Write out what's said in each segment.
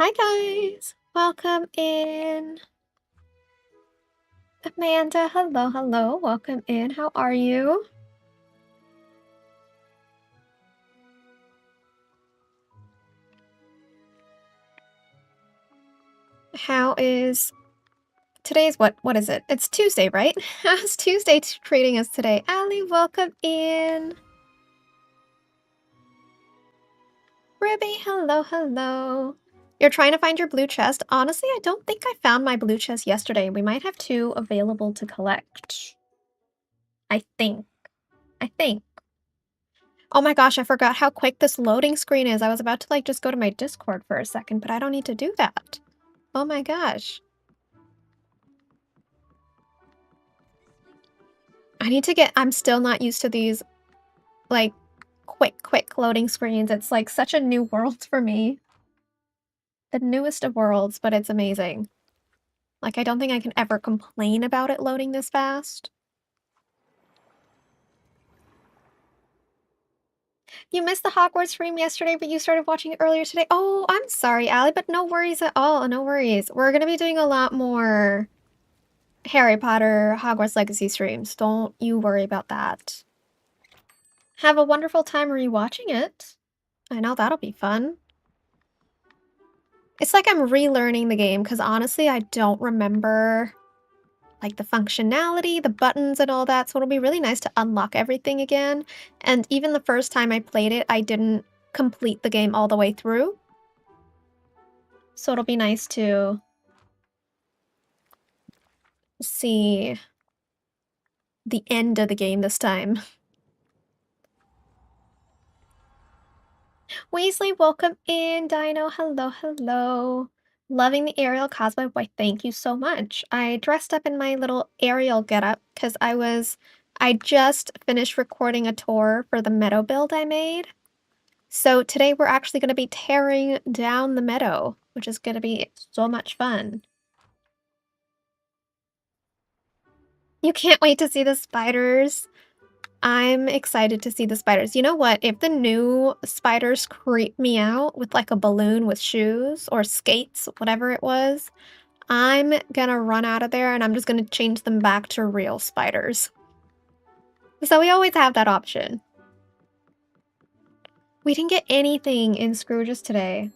Hi guys, welcome in. Amanda, hello, welcome in. How are you? How is today's what is it? It's Tuesday, right? How's Tuesday treating us today? Allie, welcome in. Ribby, hello. You're trying to find your blue chest? Honestly, I don't think I found my blue chest yesterday. We might have two available to collect. I think. I think. Oh my gosh, I forgot how quick this loading screen is. I was about to like just go to my Discord for a second, but I don't need to do that. Oh my gosh. I'm still not used to these like quick loading screens. It's like such a new world for me. The newest of worlds, but it's amazing. Like I don't think I can ever complain about it loading this fast. You missed the Hogwarts stream yesterday, but you started watching it earlier today. Oh, I'm sorry, Allie, but no worries at all. No worries. We're gonna be doing a lot more Harry Potter Hogwarts Legacy streams. Don't you worry about that. Have a wonderful time rewatching it. I know that'll be fun. It's like I'm relearning the game because honestly, I don't remember like the functionality, the buttons and all that. So it'll be really nice to unlock everything again. And even the first time I played it, I didn't complete the game all the way through. So it'll be nice to see the end of the game this time. Weasley, welcome in. Dino, hello. Loving the Ariel cosplay. Why, thank you so much. I dressed up in my little Ariel getup because I just finished recording a tour for the meadow build I made. So today we're actually going to be tearing down the meadow, which is going to be so much fun. You can't wait to see the spiders. I'm excited to see the spiders. You know what? If the new spiders creep me out with like a balloon with shoes or skates, whatever it was, I'm gonna run out of there and I'm just gonna change them back to real spiders. So we always have that option. We didn't get anything in Scrooge's today.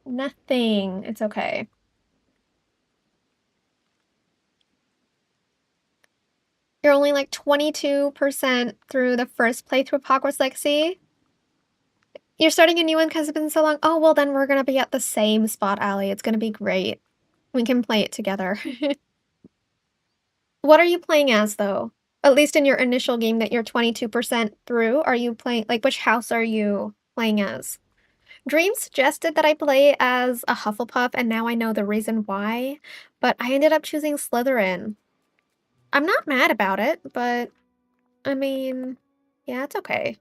Nothing. It's okay. You're only like 22% through the first playthrough of Hogwarts Legacy. You're starting a new one because it's been so long. Oh, well, then we're gonna be at the same spot, Allie. It's gonna be great. We can play it together. What are you playing as, though? At least in your initial game that you're 22% through, are you playing, like, which house are you playing as? Dream suggested that I play as a Hufflepuff, and now I know the reason why, but I ended up choosing Slytherin. I'm not mad about it, but, I mean, yeah, it's okay.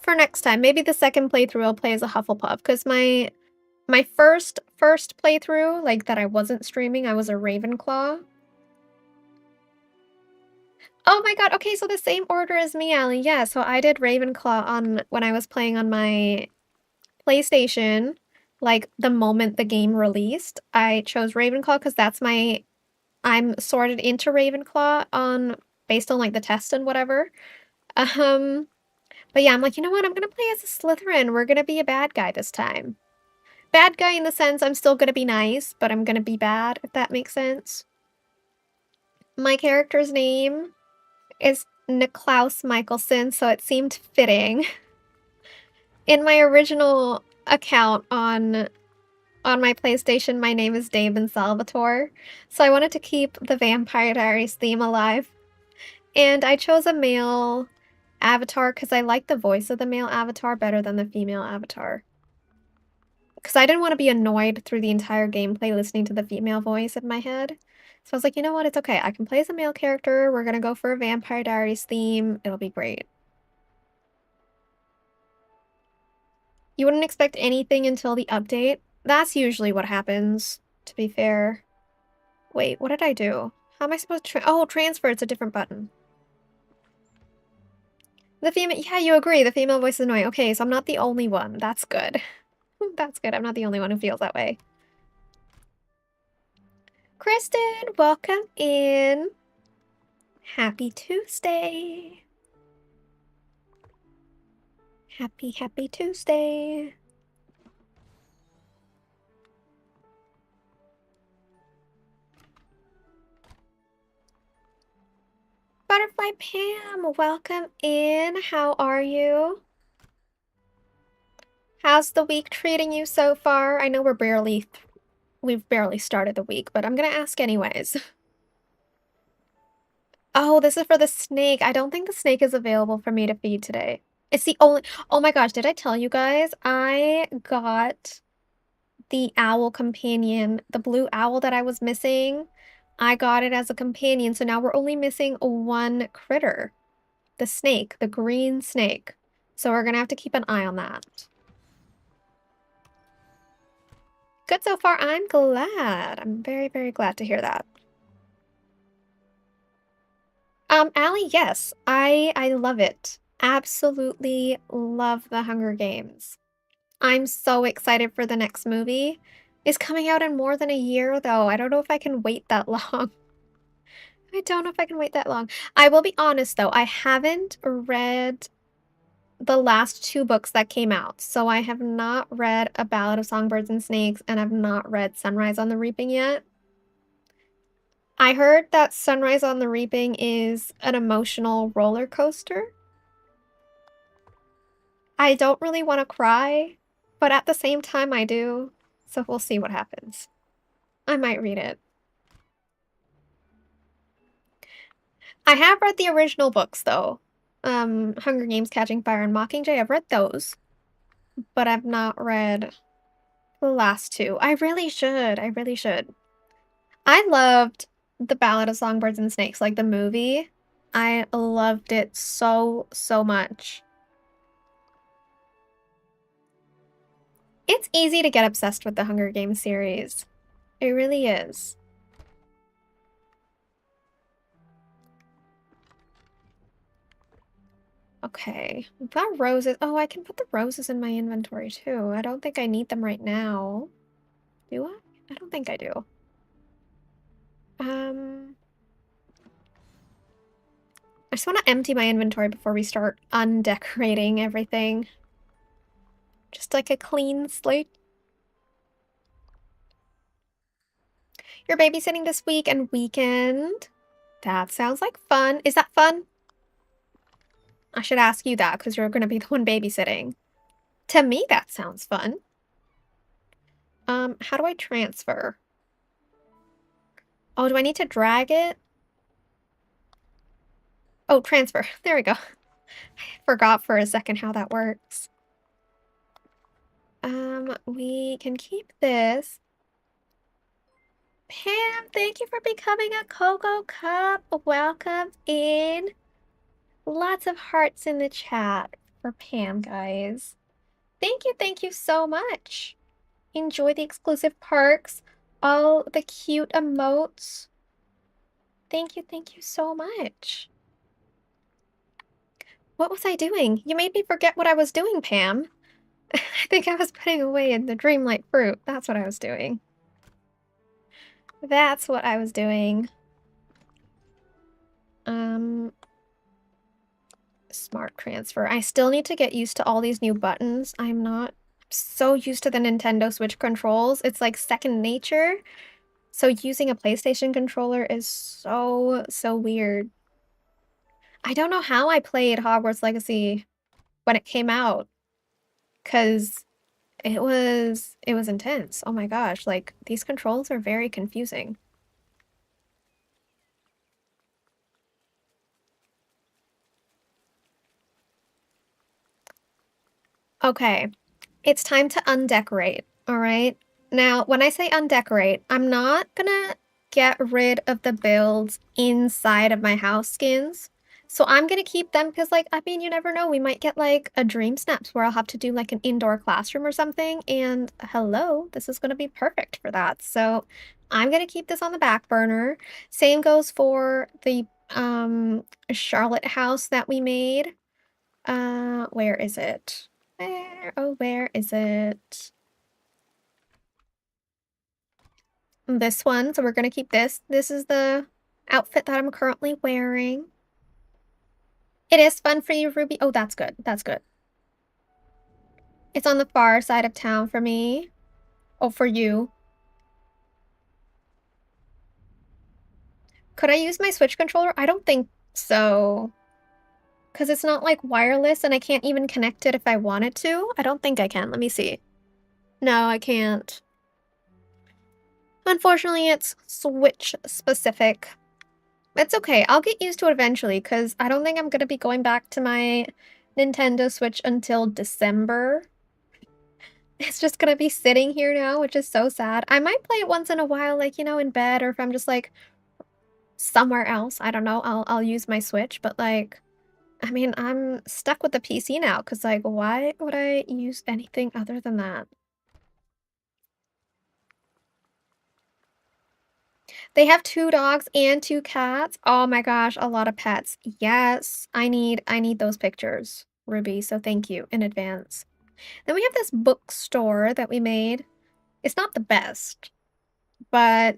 For next time, maybe the second playthrough I'll play as a Hufflepuff, because my first playthrough, like, that I wasn't streaming, I was a Ravenclaw. Oh my god, okay, so the same order as me, Allie. Yeah, so I did Ravenclaw on when I was playing on my PlayStation, like, the moment the game released. I chose Ravenclaw because I'm sorted into Ravenclaw based on, like, the test and whatever. Um, but yeah, I'm like, "You know what? I'm gonna play as a Slytherin. We're gonna be a bad guy this time." Bad guy in the sense I'm still gonna be nice, but I'm gonna be bad, if that makes sense. My character's name is Niklaus Michelson, so it seemed fitting. In my original account on my PlayStation, my name is Dave and Salvatore, so I wanted to keep the Vampire Diaries theme alive. And I chose a male avatar because I like the voice of the male avatar better than the female avatar. Because I didn't want to be annoyed through the entire gameplay listening to the female voice in my head. So I was like, you know what, it's okay. I can play as a male character. We're gonna go for a Vampire Diaries theme. It'll be great. You wouldn't expect anything until the update. That's usually what happens, to be fair. Wait, what did I do? How am I supposed to oh, transfer, it's a different button. The female, yeah, you agree. The female voice is annoying. Okay, so I'm not the only one. That's good. That's good. I'm not the only one who feels that way. Kristen, welcome in. Happy Tuesday. Happy Tuesday. Butterfly Pam, welcome in. How are you? How's the week treating you so far? I know we've barely started the week, but I'm gonna ask anyways. Oh, this is for the snake. I don't think the snake is available for me to feed today. It's the only, oh my gosh, did I tell you guys? I got the owl companion, the blue owl that I was missing. I got it as a companion, so now we're only missing one critter. The snake, the green snake. So we're gonna have to keep an eye on that. Good so far. I'm glad. I'm very, very glad to hear that. Allie, yes. I love it. Absolutely love the Hunger Games. I'm so excited for the next movie. It's coming out in more than a year, though. I don't know if I can wait that long. I don't know if I can wait that long. I will be honest, though. I haven't read the last two books that came out. So I have not read A Ballad of Songbirds and Snakes, and I've not read Sunrise on the Reaping yet. I heard that Sunrise on the Reaping is an emotional roller coaster. I don't really want to cry, but at the same time I do. So we'll see what happens. I might read it. I have read the original books though. Hunger Games, Catching Fire, and Mockingjay. I've read those, but I've not read the last two. I really should. I really should. I loved The Ballad of Songbirds and Snakes, like the movie. I loved it so, so much. It's easy to get obsessed with the Hunger Games series. It really is. Okay, we've got roses. Oh, I can put the roses in my inventory too. I don't think I need them right now. Do I? I don't think I do. I just want to empty my inventory before we start undecorating everything. Just like a clean slate. You're babysitting this week and weekend. That sounds like fun. Is that fun? I should ask you that because you're going to be the one babysitting. To me, that sounds fun. How do I transfer? Oh, do I need to drag it? Oh, transfer. There we go. I forgot for a second how that works. We can keep this. Pam, thank you for becoming a Coco Cup. Welcome in. Lots of hearts in the chat for Pam, guys. Thank you so much. Enjoy the exclusive perks, all the cute emotes. Thank you so much. What was I doing? You made me forget what I was doing, Pam. I think I was putting away in the Dreamlight fruit. That's what I was doing. That's what I was doing. Smart transfer. I still need to get used to all these new buttons. I'm not so used to the Nintendo Switch controls. It's like second nature. So using a PlayStation controller is so weird. I don't know how I played Hogwarts Legacy when it came out, because it was intense. Oh my gosh, like these controls are very confusing. Okay, it's time to undecorate, all right? Now, when I say undecorate, I'm not gonna get rid of the builds inside of my house skins. So I'm gonna keep them because, like, I mean, you never know. We might get, like, a Dream Snaps where I'll have to do, like, an indoor classroom or something. And hello, this is gonna be perfect for that. So I'm gonna keep this on the back burner. Same goes for the Charlotte house that we made. Where is it? Where is it? This one, so we're gonna keep this. This is the outfit that I'm currently wearing. It is fun for you, Ruby. Oh, that's good. That's good. It's on the far side of town for me. Oh, for you. Could I use my Switch controller? I don't think so. Because it's not like wireless and I can't even connect it if I wanted to. I don't think I can. Let me see. No, I can't. Unfortunately, it's Switch specific. It's okay. I'll get used to it eventually because I don't think I'm going to be going back to my Nintendo Switch until December. It's just going to be sitting here now, which is so sad. I might play it once in a while, like, you know, in bed, or if I'm just like somewhere else. I don't know. I'll use my Switch, but like, I mean, I'm stuck with the PC now because like, why would I use anything other than that? They have 2 dogs and 2 cats. Oh my gosh, a lot of pets. Yes, I need those pictures, Ruby, so thank you in advance. Then we have this bookstore that we made. It's not the best, but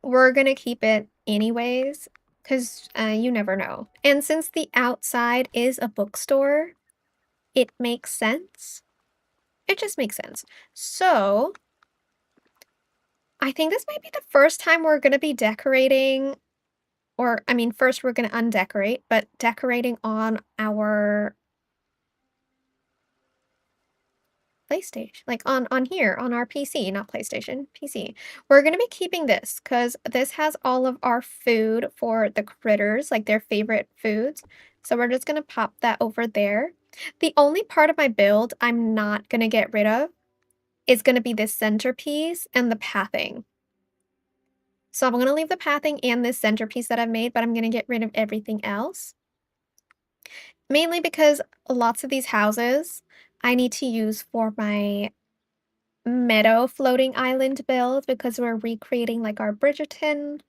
we're gonna keep it anyways, because you never know. And since the outside is a bookstore, it makes sense. It just makes sense. So, I think this might be the first time we're gonna be decorating. Or, I mean, first we're gonna undecorate, but decorating on our PlayStation, like on here, on our PC, not PlayStation, PC. We're gonna be keeping this because this has all of our food for the critters, like their favorite foods. So we're just gonna pop that over there. The only part of my build I'm not gonna get rid of is gonna be this centerpiece and the pathing. So I'm gonna leave the pathing and this centerpiece that I've made, but I'm gonna get rid of everything else. Mainly because lots of these houses I need to use for my meadow floating island build because we're recreating like our Bridgerton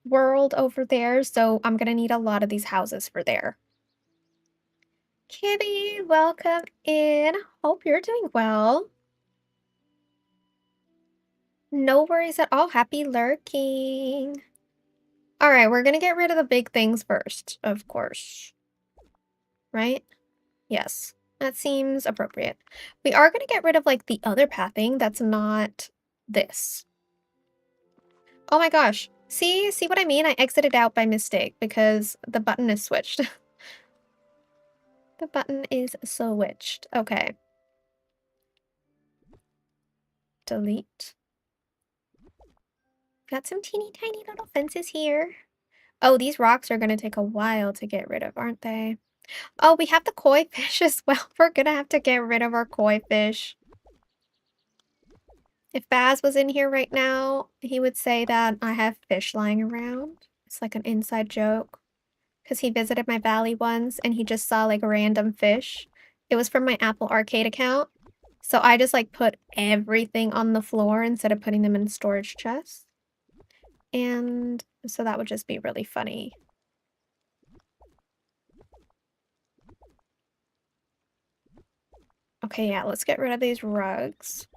world over there. So I'm gonna need a lot of these houses for there. Kitty, welcome in. Hope you're doing well. No worries at all. Happy lurking. All right, we're gonna get rid of the big things first, of course. Right? Yes, that seems appropriate. We are gonna get rid of, like, the other pathing that's not this. Oh my gosh. See what I mean? I exited out by mistake because the button is switched. The button is switched. Okay. Delete. Got some teeny tiny little fences here. Oh, these rocks are gonna take a while to get rid of, aren't they? Oh, we have the koi fish as well. We're gonna have to get rid of our koi fish. If Baz was in here right now, he would say that I have fish lying around. It's like an inside joke. Because he visited my valley once and he just saw like a random fish. It was from my Apple Arcade account. So I just like put everything on the floor instead of putting them in storage chests. And so that would just be really funny. Okay, yeah, let's get rid of these rugs.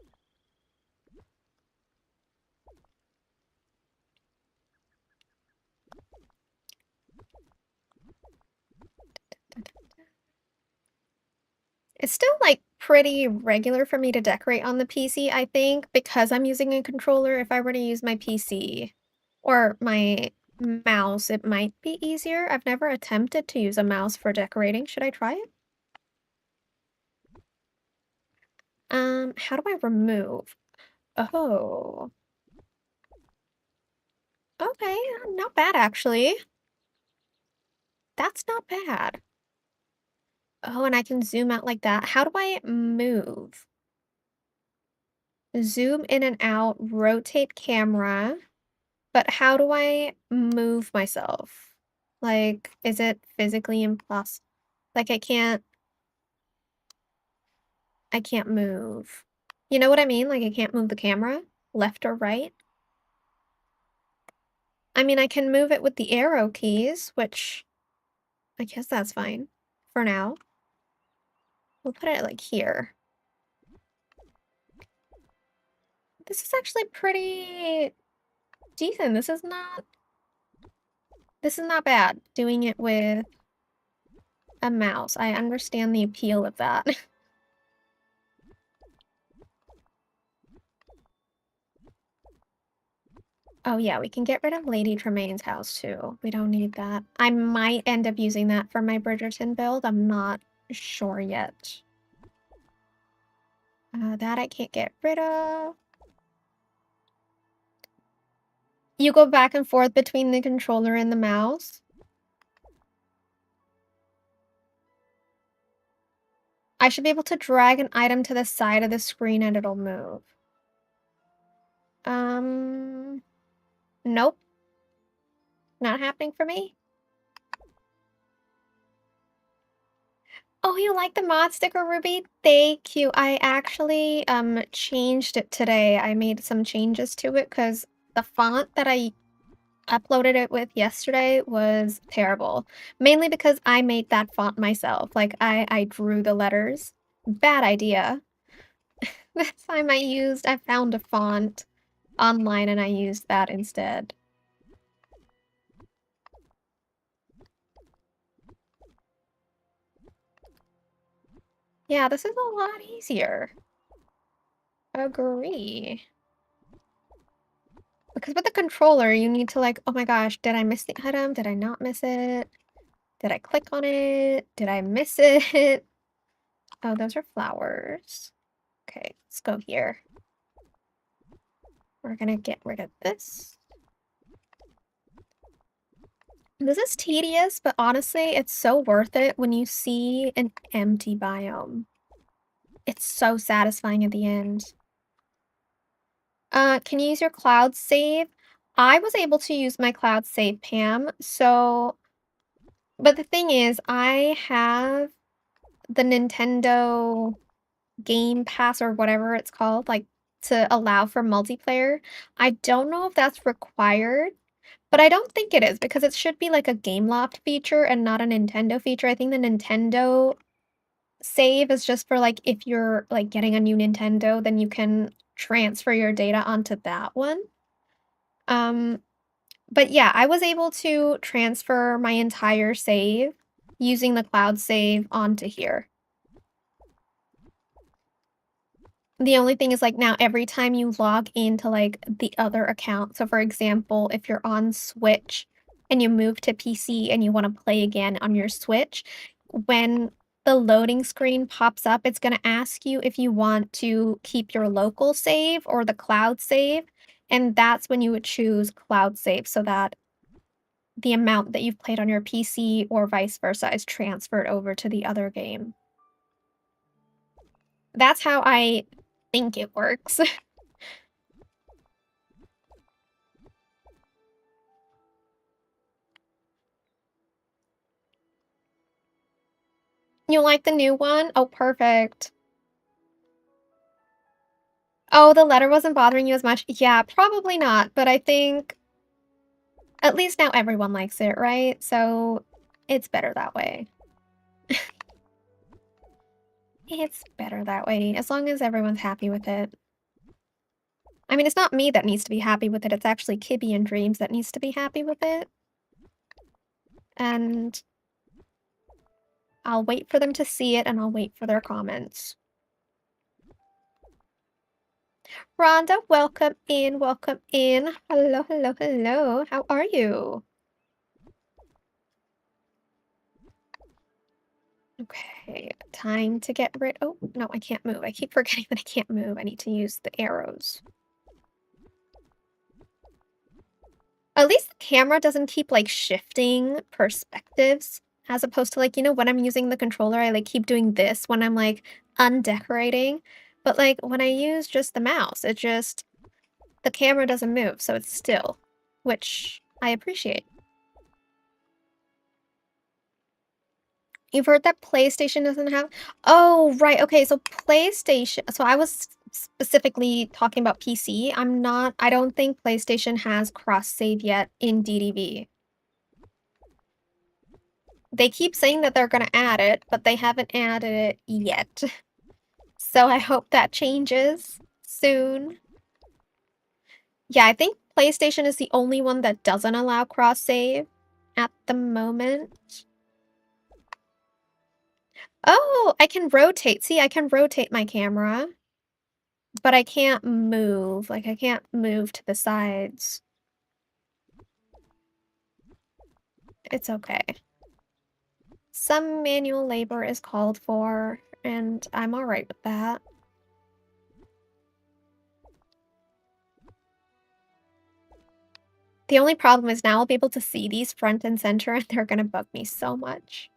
It's still, like, pretty regular for me to decorate on the PC, I think, because I'm using a controller. If I were to use my PC or my mouse, it might be easier. I've never attempted to use a mouse for decorating. Should I try it? How do I remove? Oh. Okay, not bad, actually. That's not bad. Oh, and I can zoom out like that. How do I move? Zoom in and out, rotate camera. But how do I move myself? Like, is it physically impossible? Like, I can't move. You know what I mean? Like, I can't move the camera left or right. I mean, I can move it with the arrow keys, which I guess that's fine for now. We'll put it like here. This is actually pretty decent. This is not bad, doing it with a mouse. I understand the appeal of that. Oh yeah, we can get rid of Lady Tremaine's house too. We don't need that. I might end up using that for my Bridgerton build. I'm not sure yet. That I can't get rid of. You go back and forth between the controller and the mouse. I should be able to drag an item to the side of the screen and it'll move. Nope. Not happening for me. Oh, you like the mod sticker, Ruby? Thank you. I actually changed it today. I made some changes to it because the font that I uploaded it with yesterday was terrible. Mainly because I made that font myself. Like I drew the letters. Bad idea. That time I found a font online and I used that instead. Yeah, this is a lot easier. Agree. Because with the controller, you need to like, oh my gosh, did I miss the item? Did I not miss it? Did I click on it? Did I miss it? Oh, those are flowers. Okay, let's go here. We're gonna get rid of this. This is tedious, but honestly, it's so worth it when you see an empty biome. It's so satisfying at the end. Can you use your cloud save? I was able to use my cloud save, Pam, so... But the thing is, I have the Nintendo Game Pass or whatever it's called, like, to allow for multiplayer. I don't know if that's required, but I don't think it is because it should be like a Gameloft feature and not a Nintendo feature. I think the Nintendo save is just for like if you're like getting a new Nintendo, then you can transfer your data onto that one. But yeah, I was able to transfer my entire save using the cloud save onto here. The only thing is like now every time you log into like the other account, so for example, if you're on Switch and you move to PC and you want to play again on your Switch, when the loading screen pops up, it's going to ask you if you want to keep your local save or the cloud save, and that's when you would choose cloud save so that the amount that you've played on your PC or vice versa is transferred over to the other game. That's how I think it works. You like the new one? Oh, perfect. Oh, the letter wasn't bothering you as much? Yeah, probably not, but I think at least now everyone likes it, right? So it's better that way. It's better that way, as long as everyone's happy with it. I mean, it's not me that needs to be happy with it, it's actually Kibby and Dreams that needs to be happy with it. And I'll wait for them to see it and I'll wait for their comments. Rhonda, welcome in, welcome in. Hello, hello, hello. How are you? Okay, time to get rid... Oh, no, I can't move. I keep forgetting that I can't move. I need to use the arrows. At least the camera doesn't keep, like, shifting perspectives, as opposed to, like, you know, when I'm using the controller, I, like, keep doing this when I'm, like, undecorating. But, like, when I use just the mouse, it just... The camera doesn't move, so it's still, which I appreciate. You've heard that PlayStation doesn't have... Oh, right, okay, so PlayStation... So I was specifically talking about PC. I don't think PlayStation has cross-save yet in DDV. They keep saying that they're gonna add it, but they haven't added it yet. So I hope that changes soon. Yeah, I think PlayStation is the only one that doesn't allow cross-save at the moment. Oh, I can rotate. See, I can rotate my camera, but I can't move. Like, I can't move to the sides. It's okay. Some manual labor is called for, and I'm all right with that. The only problem is now I'll be able to see these front and center, and they're gonna bug me so much.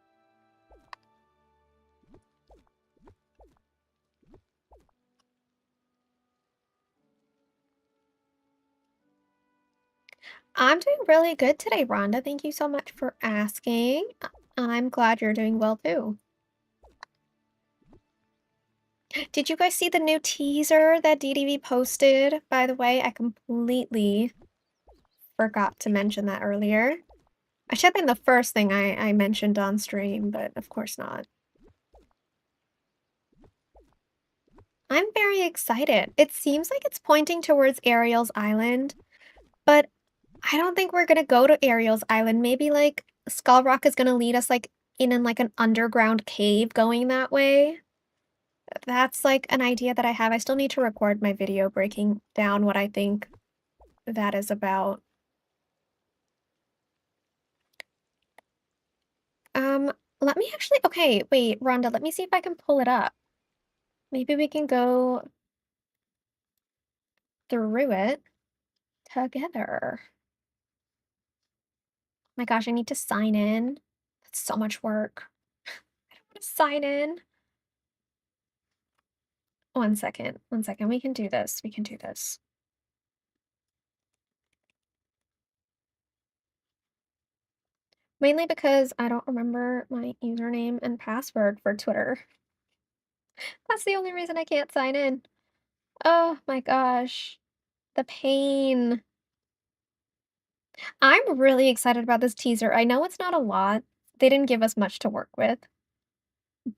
I'm doing really good today, Rhonda. Thank you so much for asking. I'm glad you're doing well too. Did you guys see the new teaser that DDV posted? By the way, I completely forgot to mention that earlier. I should have been the first thing I mentioned on stream, but of course not. I'm very excited. It seems like it's pointing towards Ariel's Island, but I don't think we're gonna go to Ariel's Island. Maybe like Skull Rock is gonna lead us like in like an underground cave going that way. That's like an idea that I have. I still need to record my video breaking down what I think that is about. Um, let me actually, okay, wait, Rhonda, let me see if I can pull it up. Maybe we can go through it together. My gosh, I need to sign in. That's so much work. I don't want to sign in. 1 second, 1 second. We can do this. We can do this. Mainly because I don't remember my username and password for Twitter. That's the only reason I can't sign in. Oh my gosh. The pain. I'm really excited about this teaser. I know it's not a lot. They didn't give us much to work with,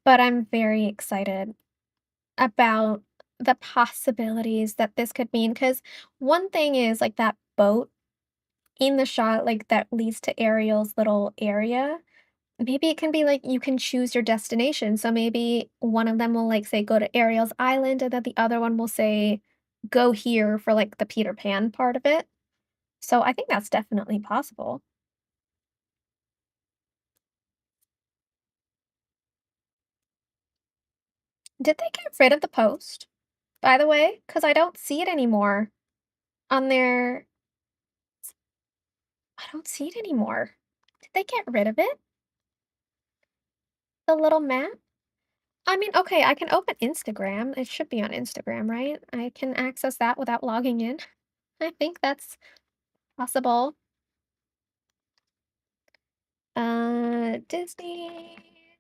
but I'm very excited about the possibilities that this could mean. Because one thing is like that boat in the shot, like that leads to Ariel's little area. Maybe it can be like you can choose your destination. So maybe one of them will like say go to Ariel's Island, and then the other one will say go here for like the Peter Pan part of it. So I think that's definitely possible. Did they get rid of the post, by the way? Because I don't see it anymore on their. I don't see it anymore. Did they get rid of it? The little map? I mean, okay, I can open Instagram. It should be on Instagram, right? I can access that without logging in. I think that's possible. Disney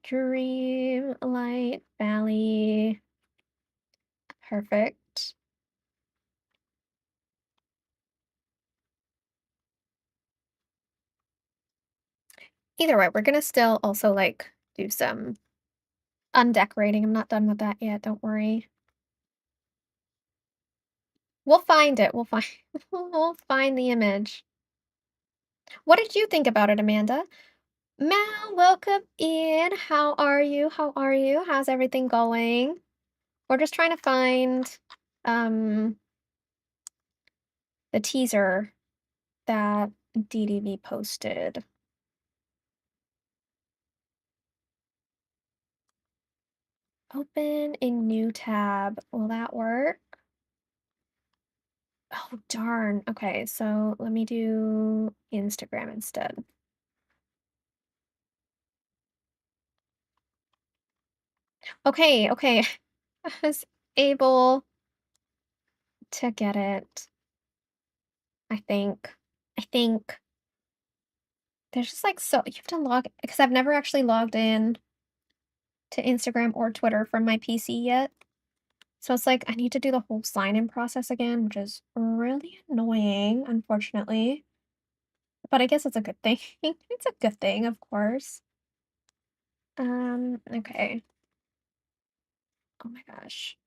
Dreamlight Valley. Perfect. Either way, we're gonna still also like do some undecorating. I'm not done with that yet, don't worry. We'll find it. We'll find we'll find the image. What did you think about it, Amanda? Mal, welcome in. How are you? How are you? How's everything going? We're just trying to find um the teaser that DDV posted. Open a new tab. Will that work? Oh, darn. Okay, so let me do Instagram instead. Okay, okay. I was able to get it. I think. I think. There's just like so you have to log because I've never actually logged in to Instagram or Twitter from my PC yet. So it's like I need to do the whole sign-in process again, which is really annoying, unfortunately. But I guess it's a good thing. It's a good thing, of course. Okay. Oh my gosh.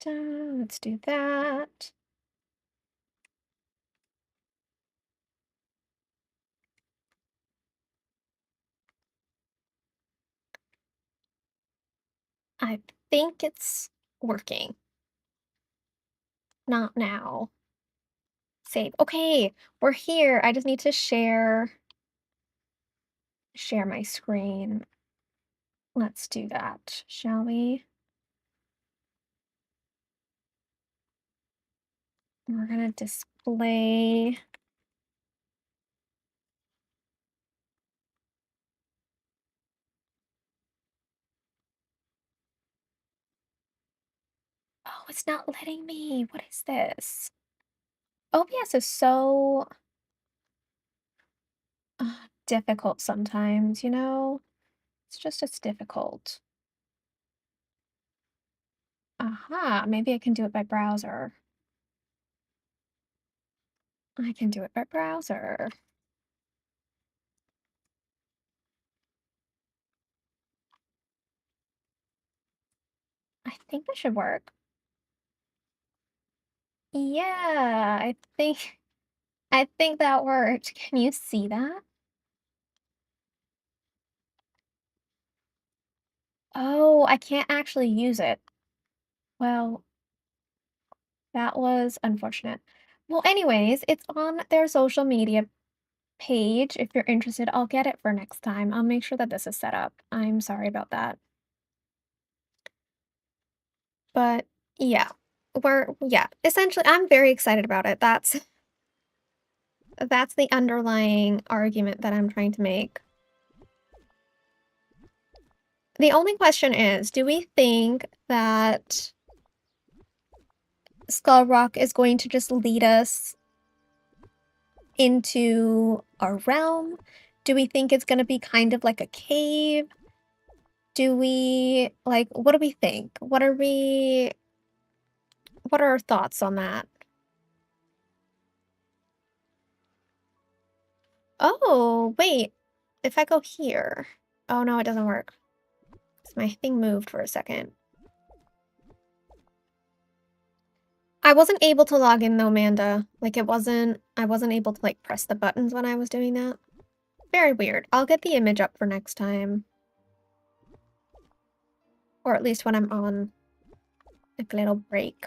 Let's do that. I think it's working. Not now. Save. Okay, we're here. I just need to share my screen. Let's do that, shall we? We're gonna display. Oh, it's not letting me. What is this? OBS is so difficult sometimes, you know? It's difficult. Aha, maybe I can do it by browser. I can do it by browser. I think this should work. Yeah, I think that worked. Can you see that? Oh, I can't actually use it. Well, that was unfortunate. Well, anyways, it's on their social media page. If you're interested, I'll get it for next time. I'll make sure that this is set up. I'm sorry about that. But yeah, essentially I'm very excited about it. That's the underlying argument that I'm trying to make. The only question is, do we think that Skull Rock is going to just lead us into our realm? Do we think it's going to be kind of like a cave? What do we think? What are our thoughts on that? Oh, wait. If I go here. Oh no, it doesn't work. My thing moved for a second. I wasn't able to log in though, Amanda. Like I wasn't able to like press the buttons when I was doing that. Very weird. I'll get the image up for next time. Or at least when I'm on like a little break.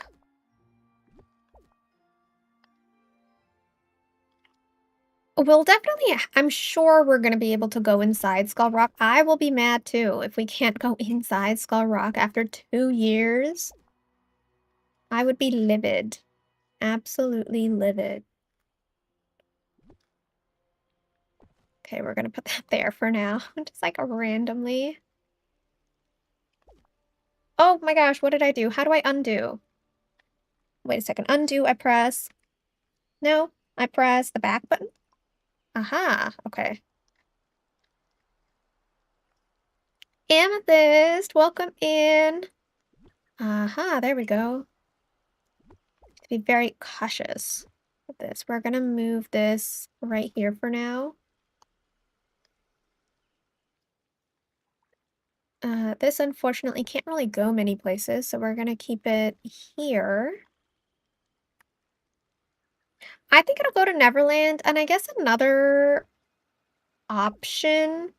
We'll definitely, I'm sure we're going to be able to go inside Skull Rock. I will be mad too if we can't go inside Skull Rock after 2 years. I would be livid. Absolutely livid. Okay, we're going to put that there for now. Just like randomly. Oh my gosh, what did I do? How do I undo? Wait a second. Undo, I press. No, I press the back button. Aha, okay. Amethyst, welcome in. Aha, there we go. Be very cautious with this. We're gonna move this right here for now. This unfortunately can't really go many places, so we're gonna keep it here. I think it'll go to Neverland, and I guess another option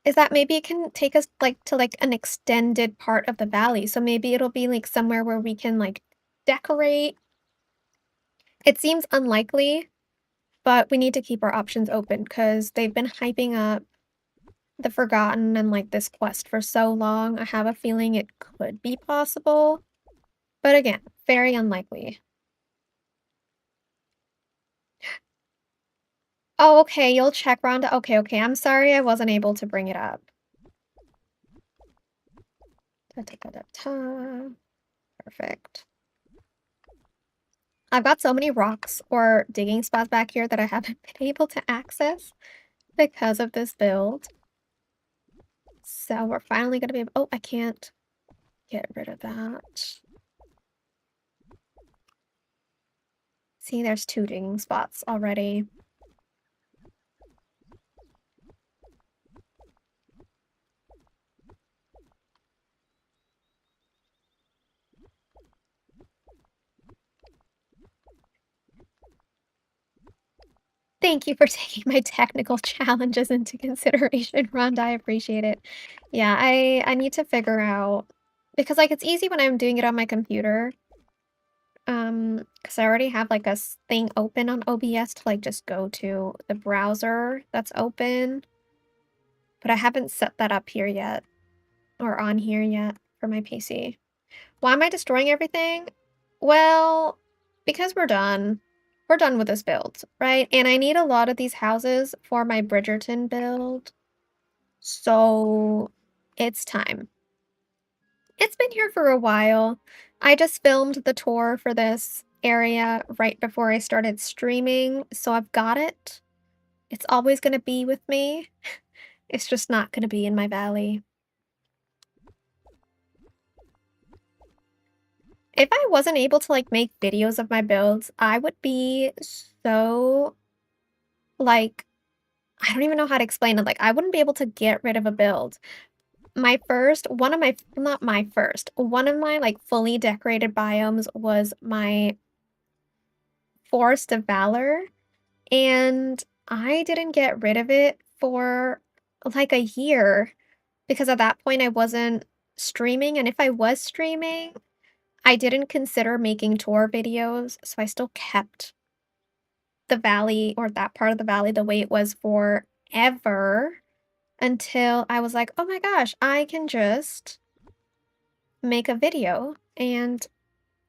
is that maybe it can take us like to like an extended part of the valley. So maybe it'll be like somewhere where we can like decorate. It seems unlikely, but we need to keep our options open because they've been hyping up the Forgotten and like this quest for so long. I have a feeling it could be possible, but again, very unlikely. Oh, okay, you'll check Rhonda. Okay, okay, I'm sorry I wasn't able to bring it up. Ta -ta -ta -ta -ta. Perfect. I've got so many rocks or digging spots back here that I haven't been able to access because of this build. So we're finally gonna be able— oh, I can't get rid of that. See, there's 2 digging spots already. Thank you for taking my technical challenges into consideration, Rhonda, I appreciate it. Yeah, I need to figure out because, like, it's easy when I'm doing it on my computer, because I already have, like, a thing open on OBS to, like, just go to the browser that's open, but I haven't set that up here yet or on here yet for my PC. Why am I destroying everything? Well, because we're done. We're done with this build, right? And I need a lot of these houses for my Bridgerton build. So it's time. It's been here for a while. I just filmed the tour for this area right before I started streaming, so I've got it. It's always going to be with me. It's just not going to be in my valley. If I wasn't able to, like, make videos of my builds, I would be so, like, I don't even know how to explain it, like, I wouldn't be able to get rid of a build. My first one of my not my first, one of my, like, fully decorated biomes was my Forest of Valor, and I didn't get rid of it for, like, a year, because at that point I wasn't streaming, and if I was streaming, I didn't consider making tour videos, so I still kept the valley or that part of the valley the way it was forever until I was like, "Oh my gosh, I can just make a video and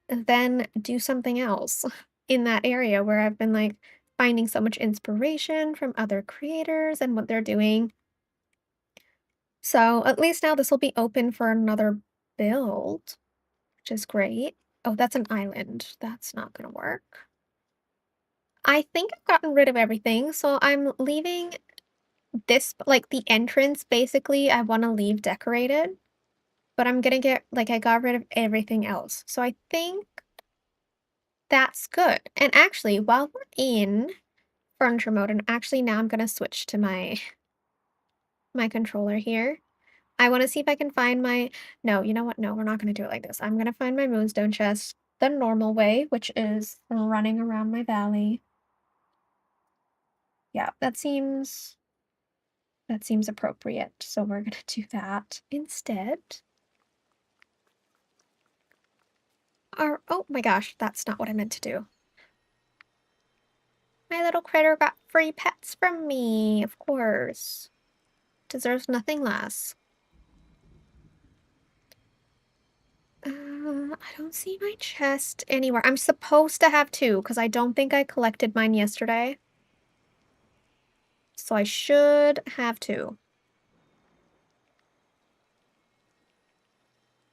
then do something else in that area where I've been, like, finding so much inspiration from other creators and what they're doing." So, at least now this will be open for another build, which is great. Oh, that's an island. That's not gonna work. I think I've gotten rid of everything, so I'm leaving this like, the entrance, basically, I wanna leave decorated, but I'm gonna get like, I got rid of everything else, so I think that's good, and actually, while we're in furniture mode, and actually now I'm gonna switch to my controller here. I wanna see if I can find my no, you know what? No, we're not gonna do it like this. I'm gonna find my moonstone chest the normal way, which is running around my valley. Yeah, that seems appropriate, so we're gonna do that instead. Oh my gosh, that's not what I meant to do. My little critter got free pets from me, of course. Deserves nothing less. I don't see my chest anywhere. I'm supposed to have two, because I don't think I collected mine yesterday. So I should have two.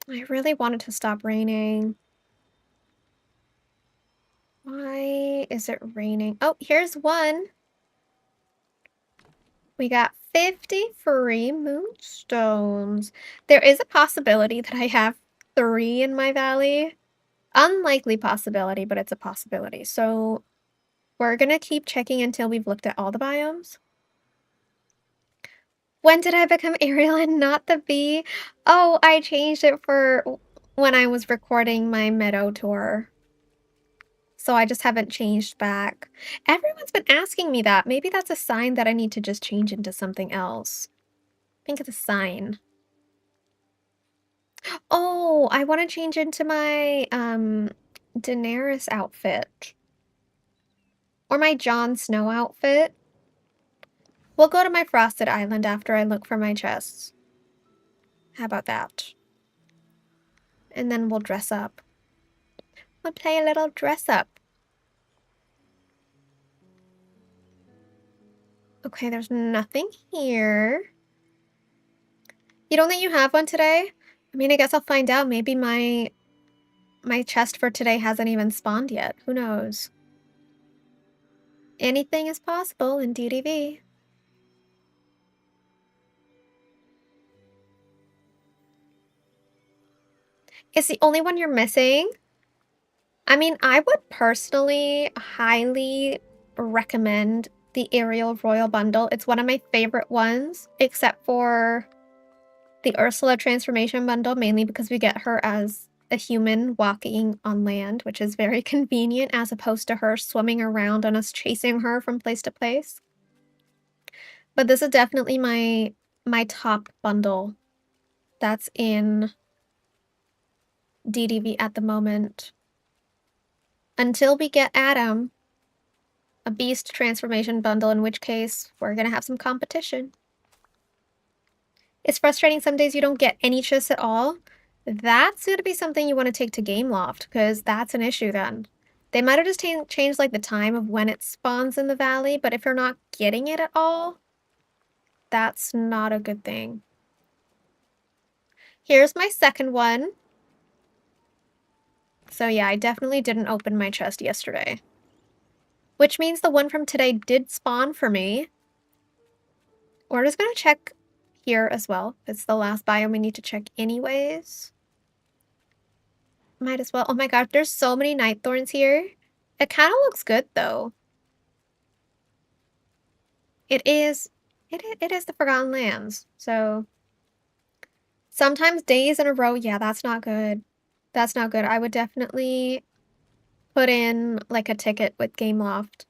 I really wanted to stop raining. Why is it raining? Oh, here's one. We got 50 free moonstones. There is a possibility that I have 3 in my valley. Unlikely possibility, but it's a possibility. So we're gonna keep checking until we've looked at all the biomes. When did I become Ariel and not the bee? Oh, I changed it for when I was recording my meadow tour. So I just haven't changed back. Everyone's been asking me that. Maybe that's a sign that I need to just change into something else. I think it's a sign. Oh, I want to change into my Daenerys outfit or my Jon Snow outfit. We'll go to my frosted island after I look for my chests. How about that? And then we'll dress up. We'll play a little dress up. Okay, there's nothing here. You don't think you have one today? I mean, I guess I'll find out. Maybe my chest for today hasn't even spawned yet. Who knows? Anything is possible in DDV. It's the only one you're missing? I mean, I would personally highly recommend the Ariel Royal Bundle. It's one of my favorite ones, except for the Ursula Transformation Bundle, mainly because we get her as a human walking on land, which is very convenient as opposed to her swimming around and us chasing her from place to place. But this is definitely my top bundle that's in DDV at the moment. Until we get Adam, a beast transformation bundle, in which case we're gonna have some competition. It's frustrating some days you don't get any chests at all. That's gonna be something you want to take to Gameloft, because that's an issue then. They might have just changed like the time of when it spawns in the valley, but if you're not getting it at all, that's not a good thing. Here's my second one. So yeah, I definitely didn't open my chest yesterday. Which means the one from today did spawn for me. We're just gonna check here as well. It's the last biome we need to check anyways. Might as well. Oh my god, there's so many night thorns here. It kind of looks good though. It is the Forgotten Lands. So sometimes days in a row, yeah, that's not good. That's not good. I would definitely put in like a ticket with Gameloft.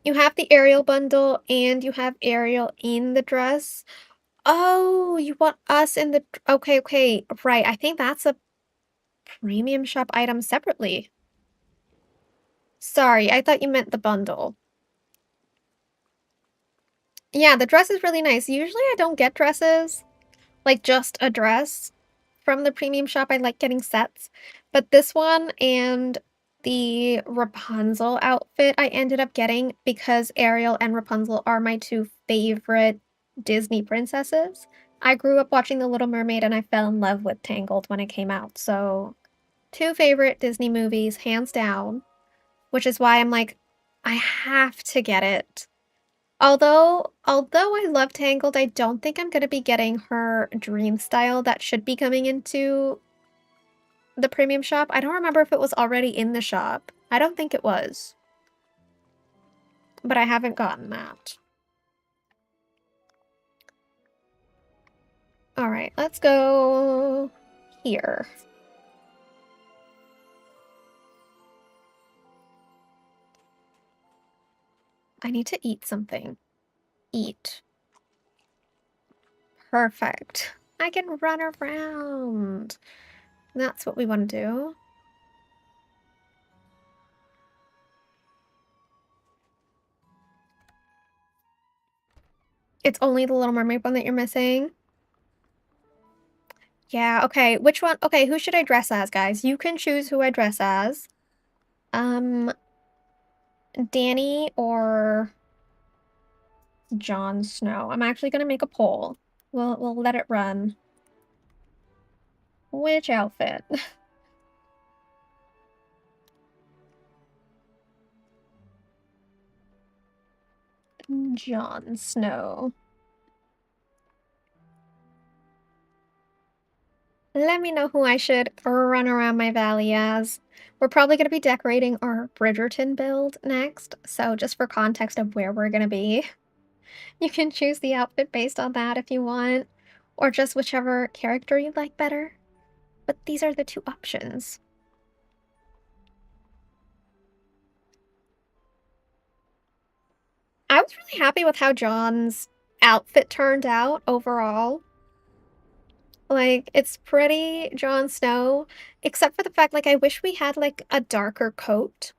You have the Ariel bundle and you have Ariel in the dress. Oh, you want us in the... Okay, okay, right. I think that's a premium shop item separately. Sorry, I thought you meant the bundle. Yeah, the dress is really nice. Usually I don't get dresses, like just a dress from the premium shop. I like getting sets. But this one and the Rapunzel outfit I ended up getting because Ariel and Rapunzel are my two favorite Disney princesses. I grew up watching The Little Mermaid and I fell in love with Tangled when it came out. So, two favorite Disney movies, hands down, which is why I'm like, I have to get it. Although I love Tangled, I don't think I'm gonna be getting her dream style that should be coming into the premium shop. I don't remember if it was already in the shop. I don't think it was. But I haven't gotten that. Alright, let's go here. I need to eat something. Eat. Perfect. I can run around. That's what we want to do. It's only the Little Mermaid one that you're missing? Yeah, okay. Which one? Okay, who should I dress as, guys? You can choose who I dress as. Danny or Jon Snow. I'm actually gonna make a poll. We'll let it run. Which outfit? Jon Snow. Let me know who I should run around my valley as. We're probably going to be decorating our Bridgerton build next, so just for context of where we're going to be, you can choose the outfit based on that if you want, or just whichever character you like better. But these are the two options. I was really happy with how John's outfit turned out overall. Like, it's pretty Jon Snow, except for the fact, like, I wish we had, like, a darker coat.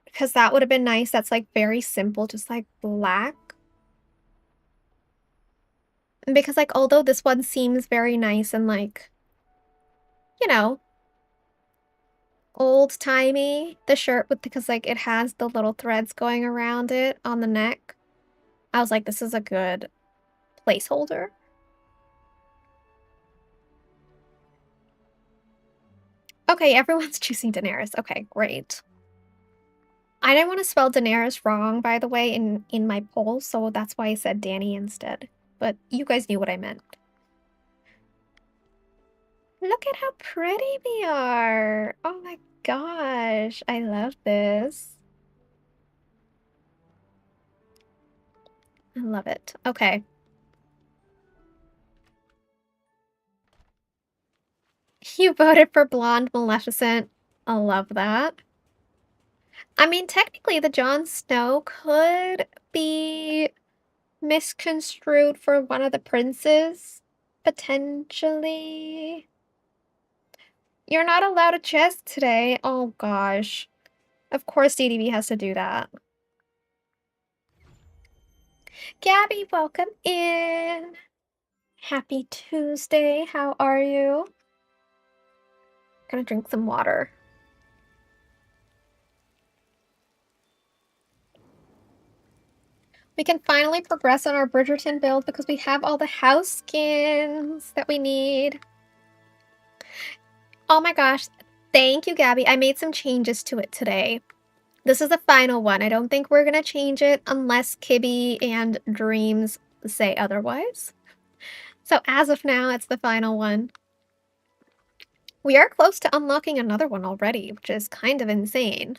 Because that would have been nice. That's, like, very simple, just, like, black. And because, like, although this one seems very nice and, like, you know, old-timey, the shirt with, because, like, it has the little threads going around it on the neck. I was like, this is a good placeholder. Okay, everyone's choosing Daenerys. Okay, great. I didn't want to spell Daenerys wrong, by the way, in my poll, so that's why I said Danny instead. but you guys knew what I meant. Look at how pretty we are! Oh my gosh, I love this. I love it. Okay. You voted for Blonde Maleficent. I love that. I mean, technically, the Jon Snow could be misconstrued for one of the princes, potentially. You're not allowed a chest today. Oh gosh. Of course DDB has to do that. Gabby, welcome in. Happy Tuesday. How are you? Gonna drink some water. We can finally progress on our Bridgerton build because we have all the house skins that we need. Oh my gosh. Thank you, Gabby. I made some changes to it today. This is the final one. I don't think we're gonna change it unless Kibby and Dreams say otherwise. So as of now, it's the final one. We are close to unlocking another one already, which is kind of insane.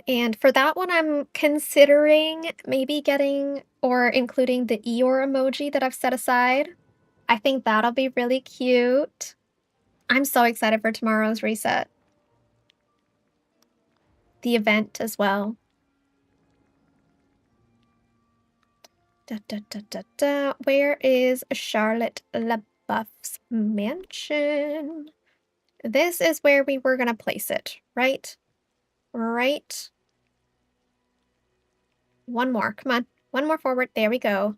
And for that one, I'm considering maybe getting or including the Eeyore emoji that I've set aside. I think that'll be really cute. I'm so excited for tomorrow's reset. The event as well. Da, da, da, da, da. Where is Charlotte LaBeouf's mansion? This is where we were gonna place it, right? Right. One more, come on. One more forward, there we go.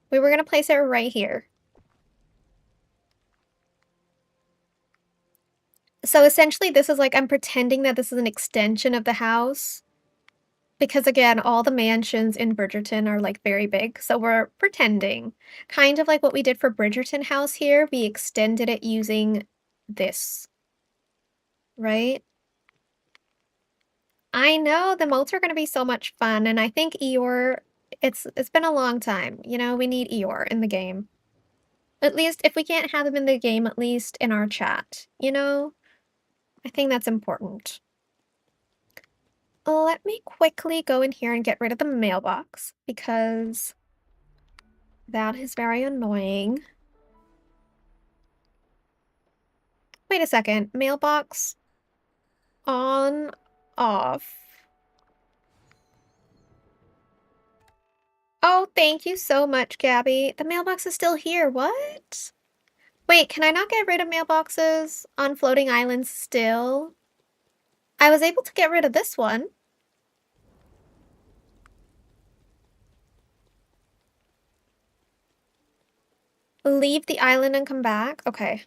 We were gonna place it right here. So essentially this is like, I'm pretending that this is an extension of the house. Because again, all the mansions in Bridgerton are like very big, so we're pretending. Kind of like what we did for Bridgerton House here, we extended it using this. Right? I know, the moats are gonna be so much fun, and I think Eeyore, it's been a long time, you know, we need Eeyore in the game. At least, if we can't have him in the game, at least in our chat, you know? I think that's important. Let me quickly go in here and get rid of the mailbox, because that is very annoying. Wait a second, mailbox on, off. Oh, thank you so much, Gabby. The mailbox is still here, what? Wait, can I not get rid of mailboxes on floating islands still? I was able to get rid of this one. Leave the island and come back? Okay.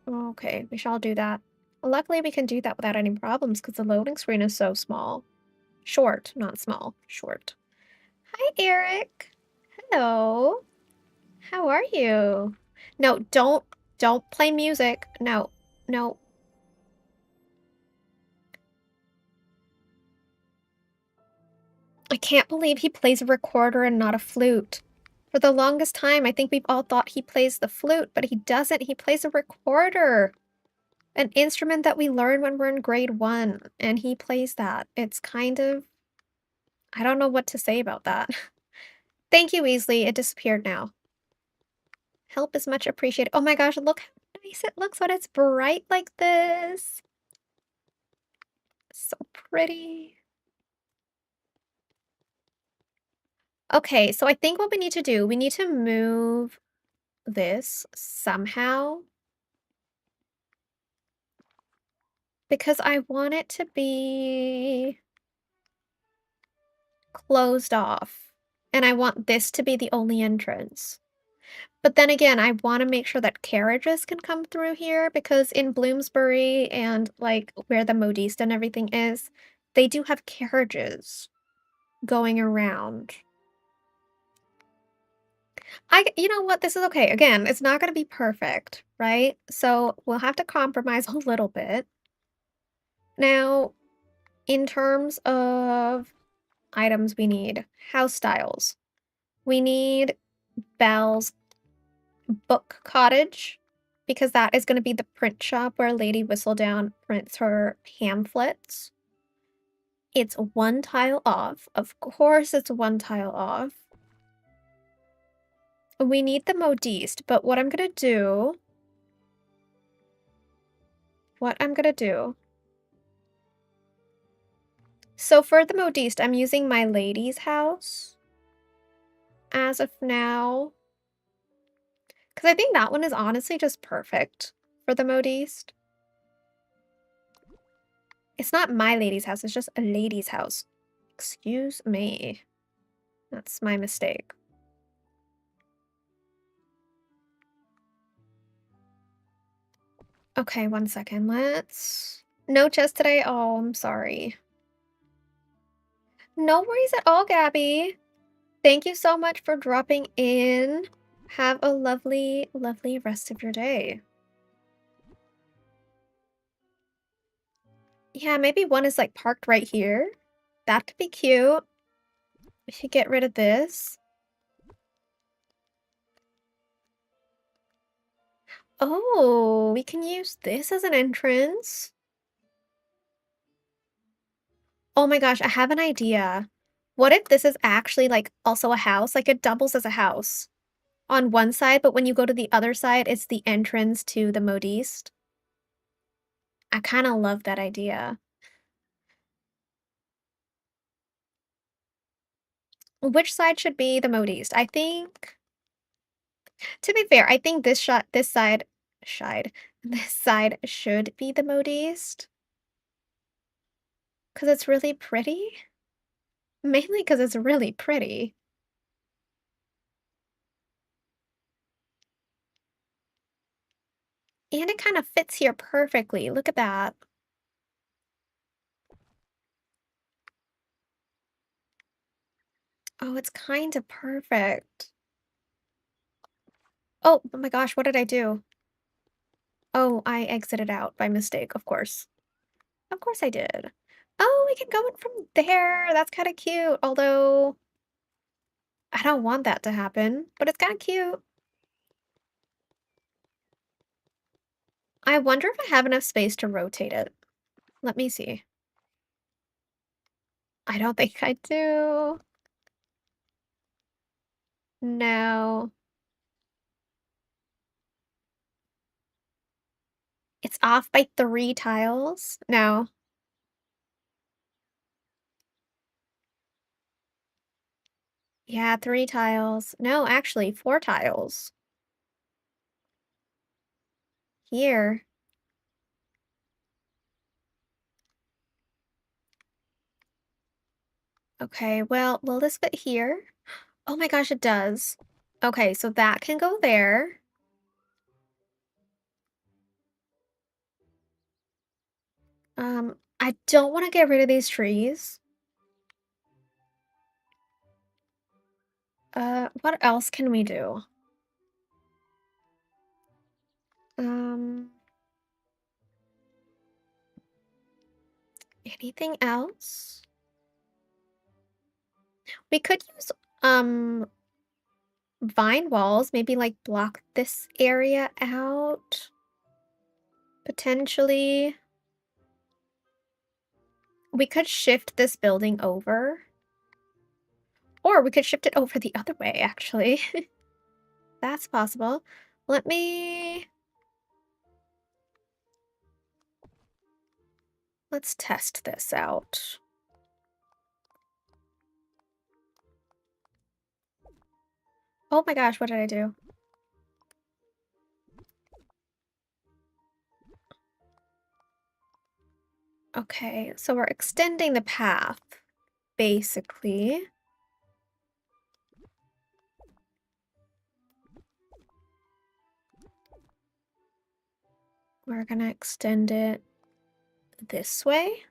Okay, we shall do that. Luckily, we can do that without any problems because the loading screen is so small. Short, not small. Short. Hi, Eric. Hello. How are you? No, don't play music. No, no. I can't believe he plays a recorder and not a flute. For the longest time, I think we've all thought he plays the flute, but he doesn't. He plays a recorder. An instrument that we learn when we're in grade 1, and he plays that. It's kind of... I don't know what to say about that. Thank you, Weasley. It disappeared now. Help is much appreciated. Oh my gosh, look how nice it looks when it's bright like this. So pretty. Okay, so I think what we need to do, we need to move this somehow. Because I want it to be closed off. And I want this to be the only entrance. But then again, I want to make sure that carriages can come through here because in Bloomsbury and like where the Modiste and everything is, they do have carriages going around. You know what? This is okay. Again, it's not going to be perfect, right? So we'll have to compromise a little bit. Now, In terms of items we need, house styles. We need Belle's book cottage, because that is going to be the print shop where Lady Whistledown prints her pamphlets. It's one tile off. Of course it's one tile off. We need the modiste, but what I'm going to do... So for the modiste, I'm using my lady's house as of now. Because I think that one is honestly just perfect for the modiste. It's not my lady's house, it's just a lady's house. Excuse me. That's my mistake. Okay, one second. Let's... No chest today? Oh, I'm sorry. No worries at all, Gabby. Thank you so much for dropping in. Have a lovely, lovely rest of your day. Yeah, maybe one is like parked right here. That could be cute. We should get rid of this. Oh, we can use this as an entrance. Oh my gosh, I have an idea. What if this is actually like also a house? Like it doubles as a house on one side, but when you go to the other side, it's the entrance to the modiste. I kind of love that idea. Which side should be the modiste? I think, to be fair, I think this side should be the modiste. Because it's really pretty. Mainly because it's really pretty. And it kind of fits here perfectly. Look at that. Oh, it's kind of perfect. Oh my gosh, what did I do? Oh, I exited out by mistake, of course. Of course I did. Oh, we can go in from there. That's kind of cute. Although, I don't want that to happen, but it's kind of cute. I wonder if I have enough space to rotate it. Let me see. I don't think I do. No. It's off by 3 tiles? No. Yeah, 3 tiles. No, actually, 4 tiles. Here. Okay, well, will this fit here? Oh my gosh, it does. Okay, so that can go there. I don't want to get rid of these trees. What else can we do? Um, anything else? We could use, vine walls, maybe like block this area out. Potentially. We could shift this building over. Or we could shift it over the other way, actually. That's possible. Let me... Let's test this out. Oh my gosh, what did I do? Okay, so we're extending the path, basically. We're gonna extend it this way.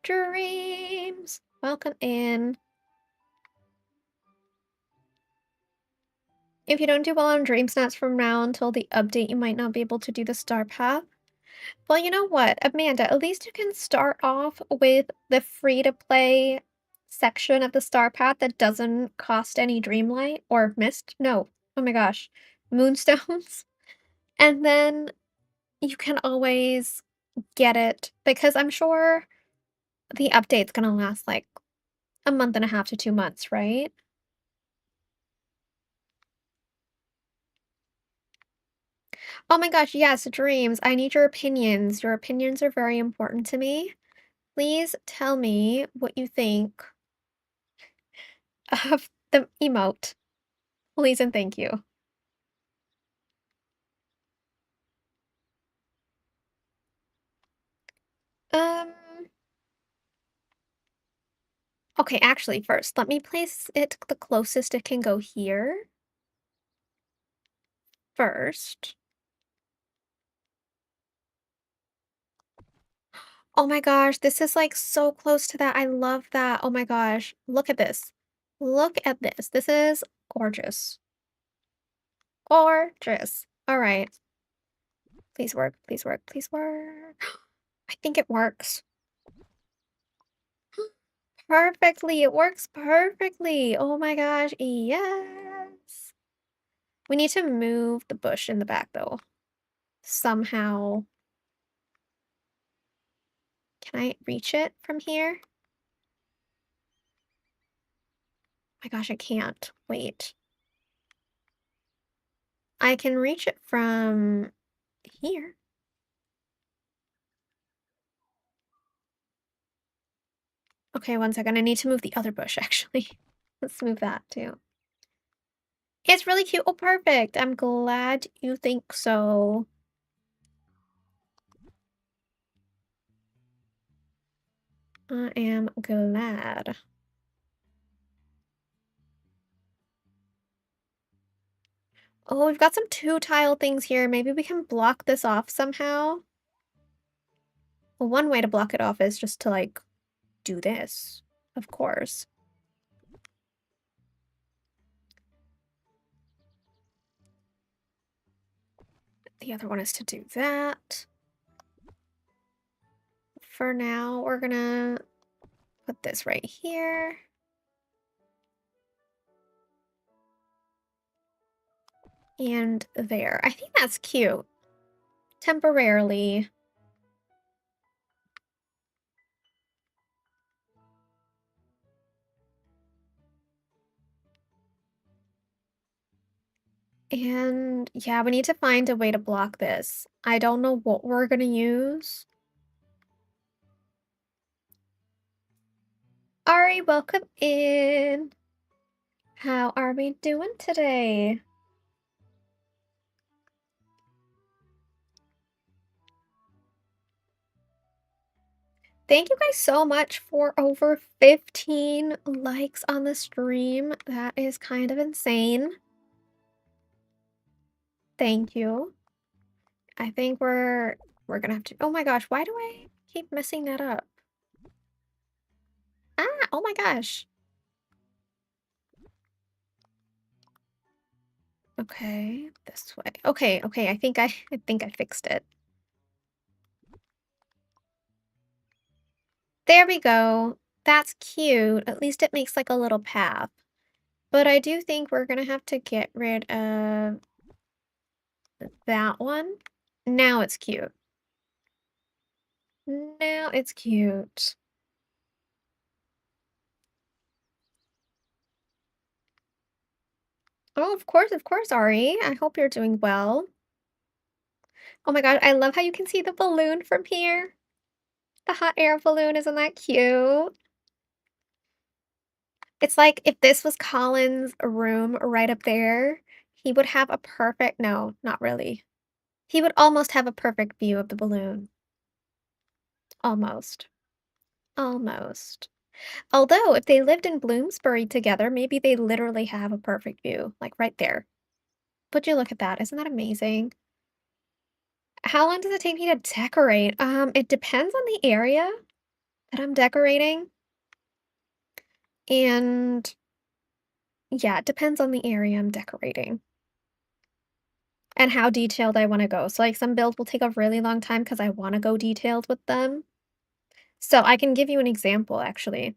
Dreams! Welcome in. If you don't do well on Dream Snaps from now until the update, you might not be able to do the star path. Well, you know what, Amanda, at least you can start off with the free to play section of the Star Path that doesn't cost any Dreamlight or Mist. No. Oh my gosh. Moonstones. And then you can always get it because I'm sure the update's gonna last like a month and a half to 2 months, right? Oh my gosh, yes, dreams. I need your opinions. Your opinions are very important to me. Please tell me what you think of the emote. Please and thank you. Um, okay, actually, first, let me place it the closest it can go here first. Oh my gosh, this is like so close to that. I love that. Oh my gosh, look at this. Look at this. This is gorgeous. Gorgeous. All right. Please work. Please work. Please work. I think it works. Perfectly. It works perfectly. Oh my gosh. Yes. We need to move the bush in the back though. Somehow. Can I reach it from here? My gosh, I can't. Wait. I can reach it from here. Okay, one second. I need to move the other bush actually. Let's move that too. It's really cute. Oh, perfect. I'm glad you think so. I am glad. Oh, we've got some two tile things here. Maybe we can block this off somehow. Well, one way to block it off is just to like do this, of course. The other one is to do that. For now, we're gonna put this right here. And there. I think that's cute. Temporarily. And yeah, we need to find a way to block this. I don't know what we're gonna use. Ari, welcome in. How are we doing today? Thank you guys so much for over 15 likes on the stream. That is kind of insane. Thank you. I think we're gonna have to. Oh my gosh, why do I keep messing that up? Ah, oh my gosh. Okay, this way. Okay, okay, I think I fixed it. There we go. That's cute. At least it makes like a little path. But I do think we're gonna have to get rid of that one. Now it's cute. Now it's cute. Oh, of course, Ari. I hope you're doing well. Oh my god, I love how you can see the balloon from here. The hot air balloon, isn't that cute? It's like if this was Colin's room right up there, he would have a perfect no, not really. He would almost have a perfect view of the balloon. Almost. Almost. Although, if they lived in Bloomsbury together, maybe they literally have a perfect view, like right there. Would you look at that? Isn't that amazing? How long does it take me to decorate? It depends on the area that I'm decorating. And yeah, it depends on the area I'm decorating. and how detailed I want to go. So like some builds will take a really long time because I want to go detailed with them. So I can give you an example actually.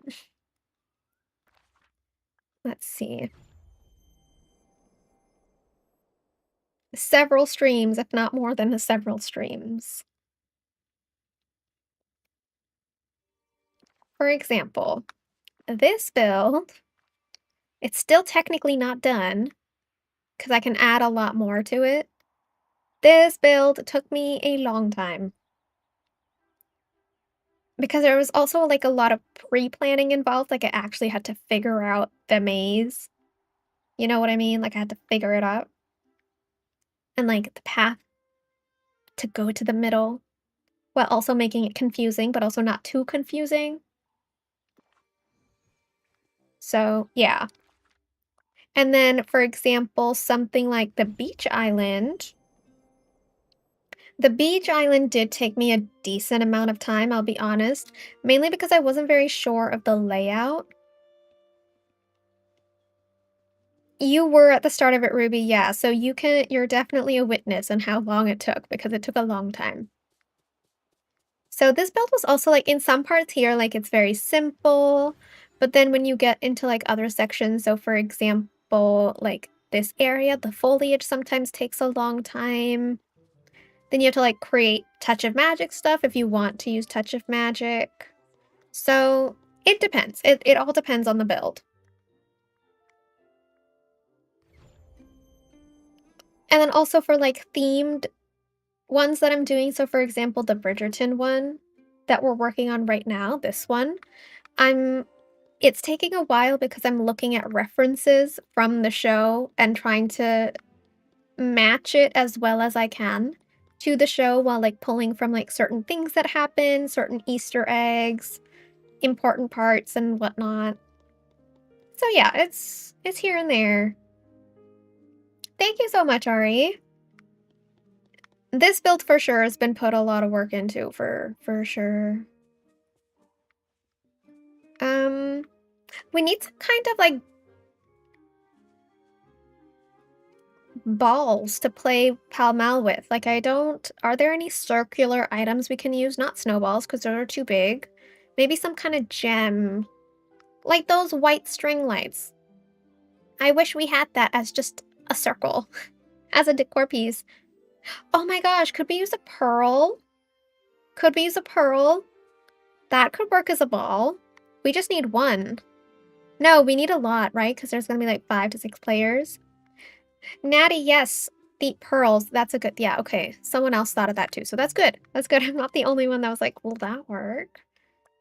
Let's see. Several streams, if not more than several streams. For example, this build, it's still technically not done because I can add a lot more to it. This build took me a long time because there was also like a lot of pre-planning involved. Like I actually had to figure out the maze. You know what I mean? Like I had to figure it out. And like the path to go to the middle while also making it confusing, but also not too confusing. So yeah. And then, for example, something like the beach island. The beach island did take me a decent amount of time, I'll be honest, mainly because I wasn't very sure of the layout. You were at the start of it, Ruby, yeah, so you're definitely a witness on how long it took, because it took a long time. So this build was also, like, in some parts here, like, it's very simple, but then when you get into, like, other sections, so for example, like, this area, the foliage sometimes takes a long time. Then you have to, like, create touch of magic stuff if you want to use touch of magic. So, it depends. It all depends on the build. And then also for, like, themed ones that I'm doing, so for example, the Bridgerton one that we're working on right now, this one, it's taking a while because I'm looking at references from the show and trying to match it as well as I can to the show while, like, pulling from, like, certain things that happen, certain Easter eggs, important parts and whatnot. So yeah, it's here and there. Thank you so much, Ari. This build for sure has been put a lot of work into for sure. We need some kind of like balls to play pal-mal with. Like are there any circular items we can use? Not snowballs, because those are too big. Maybe some kind of gem. Like those white string lights. I wish we had that as just a circle. As a decor piece. Oh my gosh, could we use a pearl? Could we use a pearl? That could work as a ball. We just need one. No, we need a lot, right? Because there's gonna be like 5 to 6 players. Natty, yes. The pearls. That's a good... Yeah, okay. Someone else thought of that too, so that's good. That's good. I'm not the only one that was like, will that work?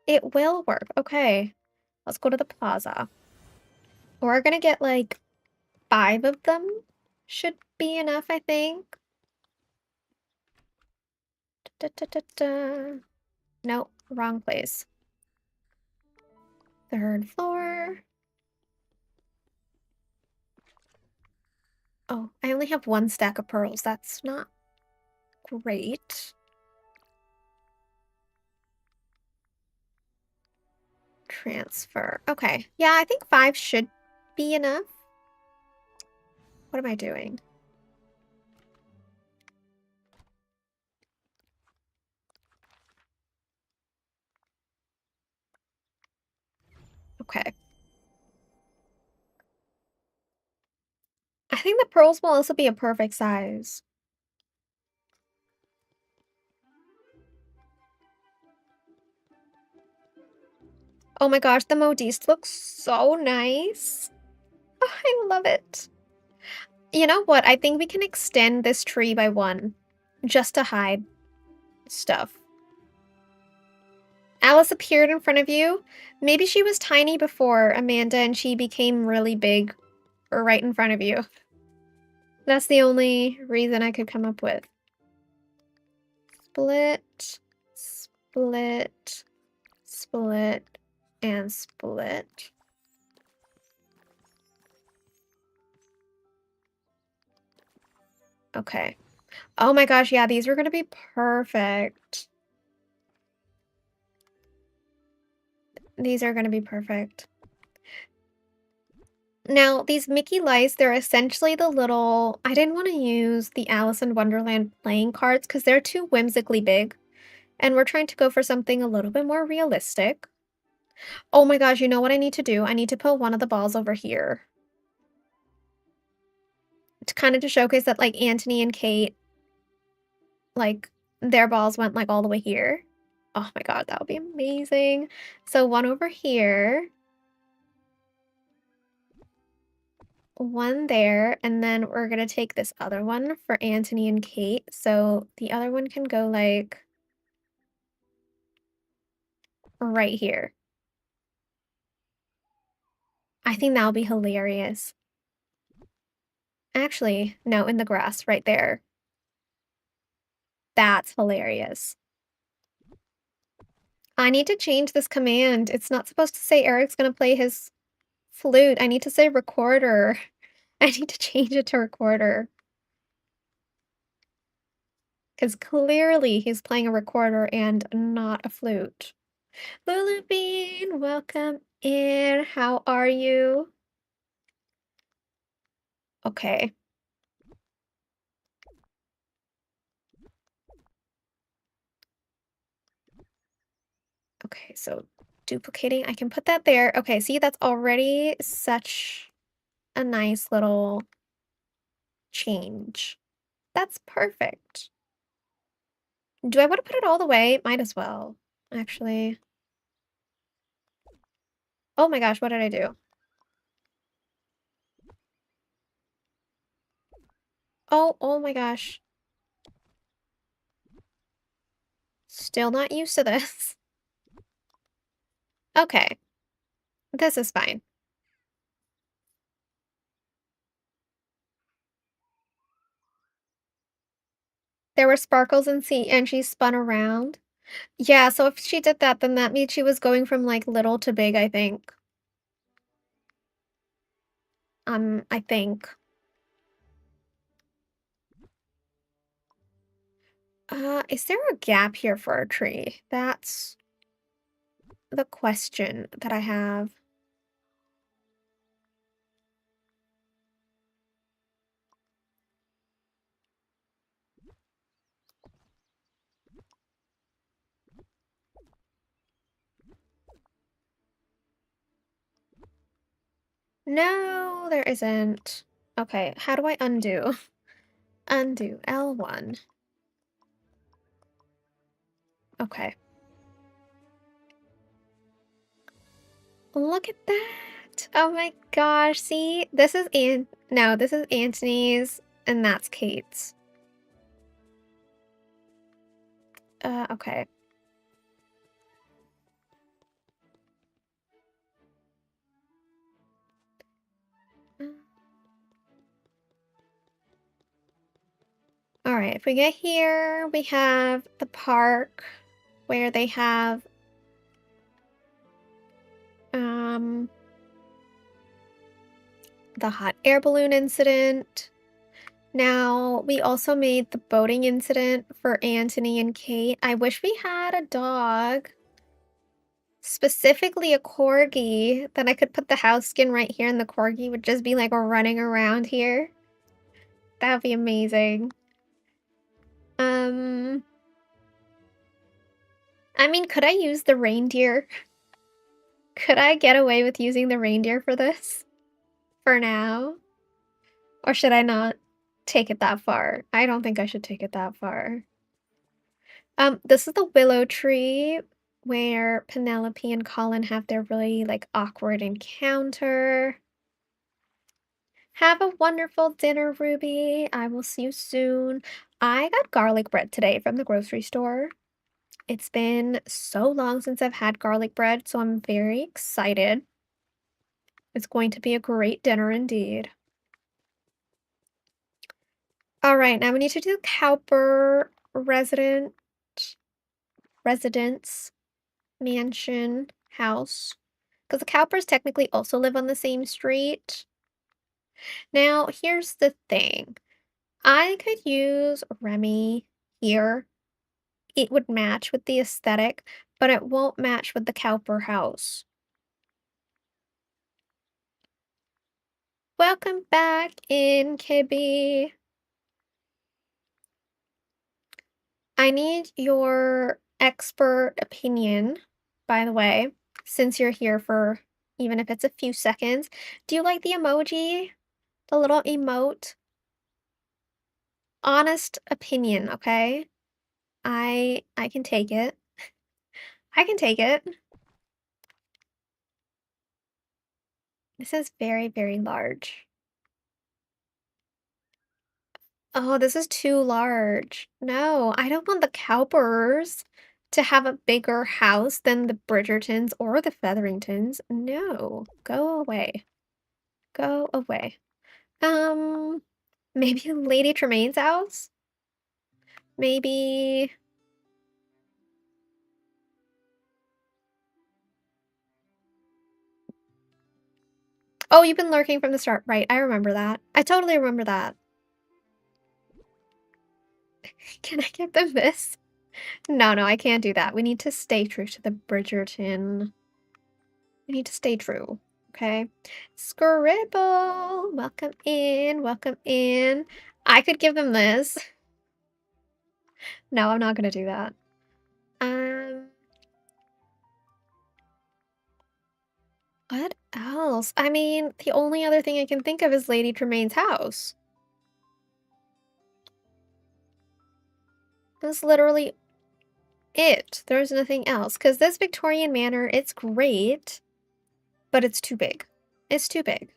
It will work. Okay. Let's go to the plaza. We're gonna get like 5 of them. Should be enough, I think. Da, da, da, da. No, wrong place. 3rd floor. Oh, I only have 1 stack of pearls. That's not great. Transfer. Okay. Yeah, I think 5 should be enough. What am I doing? Okay. I think the pearls will also be a perfect size. Oh my gosh, the modiste looks so nice. Oh, I love it. You know what? I think we can extend this tree by 1 just to hide stuff. Alice appeared in front of you. Maybe she was tiny before, Amanda, and she became really big right in front of you. That's the only reason I could come up with. Split, split, split, and split. Okay. Oh my gosh, yeah, these are gonna be perfect. These are gonna be perfect. Now, these Mickey lights, they're essentially the little I didn't wanna use the Alice in Wonderland playing cards because 'cause they're too whimsically big, and we're trying to go for something a little bit more realistic. Oh my gosh, you know what I need to do? I need to put one of the balls over here to kinda to showcase that, like, Anthony and Kate, like, their balls went, like, all the way here. Oh my god, that would be amazing. So one over here, one there, and then we're gonna take this other one for Anthony and Kate, so the other one can go, like, right here. I think that'll be hilarious. Actually, no, in the grass right there. That's hilarious. I need to change this command. It's not supposed to say Eric's gonna play his flute. I need to say recorder. I need to change it to recorder. Because clearly he's playing a recorder and not a flute. Lulu Bean, welcome in. How are you? Okay. Okay, so duplicating, I can put that there. Okay, see, that's already such a nice little change. That's perfect. Do I want to put it all the way? Might as well, actually. Oh my gosh, what did I do? Oh my gosh. Still not used to this. Okay, this is fine. There were sparkles and she spun around. Yeah, so if she did that, then that means she was going from, like, little to big, I think. I think. Is there a gap here for a tree? That's the question that I have. No, there isn't. Okay, how do I undo? Undo, L1. Okay. Look at that! Oh my gosh, see? This is no, this is Antony's, and that's Kate's. Okay. Uh, Alright, if we get here, we have the park where they have, um, the hot air balloon incident. Now, we also made the boating incident for Anthony and Kate. I wish we had a dog, specifically a corgi, that I could put the house skin right here and the corgi would just be like running around here. That would be amazing. Um, I mean, could I use the reindeer? Could I get away with using the reindeer for this? For now? Or should I not take it that far? I don't think I should take it that far. This is the willow tree where Penelope and Colin have their really, like, awkward encounter. Have a wonderful dinner, Ruby. I will see you soon. I got garlic bread today from the grocery store. It's been so long since I've had garlic bread, so I'm very excited. It's going to be a great dinner indeed. All right, now we need to do Cowper residence, mansion, house. Because the Cowpers technically also live on the same street. Now, here's the thing. I could use Remy here. It would match with the aesthetic, but it won't match with the Cowper house. Welcome back in, Kibby. I need your expert opinion, by the way, since you're here for even if it's a few seconds. Do you like the emoji? The little emote? Honest opinion, okay? I can take it. I can take it. This is very, very large. Oh, this is too large. No, I don't want the Cowpers to have a bigger house than the Bridgertons or the Featheringtons. No, go away. Go away. Um, maybe Lady Tremaine's house? Maybe. Oh, you've been lurking from the start. Right, I remember that. I totally remember that. Can I give them this? No, no, I can't do that. We need to stay true to the Bridgerton. We need to stay true, okay? Scribble! Welcome in, welcome in. I could give them this. No, I'm not gonna do that. Um, what else? I mean, the only other thing I can think of is Lady Tremaine's house. That's literally it. There's nothing else. Because this Victorian manor, it's great, but it's too big. It's too big.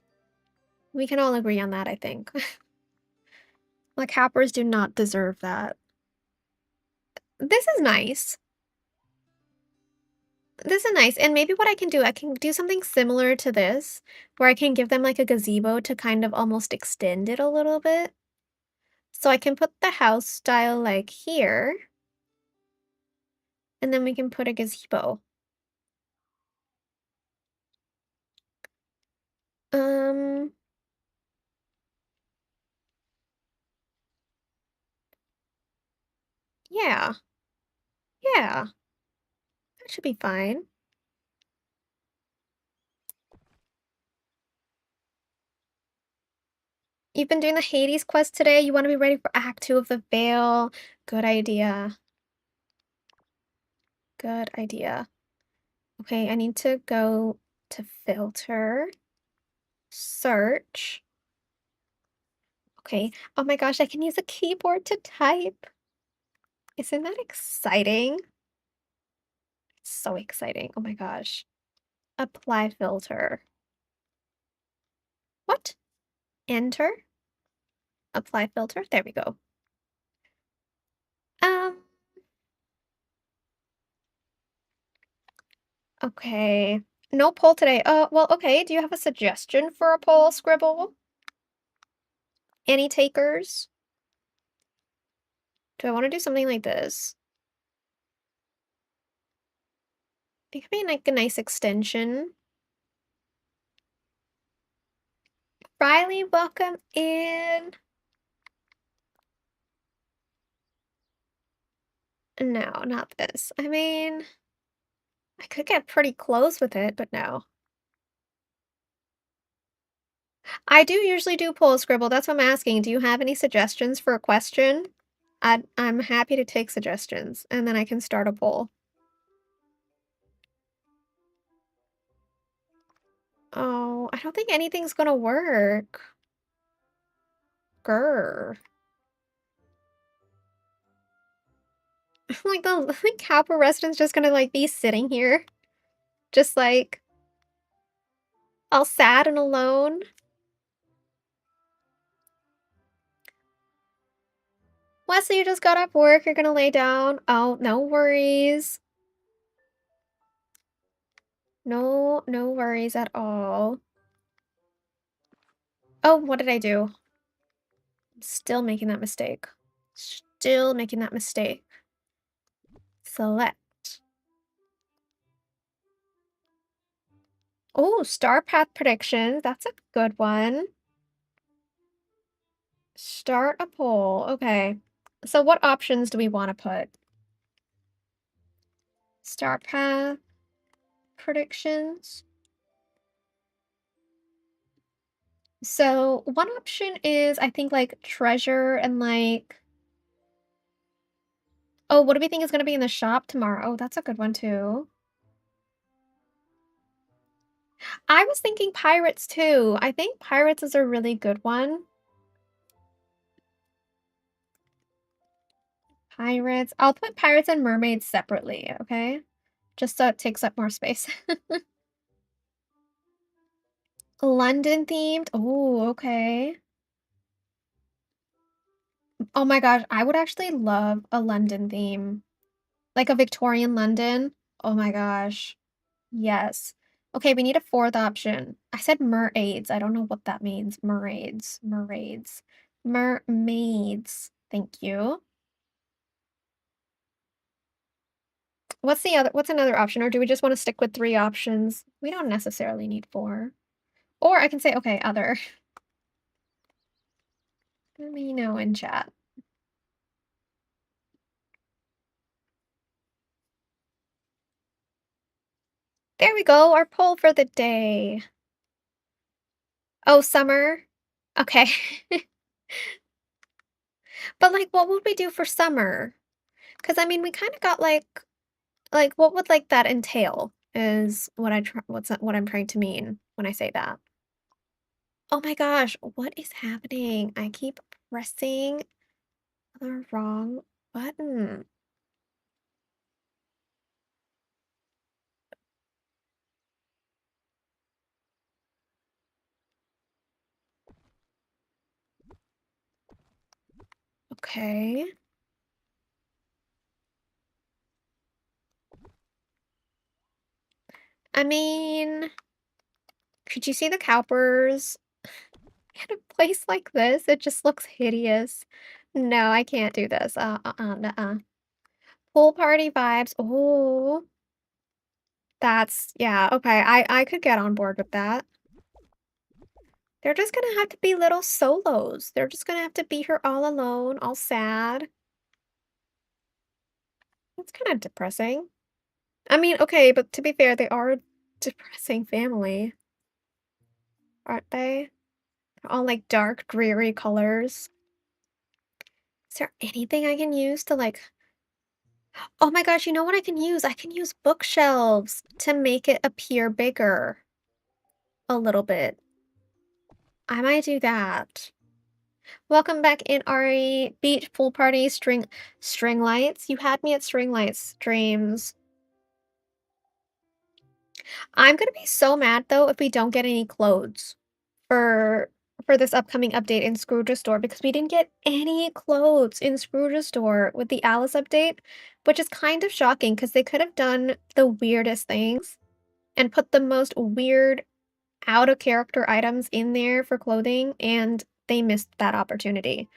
We can all agree on that, I think. Like, Cappers do not deserve that. This is nice. This is nice, and maybe what I can do something similar to this, where I can give them, like, a gazebo to kind of almost extend it a little bit. So I can put the house style, like, here, and then we can put a gazebo. Um, yeah. Yeah. That should be fine. You've been doing the Hades quest today, you wanna be ready for Act 2 of the Veil. Good idea. Good idea. Okay, I need to go to filter, search. Okay. Oh my gosh, I can use a keyboard to type. Isn't that exciting? So exciting. Oh my gosh. Apply filter. What? Enter. Apply filter. There we go. Um, okay. No poll today. Well, okay. Do you have a suggestion for a poll, Scribble? Any takers? Do I want to do something like this? It could be like a nice extension. Riley, welcome in. No, not this. I mean, I could get pretty close with it, but no. I do usually do poll scribble. That's what I'm asking. Do you have any suggestions for a question? I'm happy to take suggestions, and then I can start a poll. Oh, I don't think anything's gonna work. Grr. Like the like Kappa resident's just gonna like be sitting here, just like all sad and alone. Wesley, you just got off work. You're gonna lay down. Oh, no worries. No, no worries at all. Oh, what did I do? I'm still making that mistake. Still making that mistake. Select. Oh, star path prediction. That's a good one. Start a poll. Okay. So what options do we want to put? Star path predictions. So one option is I think like treasure and like oh, what do we think is gonna be in the shop tomorrow? Oh, that's a good one too. I was thinking pirates too. I think pirates is a really good one. Pirates. I'll put pirates and mermaids separately, okay? Just so it takes up more space. London themed. Oh, okay. Oh my gosh, I would actually love a London theme. Like a Victorian London. Oh my gosh. Yes. Okay, we need a fourth option. I said mermaids. I don't know what that means. Mermaids. Mermaids. Mermaids. Thank you. What's another option? Or do we just want to stick with three options? We don't necessarily need four. Or I can say, okay, other. Let me know in chat. There we go, our poll for the day. Oh, summer? Okay. But, like, what would we do for summer? Because I mean, we kinda got, like, what would, like, that entail is what I'm trying to mean when I say that. Oh my gosh, what is happening? I keep pressing the wrong button. Okay. I mean, could you see the cowpers in a place like this? It just looks hideous. No, I can't do this. Nuh-uh. Pool party vibes. Oh, that's yeah, okay. I could get on board with that. They're just gonna have to be little solos. They're just gonna have to be here all alone, all sad. It's kind of depressing. I mean, okay, but to be fair, they are a depressing family, aren't they? They're all like dark, dreary colors. Is there anything I can use to like oh my gosh, you know what I can use? I can use bookshelves to make it appear bigger a little bit. I might do that. Welcome back in Ari. Beach pool party string lights. You had me at string lights, dreams. I'm gonna be so mad though if we don't get any clothes for for this upcoming update in Scrooge's store because we didn't get any clothes in Scrooge's store with the Alice update, which is kind of shocking because they could have done the weirdest things and put the most weird out of character items in there for clothing and they missed that opportunity.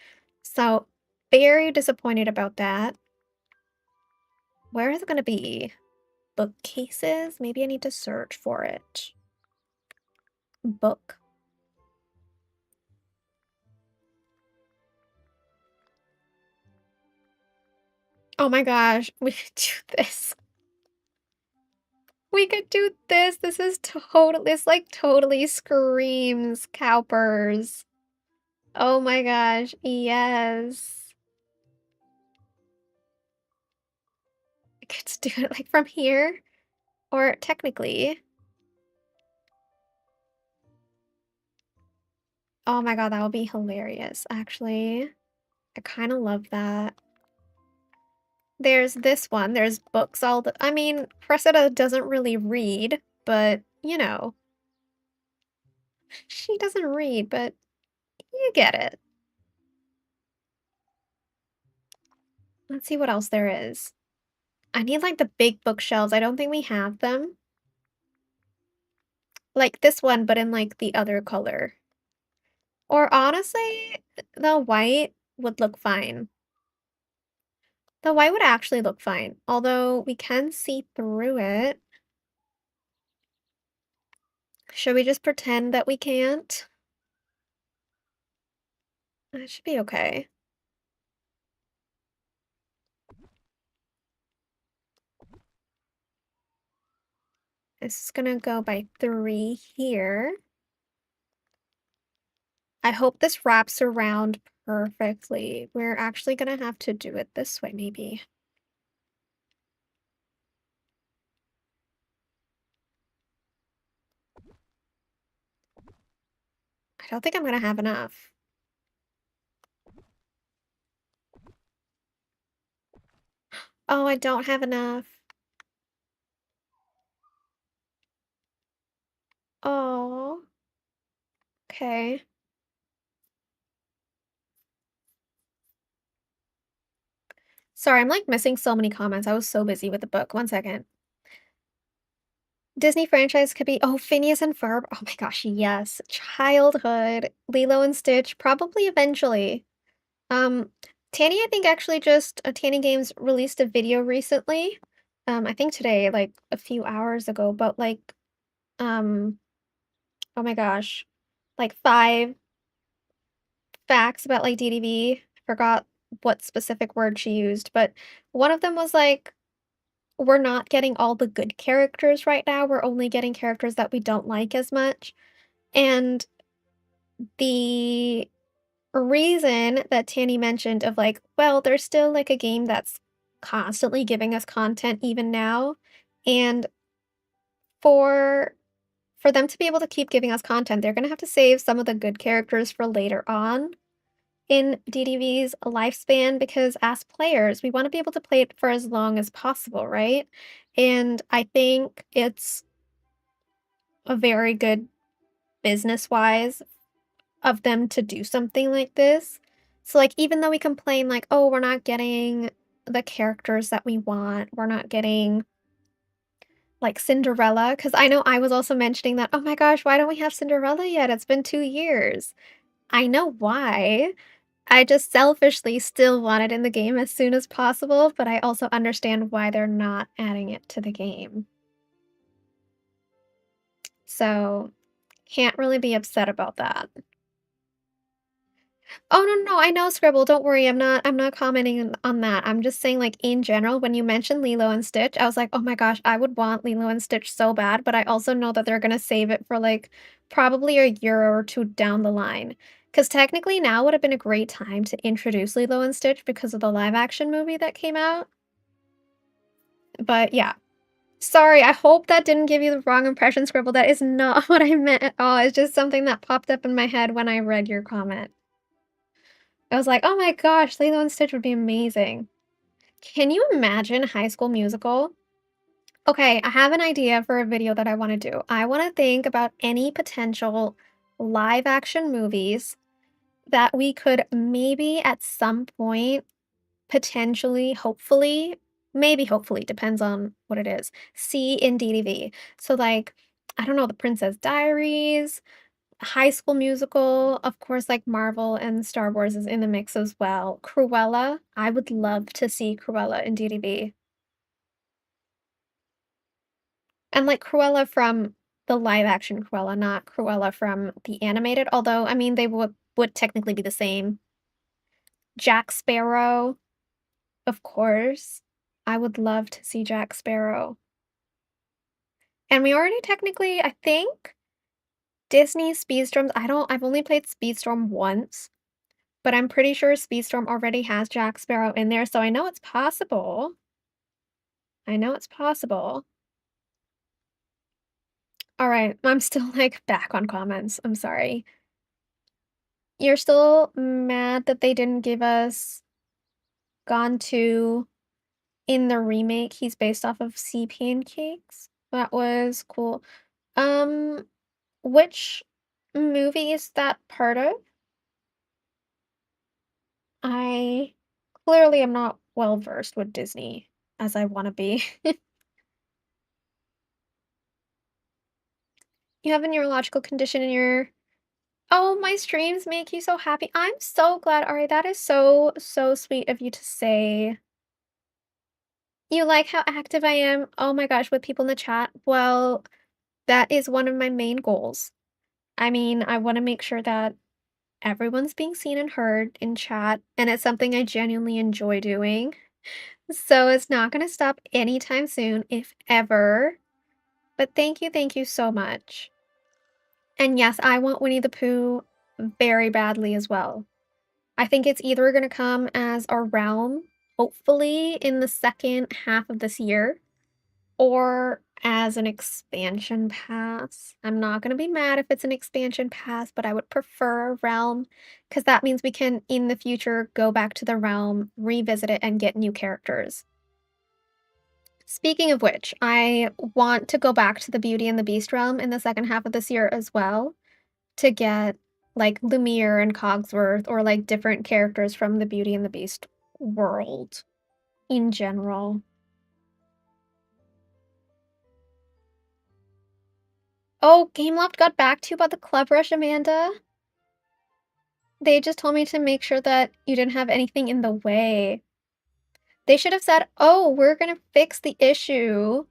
So, very disappointed about that. Where is it gonna be? Bookcases? Maybe I need to search for it. Book. Oh my gosh, we could do this. We could do this. This like totally screams Cowpers. Oh my gosh, yes. I could just do it like from here, or technically. Oh my god, that would be hilarious, actually. I kind of love that. There's this one. There's books all the I mean, Cressida doesn't really read, but, you know, she doesn't read, but you get it. Let's see what else there is. I need, like, the big bookshelves. I don't think we have them. Like this one, but in, like, the other color. Or honestly, the white would look fine. The white would actually look fine, although we can see through it. Should we just pretend that we can't? That should be okay. This is gonna go by 3 here. I hope this wraps around perfectly. We're actually gonna have to do it this way, maybe. I don't think I'm gonna have enough. Oh, I don't have enough. Oh, okay. Sorry, I'm like missing so many comments. I was so busy with the book. One second. Disney franchise could be Phineas and Ferb. Oh my gosh, yes. Childhood. Lilo and Stitch, probably eventually. Um, Tanny, I think actually just Tanny Games released a video recently. I think today, like a few hours ago, but like um, oh my gosh, like 5 facts about like DDV. Forgot what specific word she used, but one of them was like, we're not getting all the good characters right now. We're only getting characters that we don't like as much. And the reason that Tanny mentioned of like, well, there's still like a game that's constantly giving us content even now. And for for them to be able to keep giving us content, they're gonna have to save some of the good characters for later on in DDV's lifespan because as players, we want to be able to play it for as long as possible, right? And I think it's a very good business wise of them to do something like this. So, like, even though we complain, like, oh, we're not getting the characters that we want, we're not getting like Cinderella, because I know I was also mentioning that, oh my gosh, why don't we have Cinderella yet? It's been 2 years. I know why. I just selfishly still want it in the game as soon as possible, but I also understand why they're not adding it to the game. So, can't really be upset about that. Oh, no, no, I know Scribble, don't worry, I'm not commenting on that. I'm just saying, like, in general, when you mentioned Lilo and Stitch, I was like, "Oh my gosh, I would want Lilo and Stitch so bad," but I also know that they're gonna save it for, like, probably a year or 2 down the line. Because technically now would have been a great time to introduce Lilo and Stitch because of the live action movie that came out. But yeah. Sorry, I hope that didn't give you the wrong impression, Scribble. That is not what I meant at all. It's just something that popped up in my head when I read your comment. I was like, "Oh my gosh, Lilo and Stitch would be amazing." Can you imagine High School Musical? Okay, I have an idea for a video that I wanna do. I wanna think about any potential live action movies that we could maybe at some point, potentially, hopefully, maybe hopefully, depends on what it is, see in DDV. So, like, I don't know, The Princess Diaries, High School Musical, of course, like, Marvel and Star Wars is in the mix as well. Cruella, I would love to see Cruella in DDV. And, like, Cruella from the live action Cruella, not Cruella from the animated, although, I mean, they would technically be the same. Jack Sparrow, of course. I would love to see Jack Sparrow. And we already technically, I think, Disney Speedstorms, I've only played Speedstorm once, but I'm pretty sure Speedstorm already has Jack Sparrow in there, so I know it's possible. I know it's possible. Alright, I'm still, like, back on comments, I'm sorry. You're still mad that they didn't give us Gone 2 in the remake, he's based off of Sea Pancakes? That was cool. Um, which movie is that part of? I clearly am not well versed with Disney as I wanna be. You have a neurological condition in your Oh, my streams make you so happy. I'm so glad, Ari, that is so, so sweet of you to say. You like how active I am? Oh my gosh, with people in the chat? Well, that is one of my main goals. I mean, I wanna make sure that everyone's being seen and heard in chat, and it's something I genuinely enjoy doing. So it's not gonna stop anytime soon, if ever. But thank you so much. And yes, I want Winnie the Pooh very badly as well. I think it's either gonna come as a realm, hopefully in the second half of this year, or as an expansion pass. I'm not gonna be mad if it's an expansion pass, but I would prefer a realm, because that means we can, in the future, go back to the realm, revisit it, and get new characters. Speaking of which, I want to go back to the Beauty and the Beast realm in the second half of this year as well to get like Lumiere and Cogsworth or like different characters from the Beauty and the Beast world in general. Oh, Gameloft got back to you about the Club Rush, Amanda? They just told me to make sure that you didn't have anything in the way. They should have said, oh, we're gonna fix the issue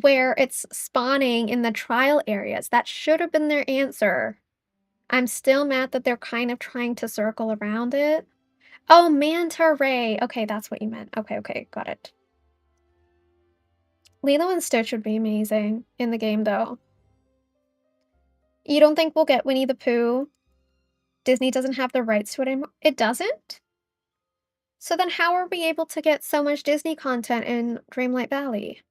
where it's spawning in the trial areas. That should have been their answer. I'm still mad that they're kind of trying to circle around it. Oh, Manta Ray. Okay, that's what you meant. Okay, got it. Lilo and Stitch would be amazing in the game, though. You don't think we'll get Winnie the Pooh? Disney doesn't have the rights to it anymore? It doesn't? So then how are we able to get so much Disney content in Dreamlight Valley?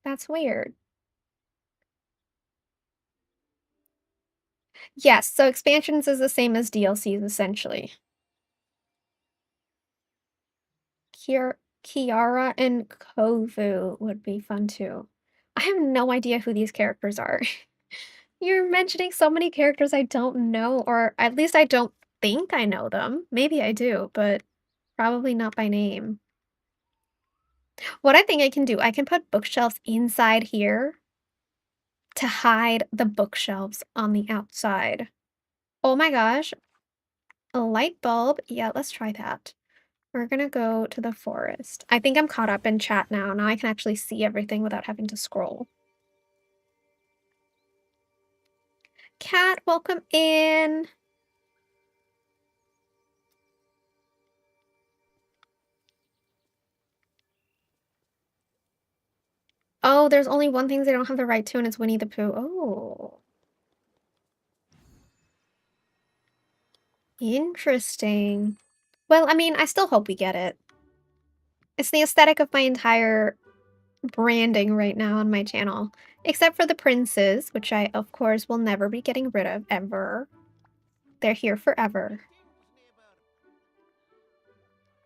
That's weird. Yes, so expansions is the same as DLCs, essentially. Kiara and Kovu would be fun too. I have no idea who these characters are. You're mentioning so many characters I don't know, or at least I don't think I know them. Maybe I do, but probably not by name. What I think I can do, I can put bookshelves inside here to hide the bookshelves on the outside. Oh my gosh, a light bulb. Yeah, let's try that. We're gonna go to the forest. I think I'm caught up in chat now. Now I can actually see everything without having to scroll. Cat, welcome in. Oh, there's only one thing they don't have the right to, and it's Winnie the Pooh. Oh. Interesting. Well, I mean, I still hope we get it. It's the aesthetic of my entire branding right now on my channel. Except for the princes, which I, of course, will never be getting rid of, ever. They're here forever.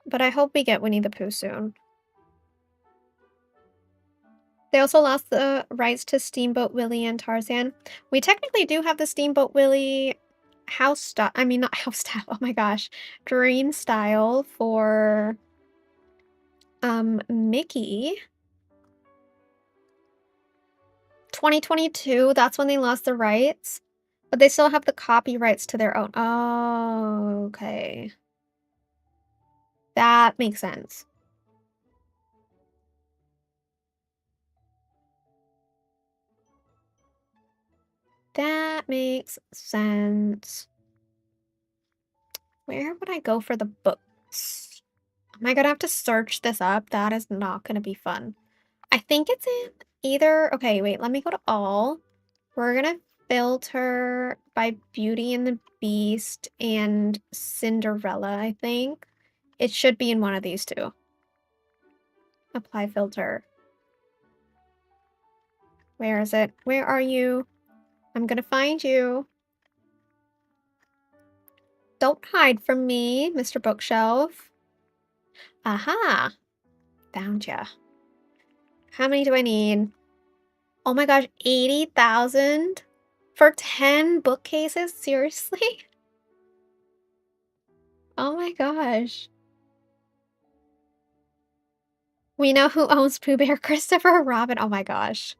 But I hope we get Winnie the Pooh soon. They also lost the rights to Steamboat Willie and Tarzan. We technically do have the Steamboat Willie house style. I mean, not house style. Oh my gosh. Dream style for Mickey. 2022, that's when they lost the rights. But they still have the copyrights to their own. Oh, okay. That makes sense. That makes sense. Where would I go for the books? Am I gonna have to search this up? That is not gonna be fun. I think it's in either... Okay, wait, let me go to all. We're gonna filter by Beauty and the Beast and Cinderella, I think. It should be in one of these two. Apply filter. Where is it? Where are you? I'm gonna find you. Don't hide from me, Mr. Bookshelf. Aha! Found ya. How many do I need? Oh my gosh, 80,000 for 10 bookcases? Seriously? Oh my gosh. We know who owns Pooh Bear, Christopher Robin. Oh my gosh.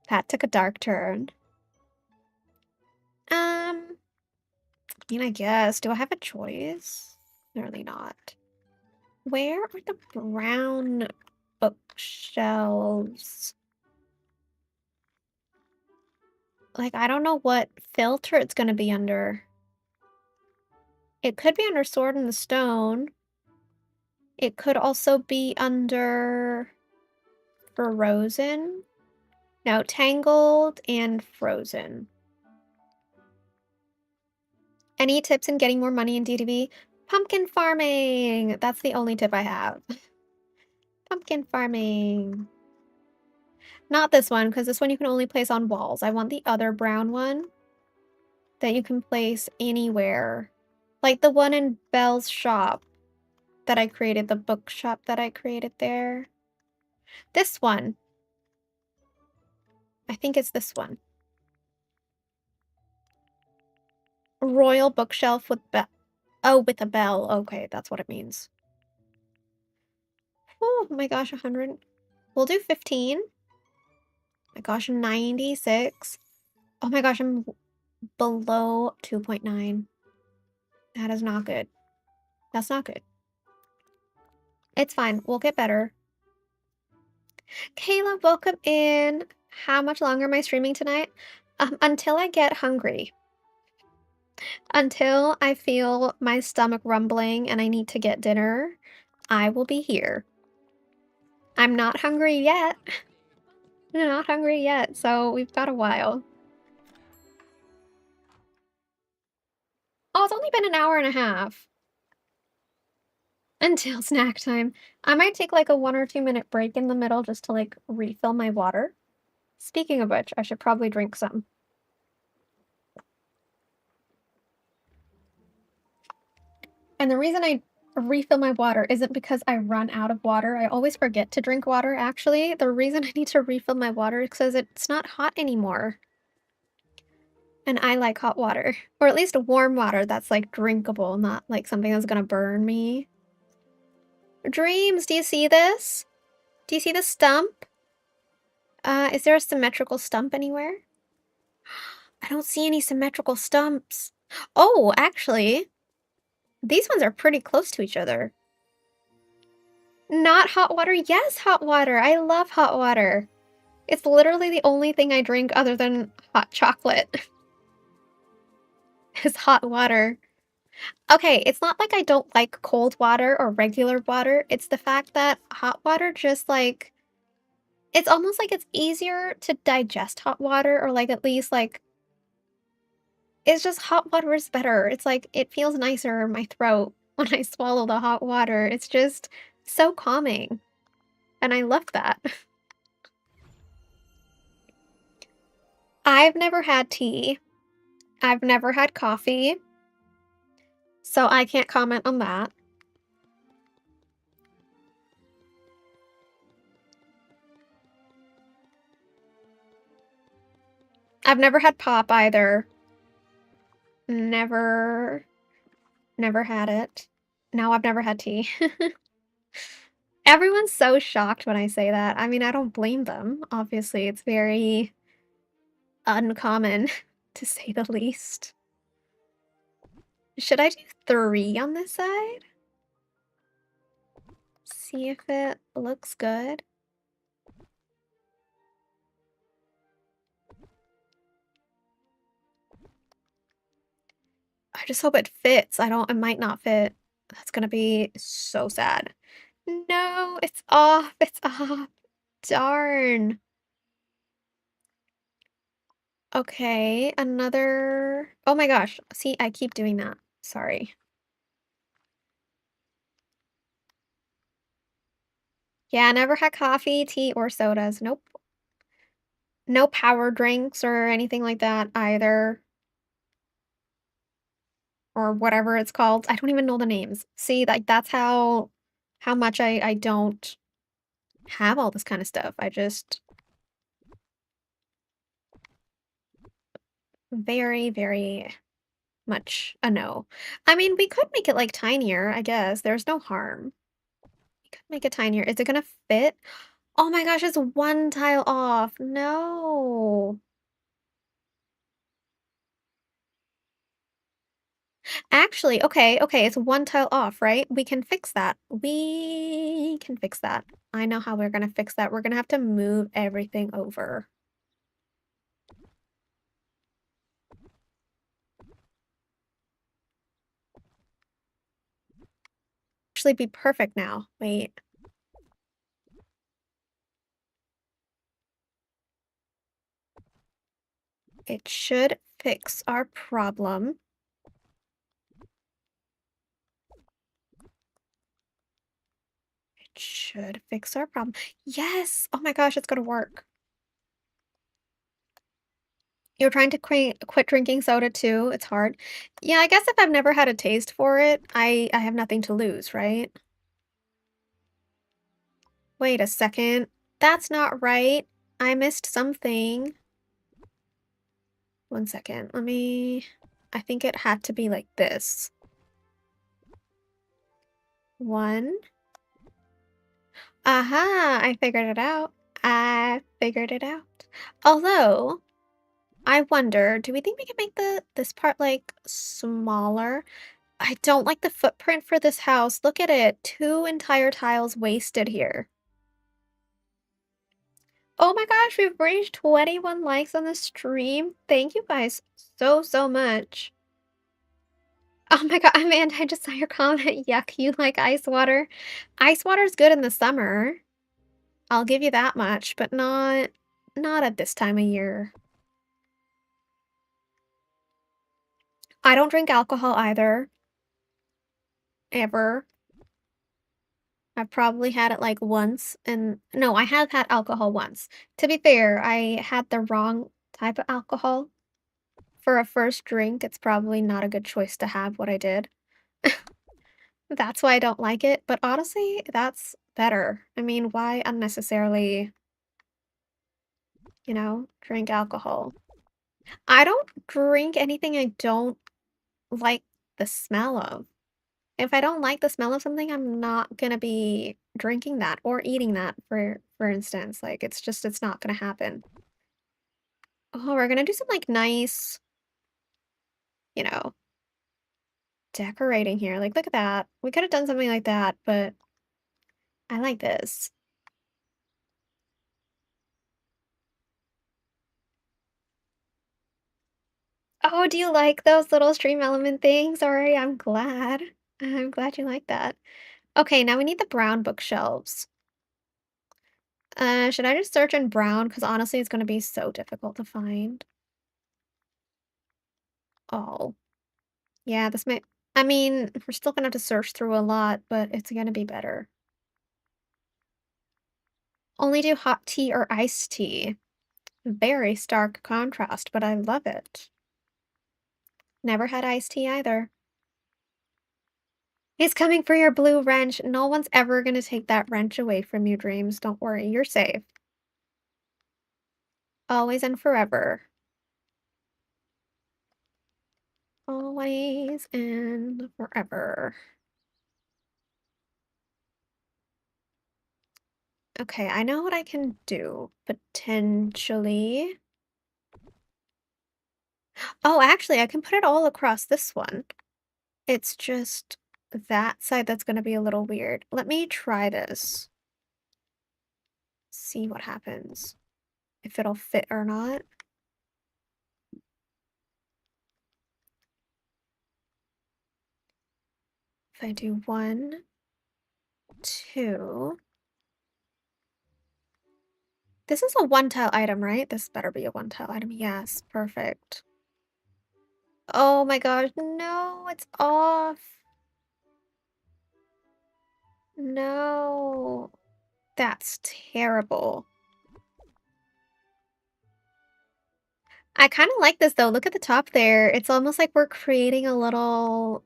That took a dark turn. I mean, I guess. Do I have a choice? Really not. Where are the brown bookshelves? Like, I don't know what filter it's gonna be under. It could be under Sword in the Stone. It could also be under Frozen? No, Tangled and Frozen. Any tips in getting more money in DDB? Pumpkin farming! That's the only tip I have. Pumpkin farming. Not this one, because this one you can only place on walls. I want the other brown one that you can place anywhere. Like the one in Belle's shop that I created, the bookshop that I created there. This one. I think it's this one. Royal bookshelf with bell. Oh, with a bell. Okay, that's what it means. Oh my gosh, 100. We'll do 15. My gosh, 96. Oh my gosh, I'm below 2.9. That is not good. That's not good. It's fine. We'll get better. Kayla, welcome in. How much longer am I streaming tonight? Until I get hungry. Until I feel my stomach rumbling and I need to get dinner, I will be here. I'm not hungry yet. I'm not hungry yet, so we've got a while. Oh, it's only been an hour and a half. Until snack time. I might take like a 1 or 2 minute break in the middle just to like refill my water. Speaking of which, I should probably drink some. And the reason I refill my water isn't because I run out of water. I always forget to drink water, actually. The reason I need to refill my water is because it's not hot anymore. And I like hot water. Or at least warm water that's like drinkable, not like something that's gonna burn me. Dreams, do you see this? Do you see the stump? Is there a symmetrical stump anywhere? I don't see any symmetrical stumps. Oh, actually, these ones are pretty close to each other. Not hot water? Yes, hot water. I love hot water. It's literally the only thing I drink other than hot chocolate. Is hot water. Okay, it's not like I don't like cold water or regular water. It's the fact that hot water just like it's almost like it's easier to digest hot water, or like at least like it's just hot water is better. It's like it feels nicer in my throat when I swallow the hot water. It's just so calming. And I love that. I've never had tea. I've never had coffee. So I can't comment on that. I've never had pop either. Never had it. No, I've never had tea. Everyone's so shocked when I say that. I mean, I don't blame them. Obviously, it's very uncommon, to say the least. Should I do 3 on this side? See if it looks good. I just hope it fits. It might not fit. That's gonna be so sad. No, it's off. It's off. Darn. Okay, another. Oh my gosh. See, I keep doing that. Sorry. Yeah, I never had coffee, tea, or sodas. Nope. No power drinks or anything like that either. Or whatever it's called. I don't even know the names. See, like that's how much I don't have all this kind of stuff. I just very, very much a no. I mean, we could make it like tinier, I guess. There's no harm. We could make it tinier. Is it gonna fit? Oh my gosh, it's 1 tile off. No. Actually, okay, it's 1 tile off, right? We can fix that. We can fix that. I know how we're gonna fix that. We're gonna have to move everything over. Actually be perfect now. Wait. It should fix our problem. It should fix our problem. Yes! Oh my gosh, it's gonna work. You're trying to quit drinking soda too? It's hard. Yeah, I guess if I've never had a taste for it, I have nothing to lose, right? Wait a second. That's not right. I missed something. One second. I think it had to be like this. One. Aha! I figured it out. I figured it out. Although, I wonder, do we think we can make this part like smaller? I don't like the footprint for this house. Look at it. 2 entire tiles wasted here. Oh my gosh, we've reached 21 likes on the stream. Thank you guys so much. Oh my god, Amanda, I just saw your comment. Yuck, you like ice water. Ice water's good in the summer. I'll give you that much, but not at this time of year. I don't drink alcohol either. Ever. I've probably had it like once and no, I have had alcohol once. To be fair, I had the wrong type of alcohol. For a first drink, it's probably not a good choice to have what I did. That's why I don't like it, but honestly, that's better. I mean, why unnecessarily, drink alcohol? I don't drink anything I don't like the smell of. If I don't like the smell of something, I'm not gonna be drinking that or eating that for instance. Like it's not gonna happen. Oh, we're gonna do some like nice, you know, decorating here. Like look at that. We could have done something like that, but I like this. Oh, do you like those little stream element things? Alright, I'm glad. I'm glad you like that. Okay, now we need the brown bookshelves. Should I just search in brown? Because honestly, it's gonna be so difficult to find. Oh. Yeah, this may I mean, we're still gonna have to search through a lot, but it's gonna be better. Only do hot tea or iced tea. Very stark contrast, but I love it. Never had iced tea either. He's coming for your blue wrench. No one's ever gonna take that wrench away from you, Dreams. Don't worry, you're safe. Always and forever. Always and forever. Okay, I know what I can do, potentially. Oh, actually, I can put it all across this one. It's just that side that's gonna be a little weird. Let me try this. See what happens. If it'll fit or not. If I do 1, 2. This is a one-tile item, right? This better be a one-tile item. Yes, perfect. Oh my gosh, no, it's off. No. That's terrible. I kind of like this though. Look at the top there. It's almost like we're creating a little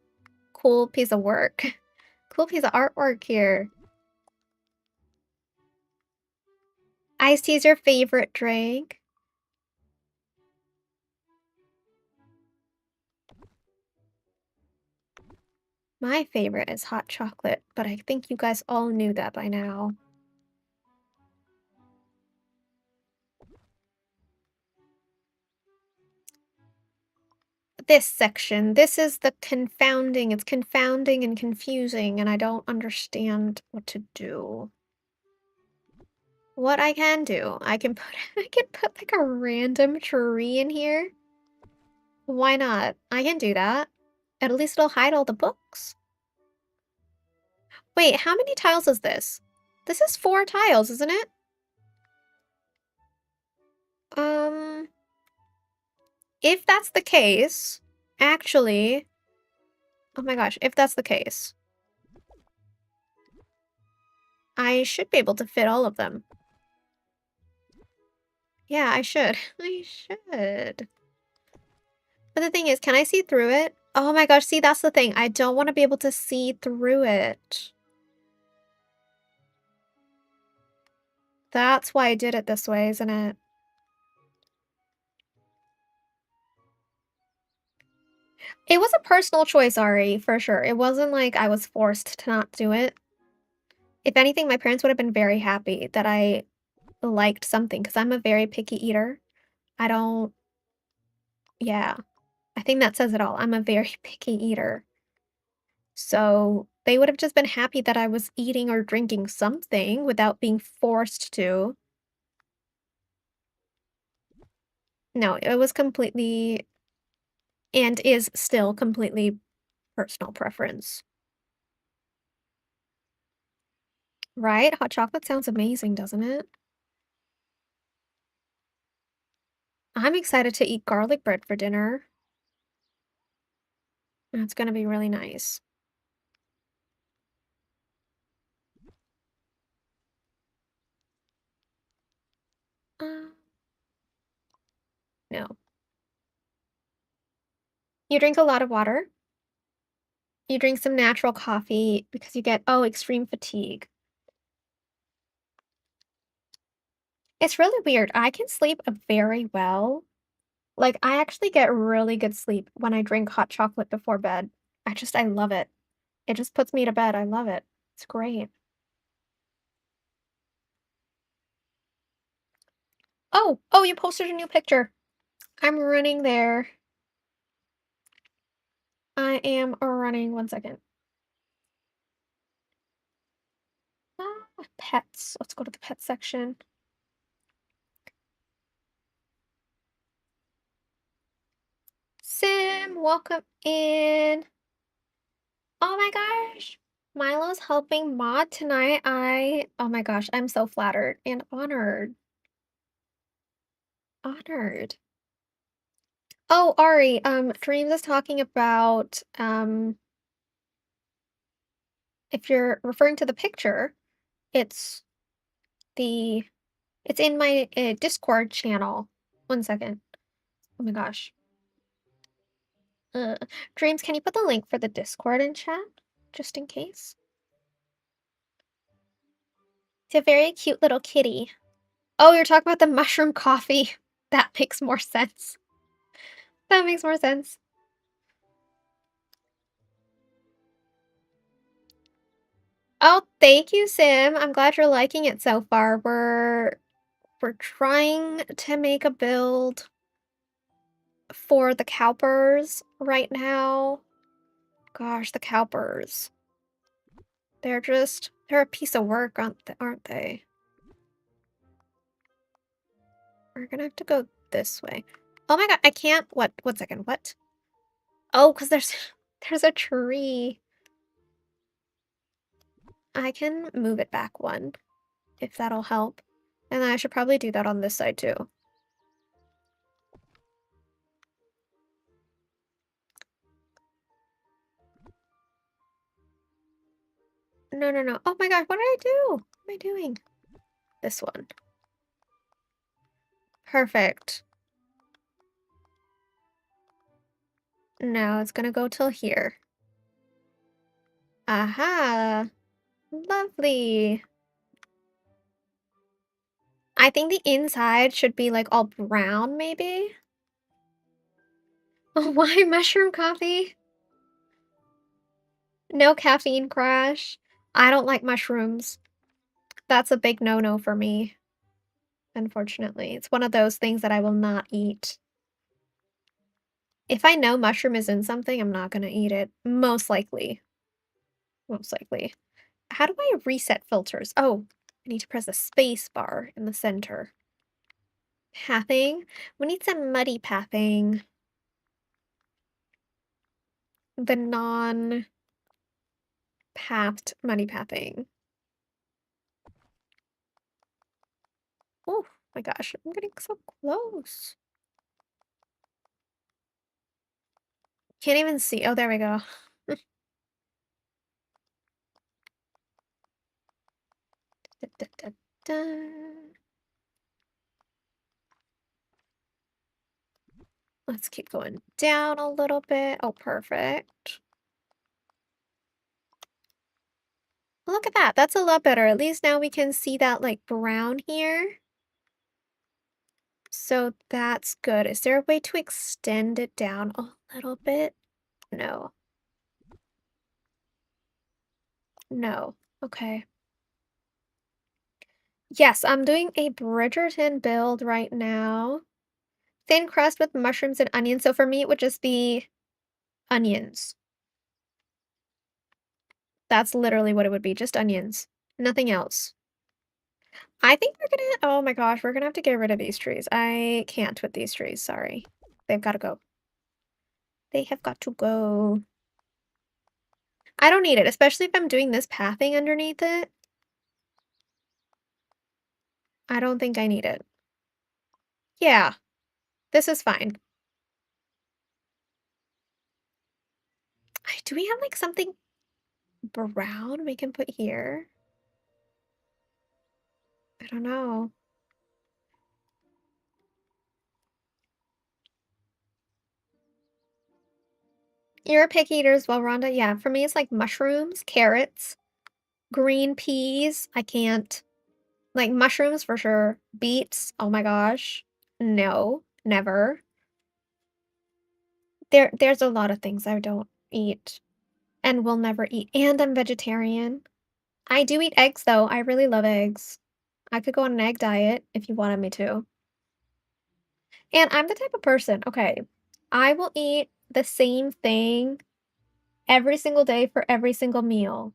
cool piece of work. Cool piece of artwork here. Iced tea is your favorite drink? My favorite is hot chocolate, but I think you guys all knew that by now. This section, this is the confounding. It's confounding and confusing, and I don't understand what to do. What I can do, I can put I can put like a random tree in here. Why not? I can do that. At least it'll hide all the books. Wait, how many tiles is this? This is 4 tiles, isn't it? Um, if that's the case, actually, oh my gosh, if that's the case, I should be able to fit all of them. Yeah, I should. I should. But the thing is, can I see through it? Oh my gosh, see, that's the thing. I don't want to be able to see through it. That's why I did it this way, isn't it? It was a personal choice, Ari, for sure. It wasn't like I was forced to not do it. If anything, my parents would have been very happy that I liked something because I'm a very picky eater. I don't, yeah, I think that says it all. I'm a very picky eater. So they would have just been happy that I was eating or drinking something without being forced to. No, it was completely and is still completely personal preference. Right? Hot chocolate sounds amazing, doesn't it? I'm excited to eat garlic bread for dinner. That's gonna be really nice. Uh, no. You drink a lot of water. You drink some natural coffee because you get, oh, extreme fatigue. It's really weird. I can sleep very well. Like, I actually get really good sleep when I drink hot chocolate before bed. I love it. It just puts me to bed. I love it. It's great. Oh, you posted a new picture. I'm running there. I am running. 1 second. Pets. Let's go to the pet section. Sim, welcome in. Oh my gosh. Milo's helping Mod tonight. Oh my gosh, I'm so flattered and honored. Honored. Oh, Ari, Dreams is talking about, if you're referring to the picture, it's the, it's in my Discord channel. 1 second. Oh my gosh. Uh, Dreams, can you put the link for the Discord in chat? Just in case. It's a very cute little kitty. Oh, you're talking about the mushroom coffee. That makes more sense. That makes more sense. Oh, thank you, Sim. I'm glad you're liking it so far. We're trying to make a build for the cowpers right now. Gosh, the cowpers. They're a piece of work, aren't they? We're gonna have to go this way. Oh my god, I can't. What? 1 second. What? Oh, because there's a tree. I can move it back one, if that'll help. And then I should probably do that on this side too. No, no, no. Oh my god, what did I do? What am I doing? This one. Perfect. Now it's gonna go till here. Aha! Lovely. I think the inside should be like all brown, maybe? Oh, why mushroom coffee? No caffeine crash. I don't like mushrooms. That's a big no-no for me, unfortunately. It's one of those things that I will not eat. If I know mushroom is in something, I'm not gonna eat it. Most likely. Most likely. How do I reset filters? Oh, I need to press the space bar in the center. Pathing? We need some muddy pathing. The non-pathed muddy pathing. Oh my gosh, I'm getting so close. can't even see. Oh, there we go. Da, da, da, da. Let's keep going down a little bit. Oh, perfect. Look at that. That's a lot better. At least now we can see that like brown here. So that's good. Is there a way to extend it down a little bit? No. No. Okay. Yes, I'm doing a Bridgerton build right now. Thin crust with mushrooms and onions. So for me, it would just be onions. That's literally what it would be, just onions. Nothing else. I think we're gonna, oh my gosh, we're gonna have to get rid of these trees. I can't with these trees, sorry. They've gotta go. They have got to go. I don't need it, especially if I'm doing this pathing underneath it. I don't think I need it. Yeah, this is fine. Do we have like something brown we can put here? I don't know. You're a picky eater as well, Rhonda. Yeah, for me, it's like mushrooms, carrots, green peas. I can't. Like mushrooms for sure. Beets. Oh my gosh. No, never. There's a lot of things I don't eat and will never eat. And I'm vegetarian. I do eat eggs though. I really love eggs. I could go on an egg diet if you wanted me to. And I'm the type of person, okay, I will eat the same thing every single day for every single meal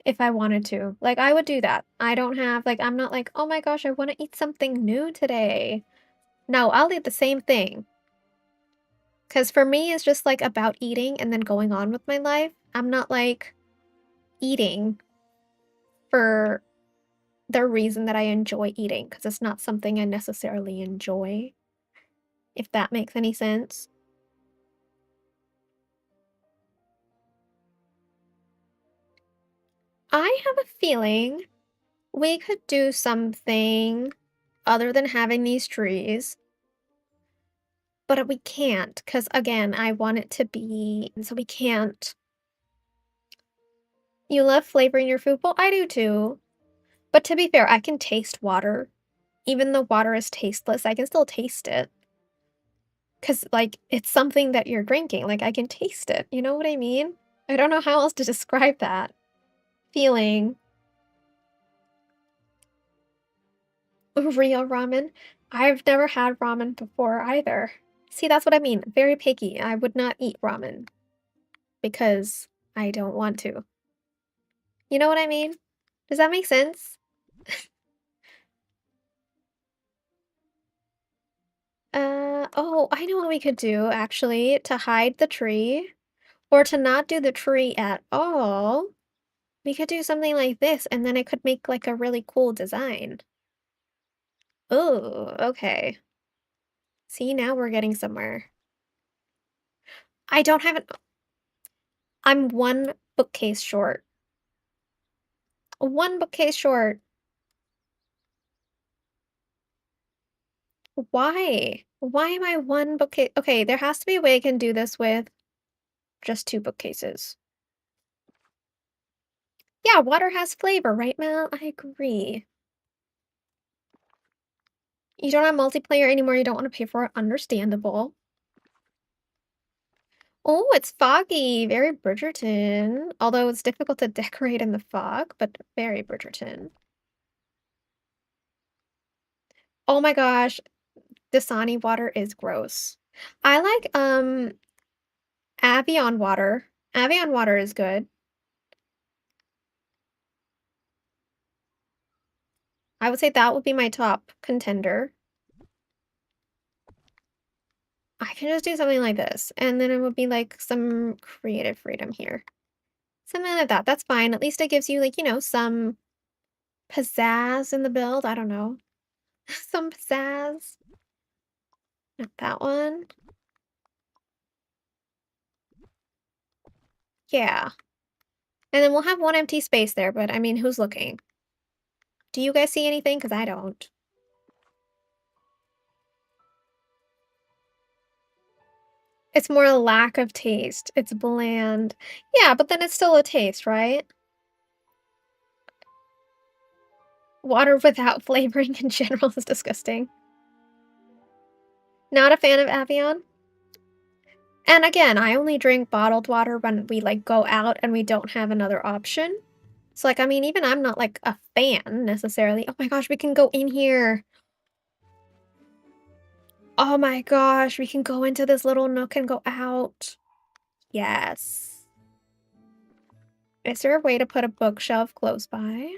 if I wanted to. Like, I would do that. I don't have, like, I'm not like, oh my gosh, I want to eat something new today. No, I'll eat the same thing. Because for me, it's just like about eating and then going on with my life. I'm not like eating for the reason that I enjoy eating because it's not something I necessarily enjoy, if that makes any sense. I have a feeling we could do something other than having these trees, but we can't because, again, I want it to be, so we can't. You love flavoring your food? Well, I do too. But to be fair, I can taste water. Even though water is tasteless, I can still taste it. Because, like, it's something that you're drinking. Like, I can taste it. You know what I mean? I don't know how else to describe that feeling. Real ramen? I've never had ramen before either. See, that's what I mean. Very picky. I would not eat ramen because I don't want to. You know what I mean? Does that make sense? Oh, I know what we could do actually to hide the tree or to not do the tree at all. We could do something like this and then it could make like a really cool design. Oh, okay. See, now we're getting somewhere. I don't have it. I'm one bookcase short. One bookcase short. Why? Why am I one bookcase? Okay, there has to be a way I can do this with just two bookcases. Yeah, water has flavor, right, Mel? I agree. You don't have multiplayer anymore, you don't want to pay for it, understandable. Oh, it's foggy, very Bridgerton. Although it's difficult to decorate in the fog, but very Bridgerton. Oh my gosh, Dasani water is gross. I like, Avion water. Avion water is good. I would say that would be my top contender. I can just do something like this, and then it would be like some creative freedom here. Something like that. That's fine. At least it gives you like, some pizzazz in the build. I don't know. Some pizzazz. Not that one. Yeah. And then we'll have one empty space there, but I mean, who's looking? Do you guys see anything? Because I don't. It's more a lack of taste. It's bland. Yeah, but then it's still a taste, right? Water without flavoring in general is disgusting. Not a fan of Avion. And again, I only drink bottled water when we like go out and we don't have another option. So like, I mean, even I'm not like a fan necessarily. Oh my gosh, we can go in here. Oh my gosh, we can go into this little nook and go out. Yes. Is there a way to put a bookshelf close by?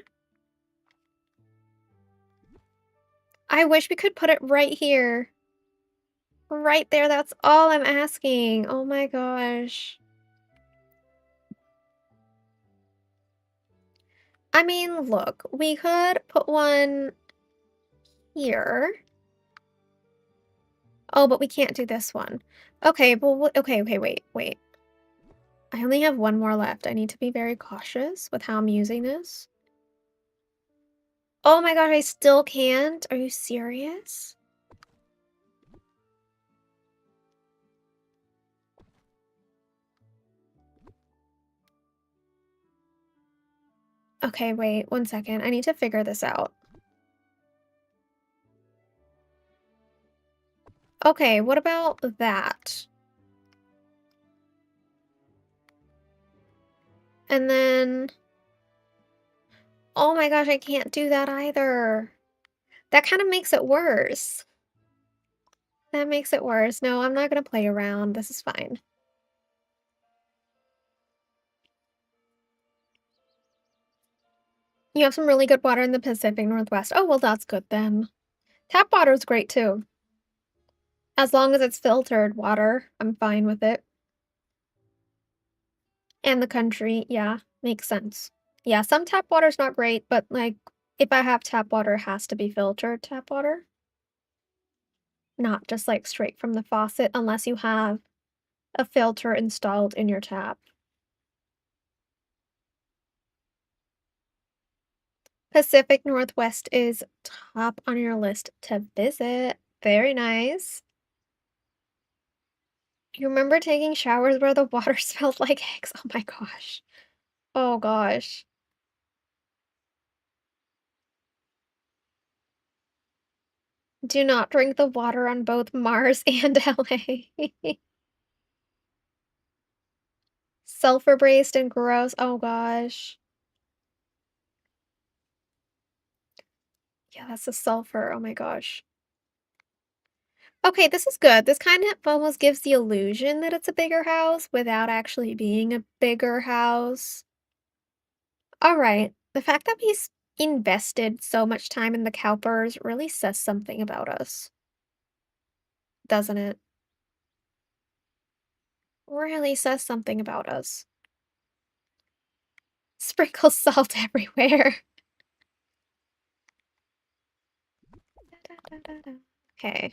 I wish we could put it right here. Right there, that's all I'm asking. Oh my gosh. I mean, look, we could put one here. Oh, but we can't do this one. Okay, well, okay, wait. I only have one more left. I need to be very cautious with how I'm using this. Oh my gosh, I still can't? Are you serious? Okay, wait, 1 second. I need to figure this out. Okay, what about that? And then... Oh my gosh, I can't do that either. That kind of makes it worse. That makes it worse. No, I'm not gonna play around. This is fine. You have some really good water in the Pacific Northwest. Oh, well, that's good then. Tap water is great too. As long as it's filtered water, I'm fine with it. And the country, yeah, makes sense. Yeah, some tap water's not great, but like if I have tap water, it has to be filtered tap water. Not just like straight from the faucet unless you have a filter installed in your tap. Pacific Northwest is top on your list to visit. Very nice. You remember taking showers where the water smelled like eggs? Oh my gosh. Oh gosh. Do not drink the water on both Mars and LA. Sulfur based and gross. Oh gosh. Yeah, that's the sulfur. Oh my gosh. Okay, this is good. This kind of almost gives the illusion that it's a bigger house without actually being a bigger house. All right. The fact that we invested so much time in the Cowpers really says something about us, doesn't it? Really says something about us. Sprinkle salt everywhere. Okay.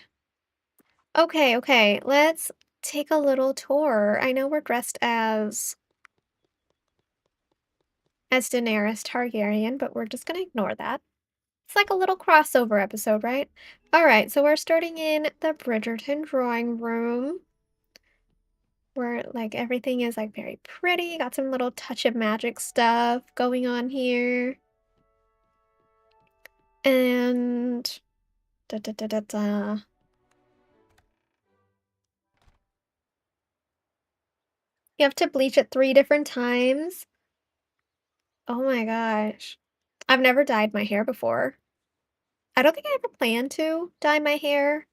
Okay. Let's take a little tour. I know we're dressed as Daenerys Targaryen, but we're just gonna ignore that. It's like a little crossover episode, right? All right, so we're starting in the Bridgerton drawing room where like everything is like very pretty. Got some little touch of magic stuff going on here. And da da da da da. You have to bleach it 3 different times. Oh my gosh. I've never dyed my hair before. I don't think I ever plan to dye my hair.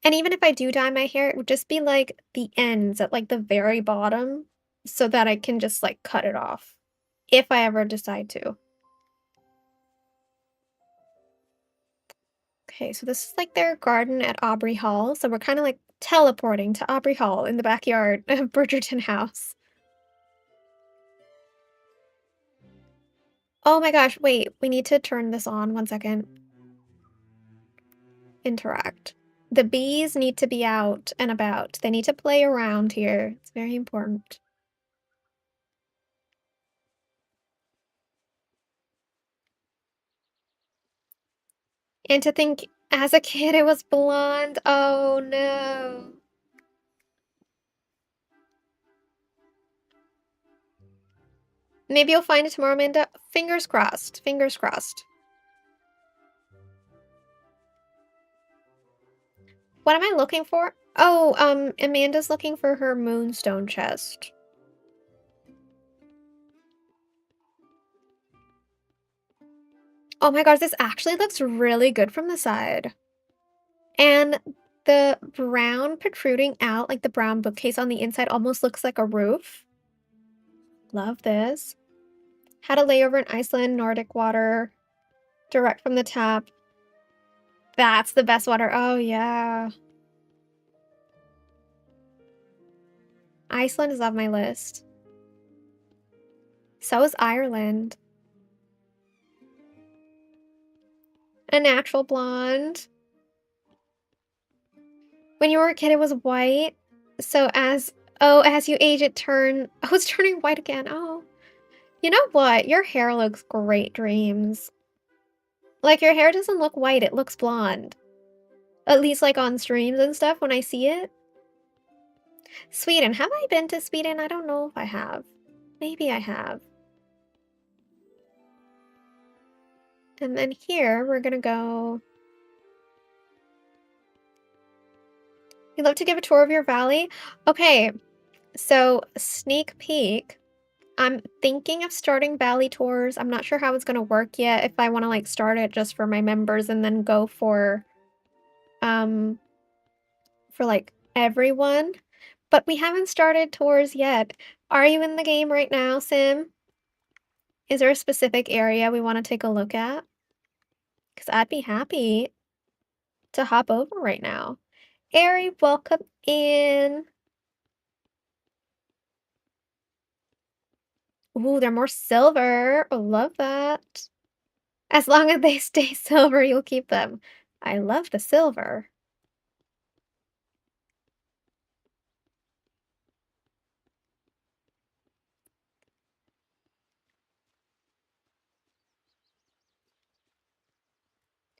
And even if I do dye my hair, it would just be like the ends at like the very bottom so that I can just like cut it off if I ever decide to. Okay, so this is like their garden at Aubrey Hall. So we're kind of like teleporting to Aubrey Hall in the backyard of Bridgerton House. Oh my gosh, wait, we need to turn this on 1 second. Interact. The bees need to be out and about. They need to play around here. It's very important. And to think as a kid it was blonde. Oh no. Maybe you'll find it tomorrow, Amanda. Fingers crossed. Fingers crossed. What am I looking for? Oh, Amanda's looking for her moonstone chest. Oh my gosh, this actually looks really good from the side. And the brown protruding out, like the brown bookcase on the inside almost looks like a roof. Love this. Had a layover in Iceland, Nordic water, direct from the tap. That's the best water. Oh yeah. Iceland is on my list. So is Ireland. A natural blonde. When you were a kid, it was white. So as you age, oh, it's turning white again. Oh, you know what? Your hair looks great, Dreams. Like your hair doesn't look white; it looks blonde. At least like on streams and stuff when I see it. Sweden. Have I been to Sweden? I don't know if I have. Maybe I have. And then here we're gonna go. You'd love to give a tour of your valley? Okay, so sneak peek. I'm thinking of starting valley tours. I'm not sure how it's gonna work yet, if I wanna, like, start it just for my members and then go um, like, everyone, but we haven't started tours yet. Are you in the game right now, Sim? Is there a specific area we wanna take a look at? Because 'Cause I'd be happy to hop over right now. Ari, welcome in. Ooh, they're more silver. I love that. As long as they stay silver, you'll keep them. I love the silver.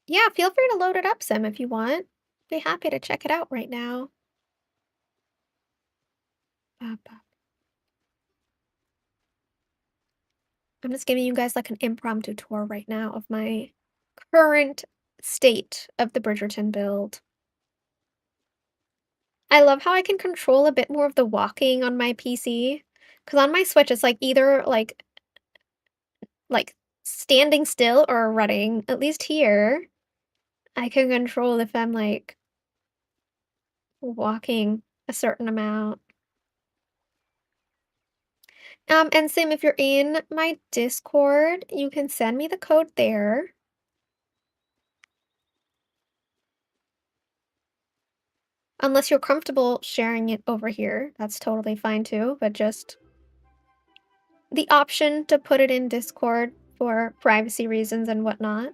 Yeah, feel free to load it up, Sim, if you want. Be happy to check it out right now. Ba, ba. I'm just giving you guys like an impromptu tour right now of my current state of the Bridgerton build. I love how I can control a bit more of the walking on my PC. Because on my Switch, it's like either like standing still or running. At least here, I can control if I'm like walking a certain amount. And Sim, if you're in my Discord, you can send me the code there. Unless you're comfortable sharing it over here, that's totally fine too, but just the option to put it in Discord for privacy reasons and whatnot.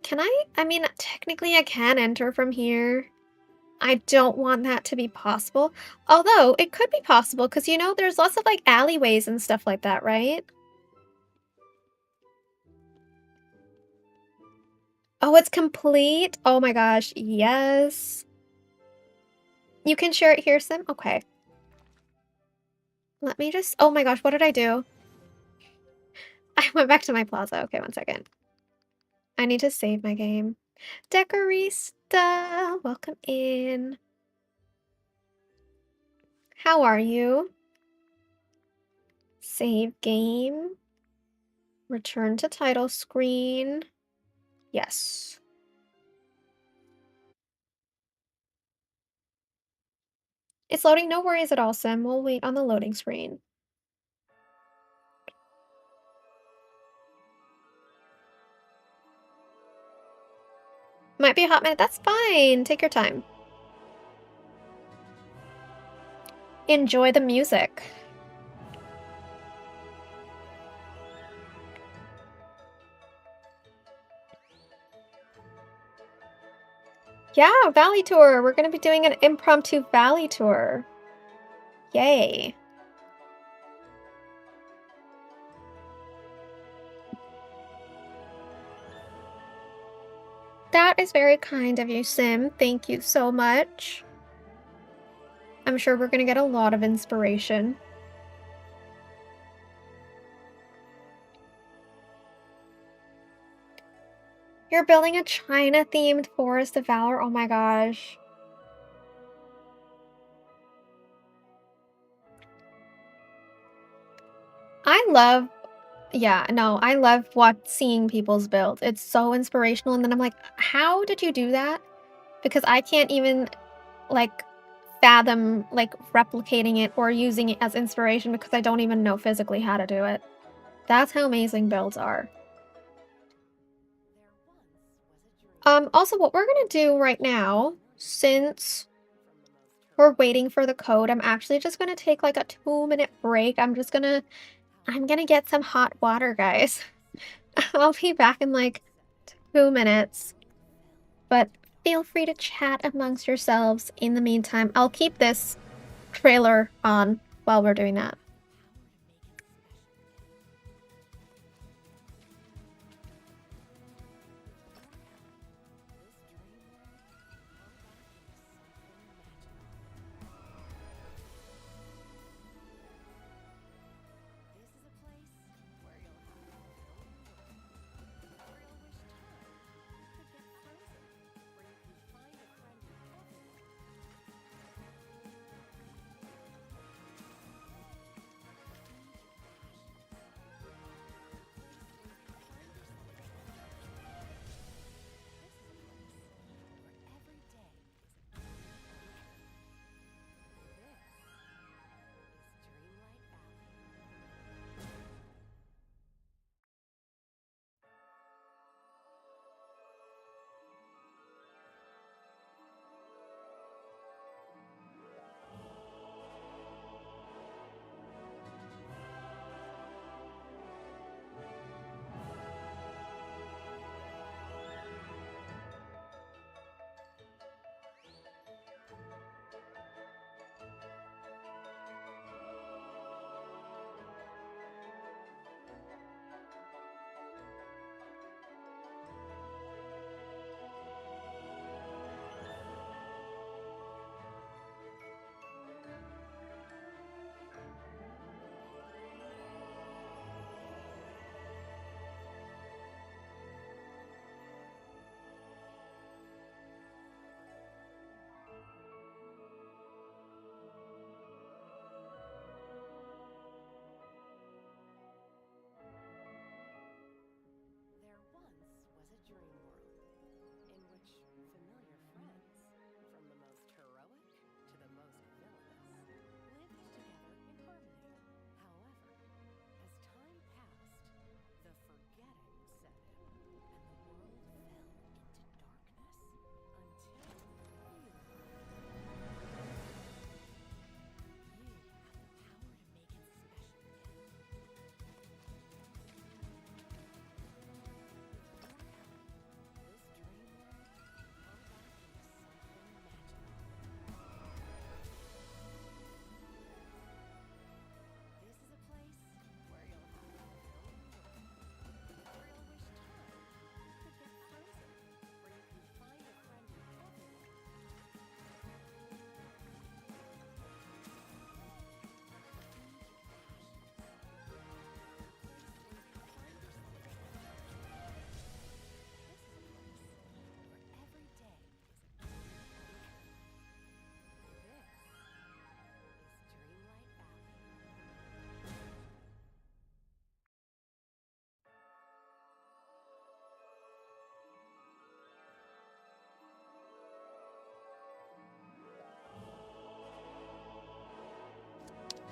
Can I? I mean, technically I can enter from here. I don't want that to be possible. Although, it could be possible because, you know, there's lots of, like, alleyways and stuff like that, right? Oh, it's complete? Oh my gosh, yes. You can share it here, Sim? Okay. Let me just oh my gosh, what did I do? I went back to my plaza. Okay, one second. I need to save my game. Decorista, welcome in. How are you? Save game. Return to title screen. Yes. It's loading, no worries at all, Sim. We'll wait on the loading screen. Might be a hot minute. That's fine. Take your time. Enjoy the music. Yeah, Valley Tour. We're going to be doing an impromptu Valley Tour. Yay. That is very kind of you, Sim. Thank you so much. I'm sure we're gonna get a lot of inspiration. You're building a China-themed Forest of Valor? Oh my gosh. I love Yeah, no, I love seeing people's builds. It's so inspirational, and then I'm like, "How did you do that?" Because I can't even, like, fathom, like, replicating it or using it as inspiration because I don't even know physically how to do it. That's how amazing builds are. Also, what we're gonna do right now, since we're waiting for the code, I'm actually just gonna take, like, a 2-minute break. I'm gonna get some hot water, guys. I'll be back in, like, 2 minutes. But feel free to chat amongst yourselves in the meantime. I'll keep this trailer on while we're doing that.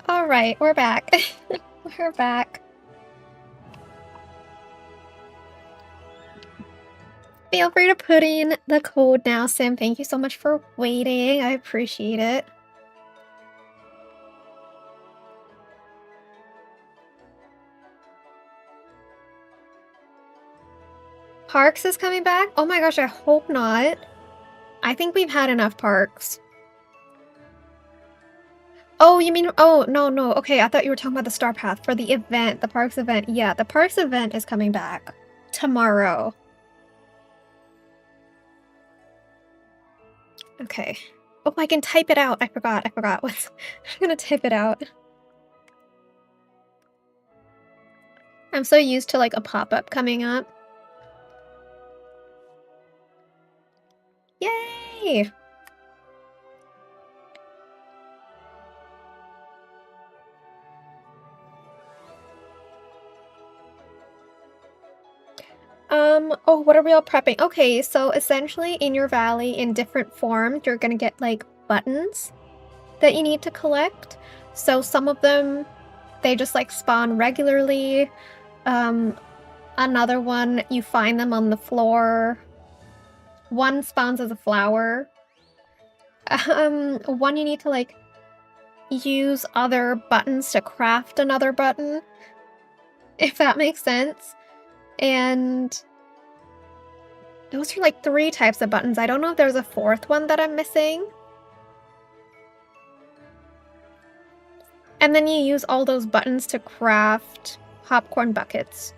All right, we're back. We're back. Feel free to put in the code now, Sim. Thank you so much for waiting. I appreciate it. Parks is coming back? Oh my gosh, I hope not. I think we've had enough parks. Oh, you mean, oh, no, no. Okay, I thought you were talking about the Star Path for the event, the parks event. Yeah, the parks event is coming back tomorrow. Okay. Oh, I can type it out. I forgot. What's I'm gonna type it out. I'm so used to like a pop-up coming up. Yay! Oh, what are we all prepping? Okay, so essentially in your valley, in different forms, you're gonna get like buttons that you need to collect. So some of them, they just like spawn regularly. Another one, you find them on the floor. One spawns as a flower. One you need to like use other buttons to craft another button, if that makes sense. And those are like 3 types of buttons. I don't know if there's a 4th one that I'm missing. And then you use all those buttons to craft popcorn buckets.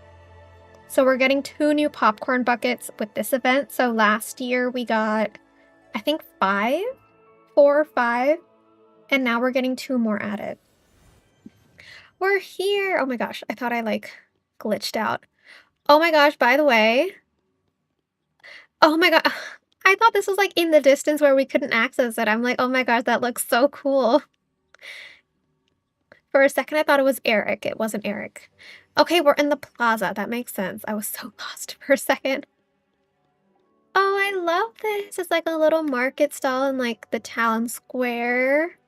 So we're getting 2 new popcorn buckets with this event. So last year we got, I think 4 or 5, and now we're getting 2 more added. We're here! Oh my gosh, I thought I like glitched out. Oh my gosh, by the way, oh my god, I thought this was like in the distance where we couldn't access it. I'm like, oh my gosh, that looks so cool. For a second, I thought it was Eric. It wasn't Eric. Okay, we're in the plaza. That makes sense. I was so lost for a second. Oh, I love this. It's like a little market stall in like the town square.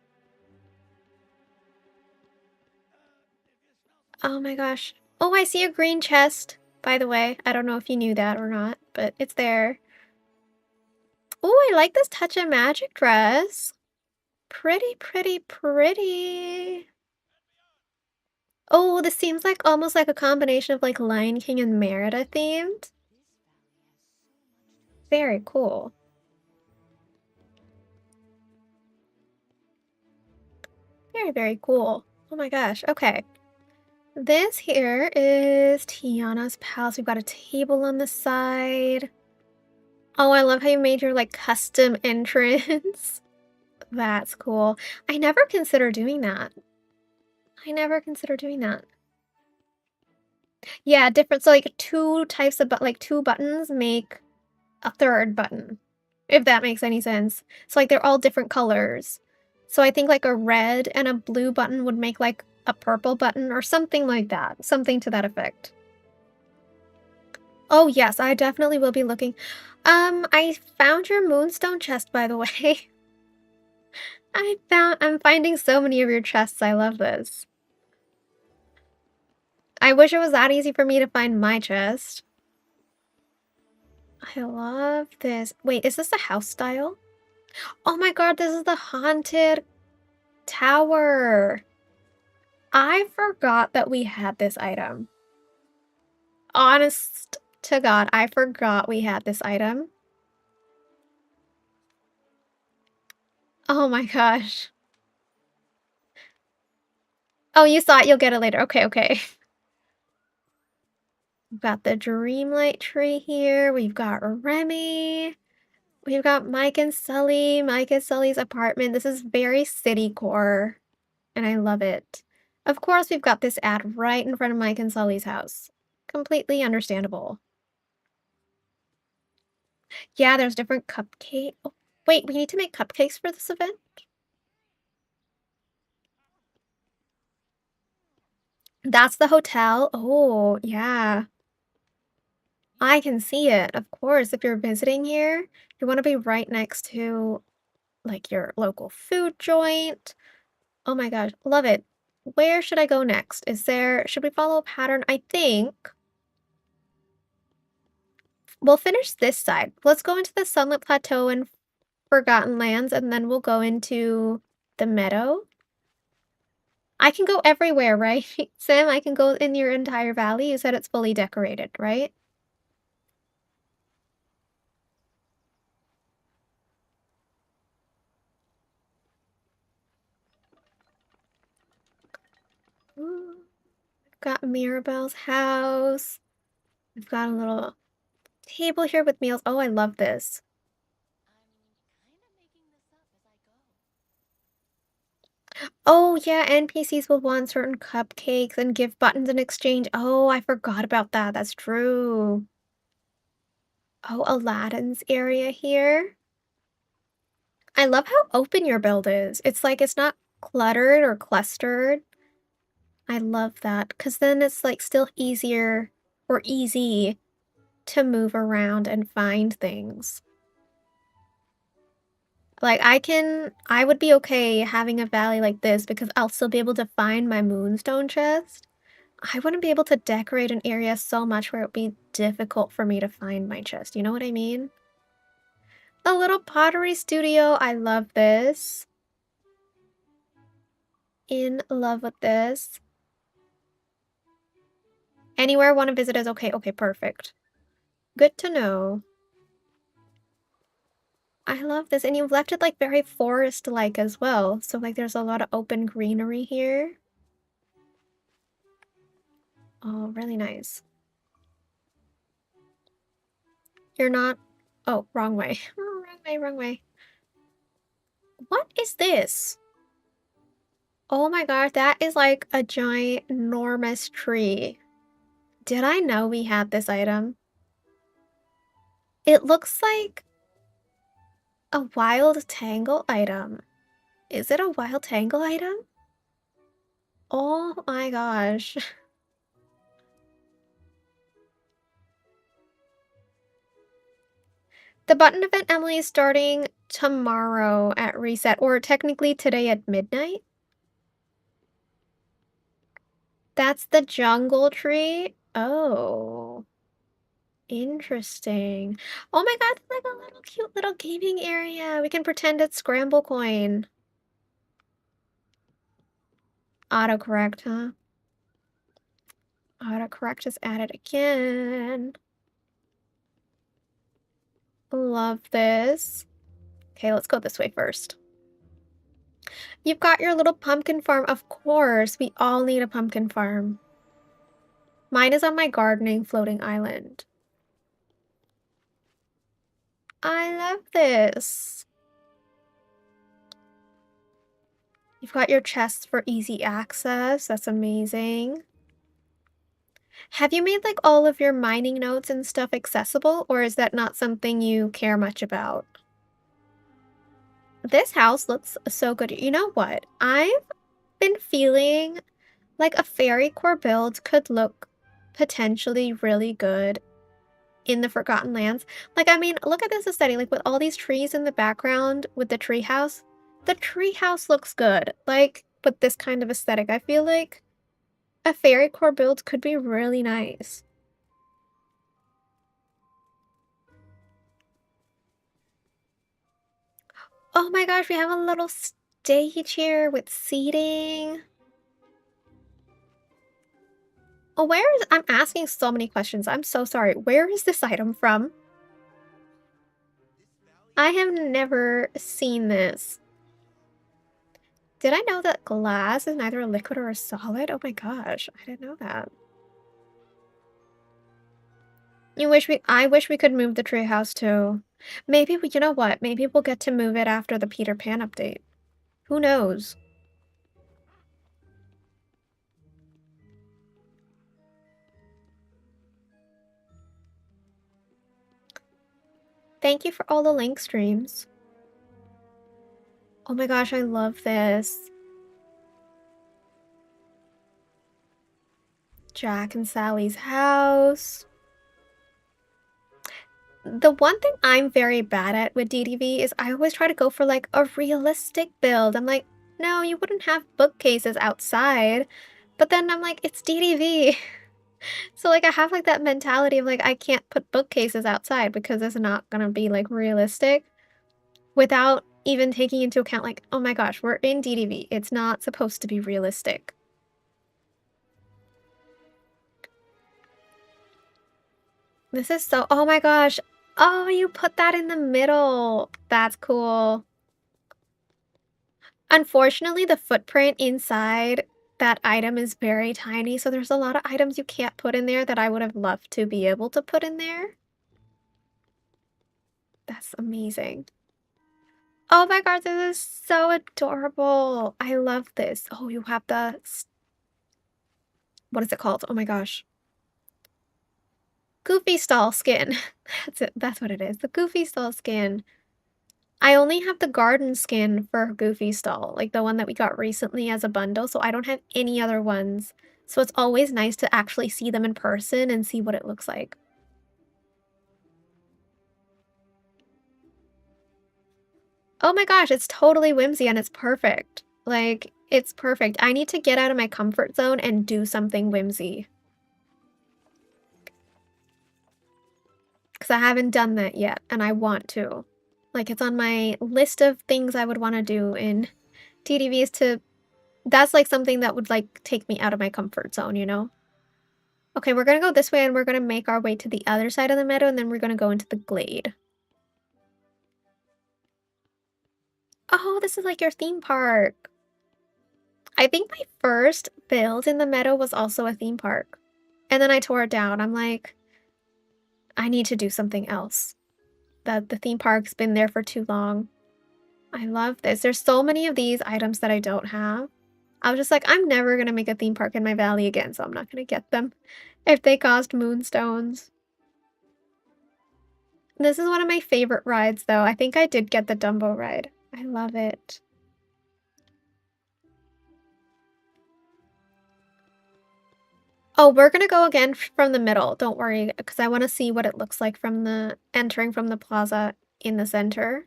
Oh my gosh. Oh, I see a green chest, by the way. I don't know if you knew that or not, but it's there. Oh, I like this Touch of Magic dress. Pretty, pretty, pretty. Oh, this seems like almost like a combination of like Lion King and Merida themed. Very cool. Very, very cool. Oh my gosh. Okay. This here is Tiana's Palace. We've got a table on the side. Oh, I love how you made your like custom entrance. That's cool. I never consider doing that. I never consider doing that. Yeah, different. So like 2 types of like 2 buttons make a 3rd button, if that makes any sense. So like they're all different colors. So I think like a red and a blue button would make like a purple button or something like that. Something to that effect. Oh yes, I definitely will be looking. I found your moonstone chest, by the way. I'm finding so many of your chests. I love this. I wish it was that easy for me to find my chest. I love this. Wait, is this a house style? Oh my god, this is the haunted tower. I forgot that we had this item. Honest to God, I forgot we had this item. Oh my gosh. Oh, you saw it. You'll get it later. Okay, okay. We've got the Dreamlight tree here. We've got Remy. We've got Mike and Sully. Mike and Sully's apartment. This is very city core, and I love it. Of course, we've got this ad right in front of Mike and Sully's house. Completely understandable. Yeah, there's different cupcake. Oh, wait, we need to make cupcakes for this event? That's the hotel. Oh, yeah. I can see it. Of course, if you're visiting here, you want to be right next to like your local food joint. Oh my gosh, love it. Where should I go next? Should we follow a pattern? I think we'll finish this side. Let's go into the Sunlit Plateau and Forgotten Lands, and then we'll go into the meadow. I can go everywhere, right? Sam, I can go in your entire valley. You said it's fully decorated, right? Ooh, we've got Mirabelle's house. We've got a little table here with meals. Oh, I love this. Oh, yeah, NPCs will want certain cupcakes and give buttons in exchange. Oh, I forgot about that. That's true. Oh, Aladdin's area here. I love how open your build is. It's like it's not cluttered or clustered. I love that because then it's like still easier or easy to move around and find things. Like I would be okay having a valley like this because I'll still be able to find my moonstone chest. I wouldn't be able to decorate an area so much where it would be difficult for me to find my chest. You know what I mean? A little pottery studio. I love this. In love with this. Anywhere I want to visit is okay. Okay, perfect. Good to know. I love this. And you've left it like very forest-like as well. So like there's a lot of open greenery here. Oh, really nice. You're not... Oh, wrong way. Wrong way, wrong way. What is this? Oh my god, that is like a giant, enormous tree. Did I know we had this item? It looks like a wild tangle item. Is it a wild tangle item? Oh my gosh. The button event, Emily, is starting tomorrow at reset, or technically today at midnight. That's the jungle tree? Oh. Interesting. Oh my god, like a little cute little gaming area. We can pretend it's Scramble Coin. Autocorrect, huh? Autocorrect is added again. Love this. Okay, let's go this way first. You've got your little pumpkin farm. Of course, we all need a pumpkin farm. Mine is on my gardening floating island. I love this. You've got your chests for easy access. That's amazing. Have you made like all of your mining nodes and stuff accessible, or is that not something you care much about? This house looks so good. You know what? I've been feeling like a fairy core build could look potentially really good in the Forgotten Lands. Like, I mean, look at this aesthetic, like with all these trees in the background with the tree house. The tree house looks good. Like, with this kind of aesthetic, I feel like a fairy core build could be really nice. Oh my gosh, we have a little stage here with seating. Oh, I'm asking so many questions. I'm so sorry. Where is this item from? I have never seen this. Did I know that glass is neither a liquid or a solid? Oh my gosh, I didn't know that. I wish we could move the treehouse too. Maybe you know what? Maybe we'll get to move it after the Peter Pan update. Who knows? Thank you for all the link streams. Oh my gosh, I love this. Jack and Sally's house. The one thing I'm very bad at with DDV is I always try to go for like a realistic build. I'm like, no, you wouldn't have bookcases outside. But then I'm like, it's DDV. So like I have like that mentality of like I can't put bookcases outside because it's not gonna be like realistic without even taking into account like, oh my gosh, we're in DDV. It's not supposed to be realistic. This is so, oh my gosh. Oh, you put that in the middle. That's cool. Unfortunately, the footprint inside that item is very tiny, so there's a lot of items you can't put in there that I would have loved to be able to put in there. That's amazing. Oh my god, this is so adorable. I love this. Oh, you have the what is it called? Oh my gosh. Goofy stall skin. That's it. That's what it is. The Goofy stall skin. I only have the garden skin for Goofy stall, like the one that we got recently as a bundle, so I don't have any other ones. So it's always nice to actually see them in person and see what it looks like. Oh my gosh, it's totally whimsy and it's perfect. Like, it's perfect. I need to get out of my comfort zone and do something whimsy. Because I haven't done that yet, and I want to. Like, it's on my list of things I would want to do in TDVs to... That's, like, something that would, like, take me out of my comfort zone, you know? Okay, we're gonna go this way, and we're gonna make our way to the other side of the meadow, and then we're gonna go into the glade. Oh, this is like your theme park. I think my first build in the meadow was also a theme park. And then I tore it down. I'm like, I need to do something else. The theme park's been there for too long. I love this. There's so many of these items that I don't have. I was just like, I'm never gonna make a theme park in my valley again, so I'm not gonna get them if they cost moonstones. This is one of my favorite rides, though. I think I did get the Dumbo ride. I love it. Oh, we're gonna go again from the middle. Don't worry, because I want to see what it looks like from the entering from the plaza in the center.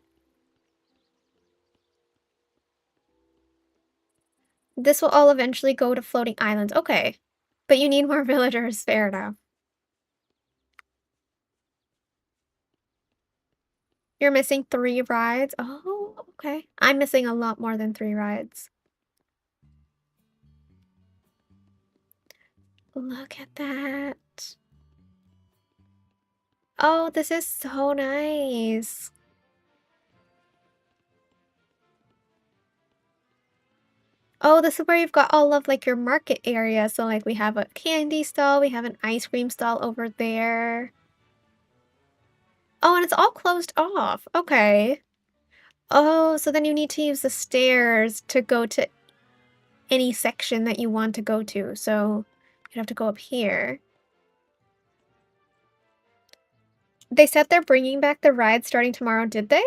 This will all eventually go to floating islands. Okay. But you need more villagers. Fair enough. You're missing 3 rides? Oh, okay. I'm missing a lot more than 3 rides. Look at that. Oh, this is so nice. Oh, this is where you've got all of like your market area. So like we have a candy stall, we have an ice cream stall over there. Oh, and it's all closed off. Okay. Oh, so then you need to use the stairs to go to any section that you want to go to. So you have to go up here. They said they're bringing back the ride starting tomorrow, did they?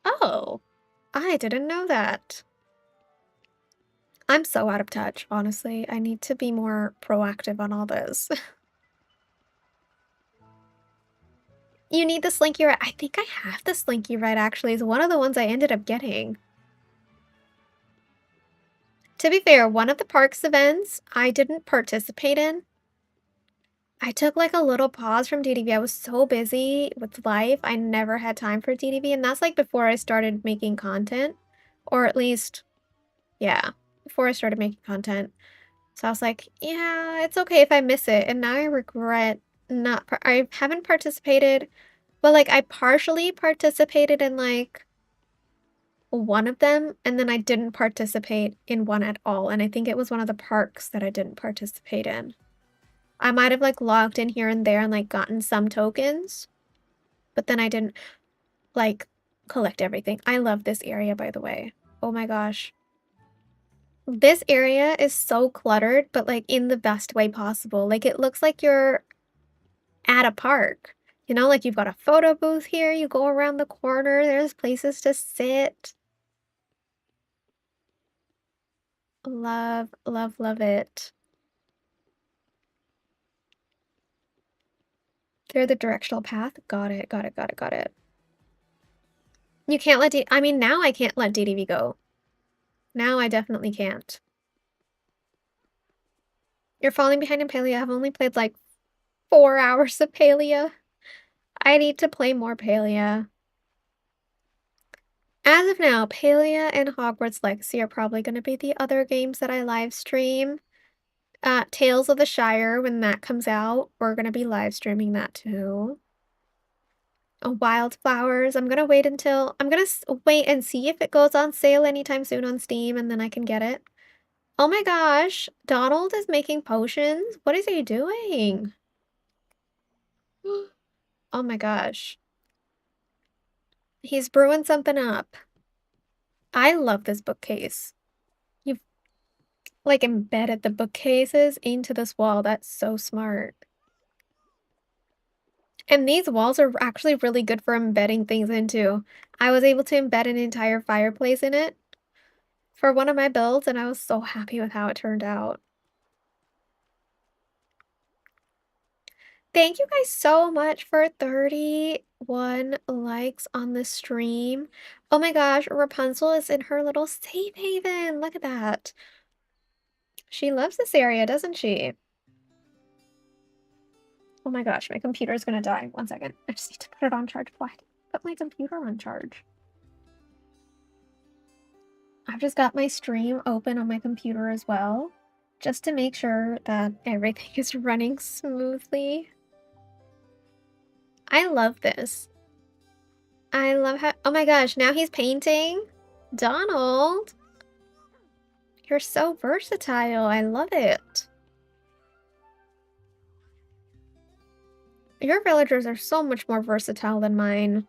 Oh, I didn't know that. I'm so out of touch, honestly. I need to be more proactive on all this. You need the Slinky ride. I think I have the Slinky ride, actually. It's one of the ones I ended up getting. To be fair, one of the park's events I didn't participate in. I took like a little pause from DDV. I was so busy with life, I never had time for DDV, and that's like before I started making content. Or at least, yeah, before I started making content. So I was like, yeah, it's okay if I miss it. And now I regret not, I haven't participated, but like I partially participated in like one of them, and then I didn't participate in one at all. And I think it was one of the parks that I didn't participate in. I might have like logged in here and there and like gotten some tokens, but then I didn't like collect everything. I love this area, by the way. Oh my gosh. This area is so cluttered, but like in the best way possible. Like it looks like you're at a park. You know, like you've got a photo booth here, you go around the corner, there's places to sit. Love, love, love it. They're the directional path. Got it, got it, got it, got it. You can't let I mean, now I can't let DDV go. Now I definitely can't. You're falling behind in Palia. I've only played like 4 hours of Palia. I need to play more Palia. As of now, Palia and Hogwarts Legacy are probably going to be the other games that I live stream. Tales of the Shire, when that comes out, we're going to be live streaming that too. Wildflowers, I'm going to wait until, I'm going to wait and see if it goes on sale anytime soon on Steam, and then I can get it. Oh my gosh, Donald is making potions? What is he doing? Oh my gosh. He's brewing something up. I love this bookcase. You've, like, embedded the bookcases into this wall. That's so smart. And these walls are actually really good for embedding things into. I was able to embed an entire fireplace in it for one of my builds, and I was so happy with how it turned out. Thank you guys so much for 31 likes on the stream. Oh my gosh, Rapunzel is in her little safe haven. Look at that. She loves this area, doesn't she? Oh my gosh, my computer is gonna die. One second. I just need to put it on charge. Why did I put my computer on charge? I've just got my stream open on my computer as well, just to make sure that everything is running smoothly. I love this. I love how, oh my gosh, now he's painting. Donald, you're so versatile. I love it. Your villagers are so much more versatile than mine.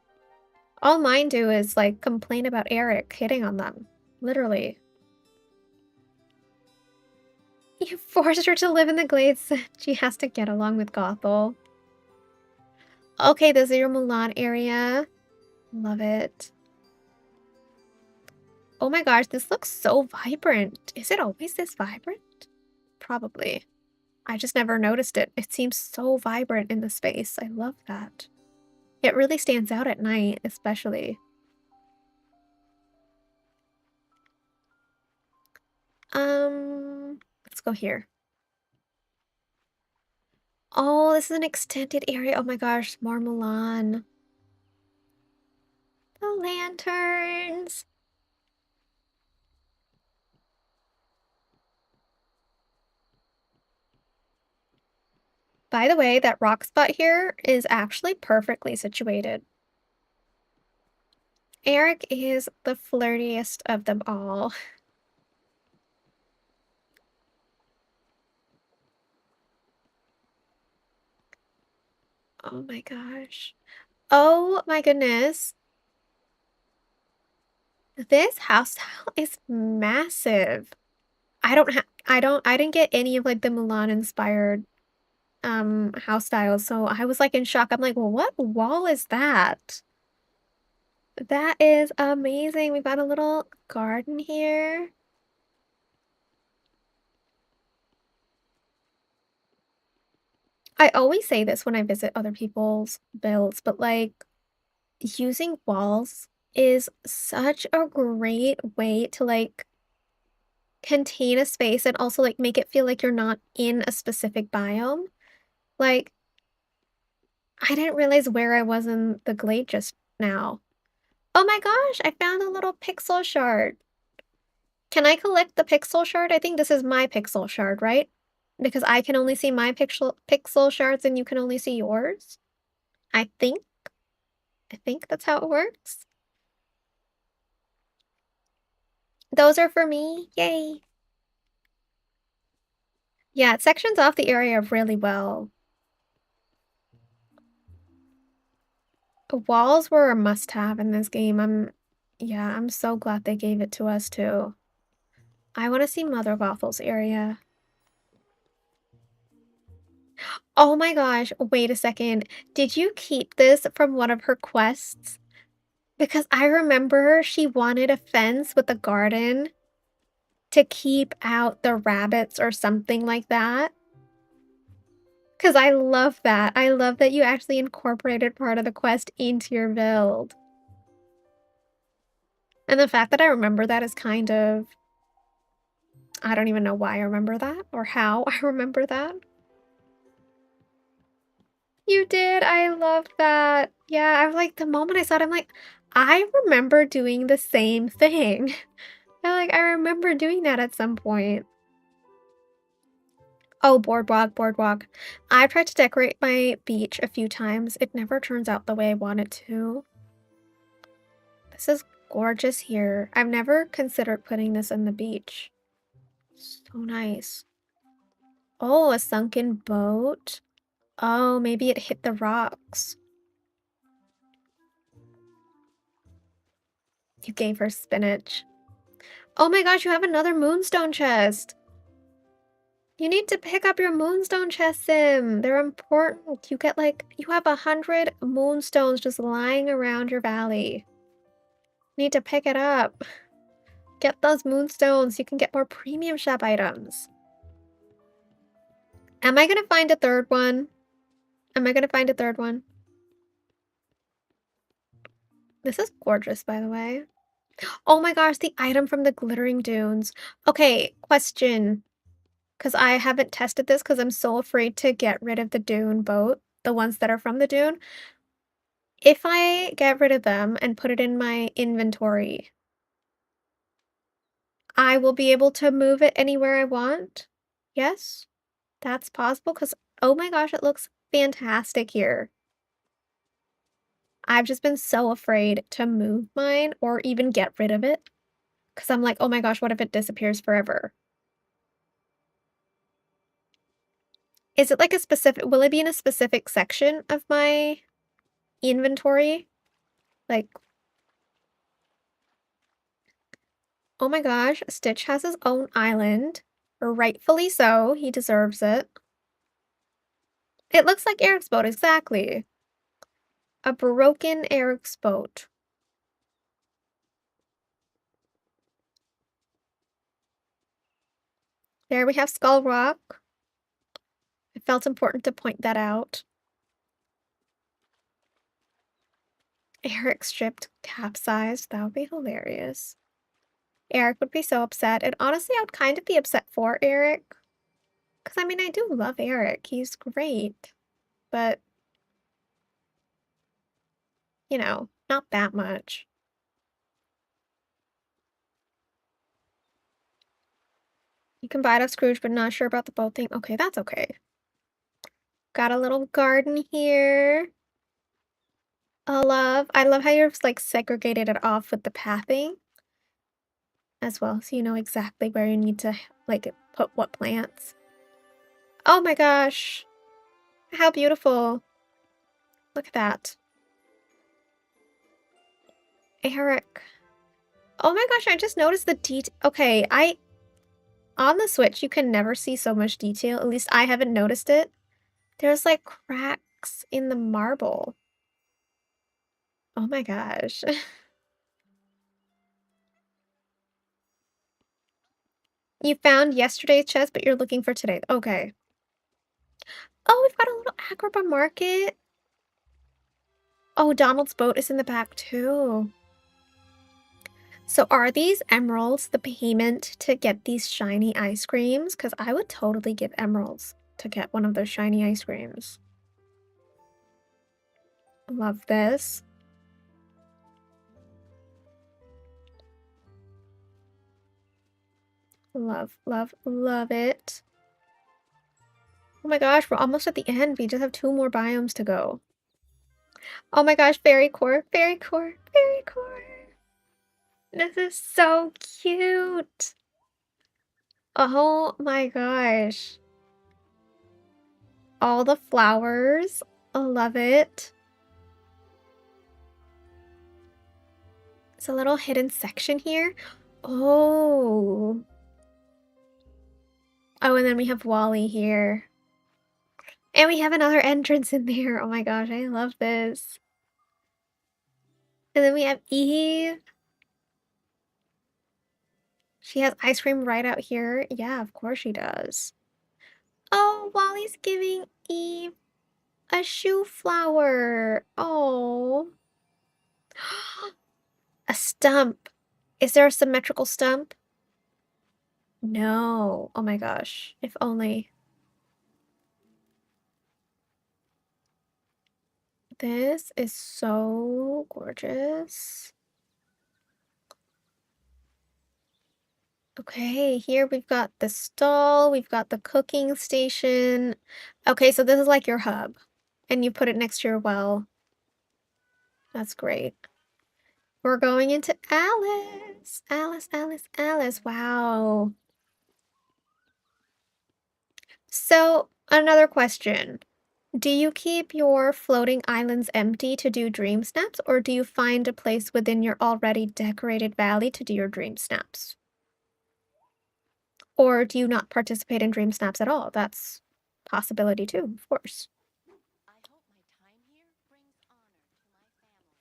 All mine do is like complain about Eric hitting on them. Literally. You forced her to live in the glades. She has to get along with Gothel. Okay, this is your Mulan area. Love it. Oh my gosh, this looks so vibrant. Is it always this vibrant? Probably. I just never noticed it. It seems so vibrant in the space. I love that. It really stands out at night, especially. Let's go here. Oh, this is an extended area. Oh my gosh, more Mulan. The lanterns. By the way, that rock spot here is actually perfectly situated. Eric is the flirtiest of them all. Oh my gosh. Oh my goodness. This house style is massive. I didn't get any of like the Milan inspired house styles, so I was like in shock. I'm like, well, what wall is that? That is amazing. We've got a little garden here. I always say this when I visit other people's builds, but like using walls is such a great way to like contain a space and also like make it feel like you're not in a specific biome. Like, I didn't realize where I was in the glade just now. Oh my gosh, I found a little pixel shard. Can I collect the pixel shard? I think this is my pixel shard, right? Because I can only see my pixel shards and you can only see yours. I think. I think that's how it works. Those are for me. Yay. Yeah, it sections off the area really well. Walls were a must-have in this game. Yeah, I'm so glad they gave it to us too. I want to see Mother Gothel's area. Oh my gosh, wait a second. Did you keep this from one of her quests? Because I remember she wanted a fence with a garden to keep out the rabbits or something like that. Because I love that. I love that you actually incorporated part of the quest into your build. And the fact that I remember that is kind of... I don't even know why I remember that or how I remember that. You did. I love that. Yeah, I was like, the moment I saw it, I'm like, I remember doing the same thing. I remember doing that at some point. Oh, boardwalk, boardwalk. I've tried to decorate my beach a few times. It never turns out the way I want it to. This is gorgeous here. I've never considered putting this in the beach. So nice. Oh, a sunken boat. Oh, maybe it hit the rocks. You gave her spinach. Oh my gosh, you have another moonstone chest. You need to pick up your moonstone chest, Sim. They're important. You get you have 100 moonstones just lying around your valley. You need to pick it up. Get those moonstones. You can get more premium shop items. Am I gonna find a third one? Am I gonna find a third one? This is gorgeous, by the way. Oh my gosh, the item from the glittering dunes. Okay, question. Because I haven't tested this because I'm so afraid to get rid of the dune boat, the ones that are from the dune. If I get rid of them and put it in my inventory, I will be able to move it anywhere I want? Yes? That's possible? Because, oh my gosh, it looks fantastic here. I've just been so afraid to move mine or even get rid of it. Because I'm like, oh my gosh, what if it disappears forever? Is it like a specific, will it be in a specific section of my inventory? Like, oh my gosh, Stitch has his own island. Rightfully so, he deserves it. It looks like Eric's boat, exactly. A broken Eric's boat. There we have Skull Rock. I felt important to point that out. Eric stripped capsized. That would be hilarious. Eric would be so upset. And honestly, I would kind of be upset for Eric. Because, I mean, I do love Eric. He's great. But, you know, not that much. You can buy it off Scrooge, but not sure about the boat thing. Okay, that's okay. Got a little garden here. I love how you've like segregated it off with the pathing as well, so you know exactly where you need to like put what plants. Oh my gosh, how beautiful. Look at that. Eric. Oh my gosh, I just noticed the detail. Okay, on the Switch, you can never see so much detail. At least I haven't noticed it. There's like cracks in the marble. Oh my gosh. You found yesterday's chest, but you're looking for today. Okay. Oh, we've got a little Agrabah market. Oh, Donald's boat is in the back too. So are these emeralds the payment to get these shiny ice creams? Because I would totally give emeralds to get one of those shiny ice creams. Love this. Love, love, love it. Oh my gosh, we're almost at the end. We just have 2 more biomes to go. Oh my gosh, fairy core, fairy core, fairy core. This is so cute. Oh my gosh. All the flowers. I love it. It's a little hidden section here. Oh. Oh, and then we have Wally here. And we have another entrance in there. Oh my gosh, I love this. And then we have Eve. She has ice cream right out here. Yeah, of course she does. Oh, Wally's giving Eve a shoe flower. Oh. A stump. Is there a symmetrical stump? No. Oh my gosh. If only. This is so gorgeous. Okay, here we've got the stall, we've got the cooking station. Okay, so this is like your hub, and you put it next to your well. That's great. We're going into Alice. Alice, Alice, Alice. Wow. So, another question. Do you keep your floating islands empty to do dream snaps, or do you find a place within your already decorated valley to do your dream snaps? Or do you not participate in dream snaps at all? That's a possibility too, of course.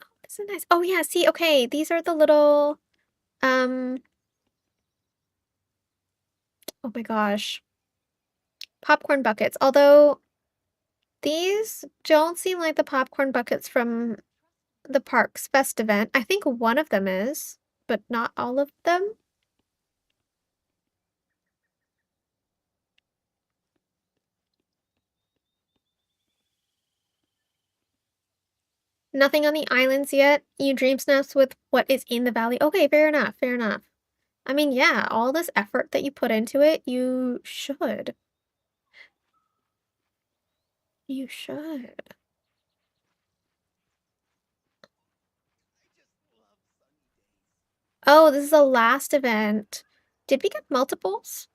Oh, this is nice. Oh yeah, see, okay, these are the little, oh my gosh, popcorn buckets. Although these don't seem like the popcorn buckets from the park's best event. I think one of them is, but not all of them. Nothing on the islands yet. You dream snaps with what is in the valley. Okay, fair enough, fair enough. I mean, yeah, all this effort that you put into it, you should. You should. Oh, this is the last event. Did we get multiples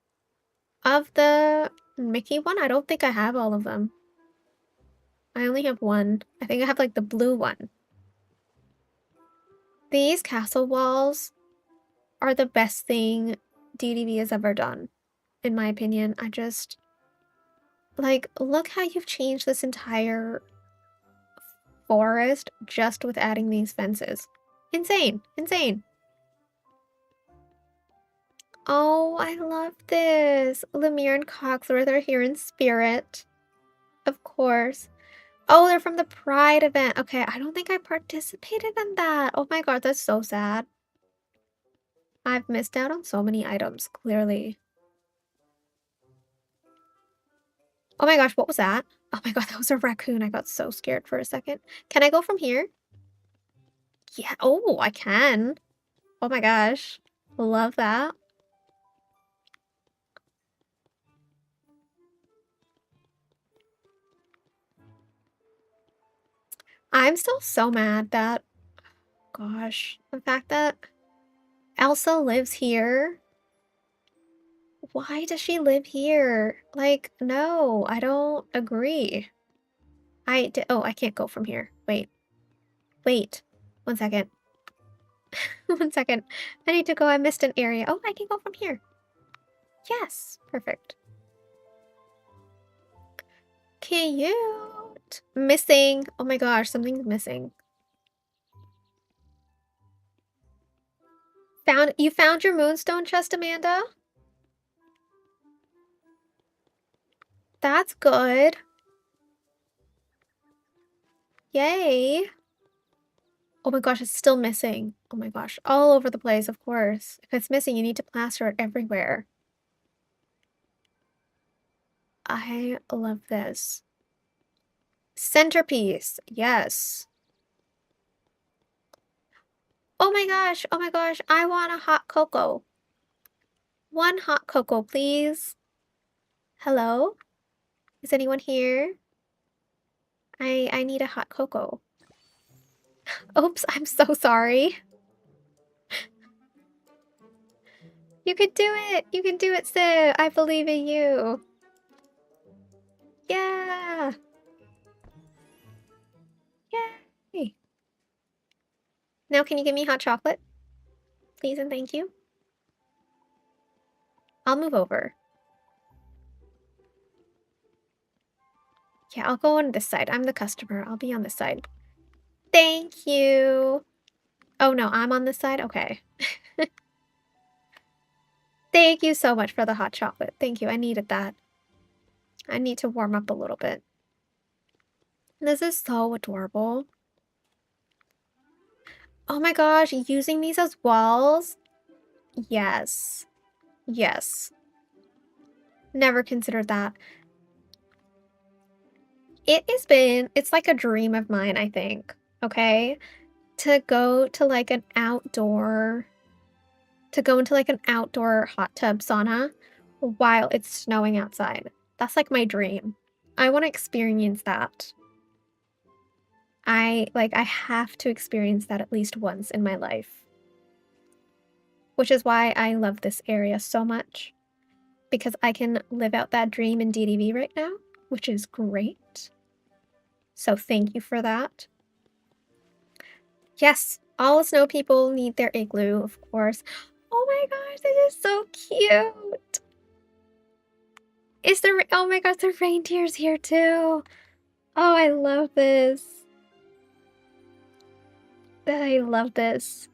of the Mickey one? I don't think I have all of them. I only have one. I think I have like the blue one. These castle walls are the best thing DDV has ever done, in my opinion. I just, like, look how you've changed this entire forest just with adding these fences. Insane, insane. Oh, I love this. Lemire and Cogsworth are here in spirit. Of course. Oh, they're from the Pride event. Okay, I don't think I participated in that. Oh my god, that's so sad. I've missed out on so many items, clearly. Oh my gosh, what was that? Oh my god, that was a raccoon. I got so scared for a second. Can I go from here? Yeah, oh, I can. Oh my gosh. Love that. I'm still so mad that, gosh, the fact that Elsa lives here. Why does she live here? Like, no, I don't agree. Oh, I can't go from here. Wait. Wait. 1 second. 1 second. I need to go. I missed an area. Oh, I can go from here. Yes. Perfect. Cute. Missing. Oh my gosh, something's missing. You found your moonstone chest, Amanda? That's good. Yay. Oh my gosh, it's still missing. Oh my gosh, all over the place, of course. If it's missing, you need to plaster it everywhere. I love this. Centerpiece, yes. Oh my gosh, I want a hot cocoa. One hot cocoa, please. Hello? Is anyone here? I need a hot cocoa. Oops, I'm so sorry. You can do it! You can do it, Sid! I believe in you! Yeah! Yay! Now can you give me hot chocolate? Please and thank you. I'll move over. Yeah, I'll go on this side. I'm the customer. I'll be on this side. Thank you! Oh no, I'm on this side? Okay. Thank you so much for the hot chocolate. Thank you, I needed that. I need to warm up a little bit. This is so adorable. Oh my gosh, using these as walls? Yes. Yes. Never considered that. It's like a dream of mine, I think, okay? To go to like an outdoor, to go into like an outdoor hot tub sauna while it's snowing outside. That's like my dream. I want to experience that. I have to experience that at least once in my life. Which is why I love this area so much. Because I can live out that dream in DDV right now, which is great. So thank you for that. Yes, all snow people need their igloo, of course. Oh my gosh, this is so cute. Is the oh my god, the reindeer's here too. Oh, I love this. I love this.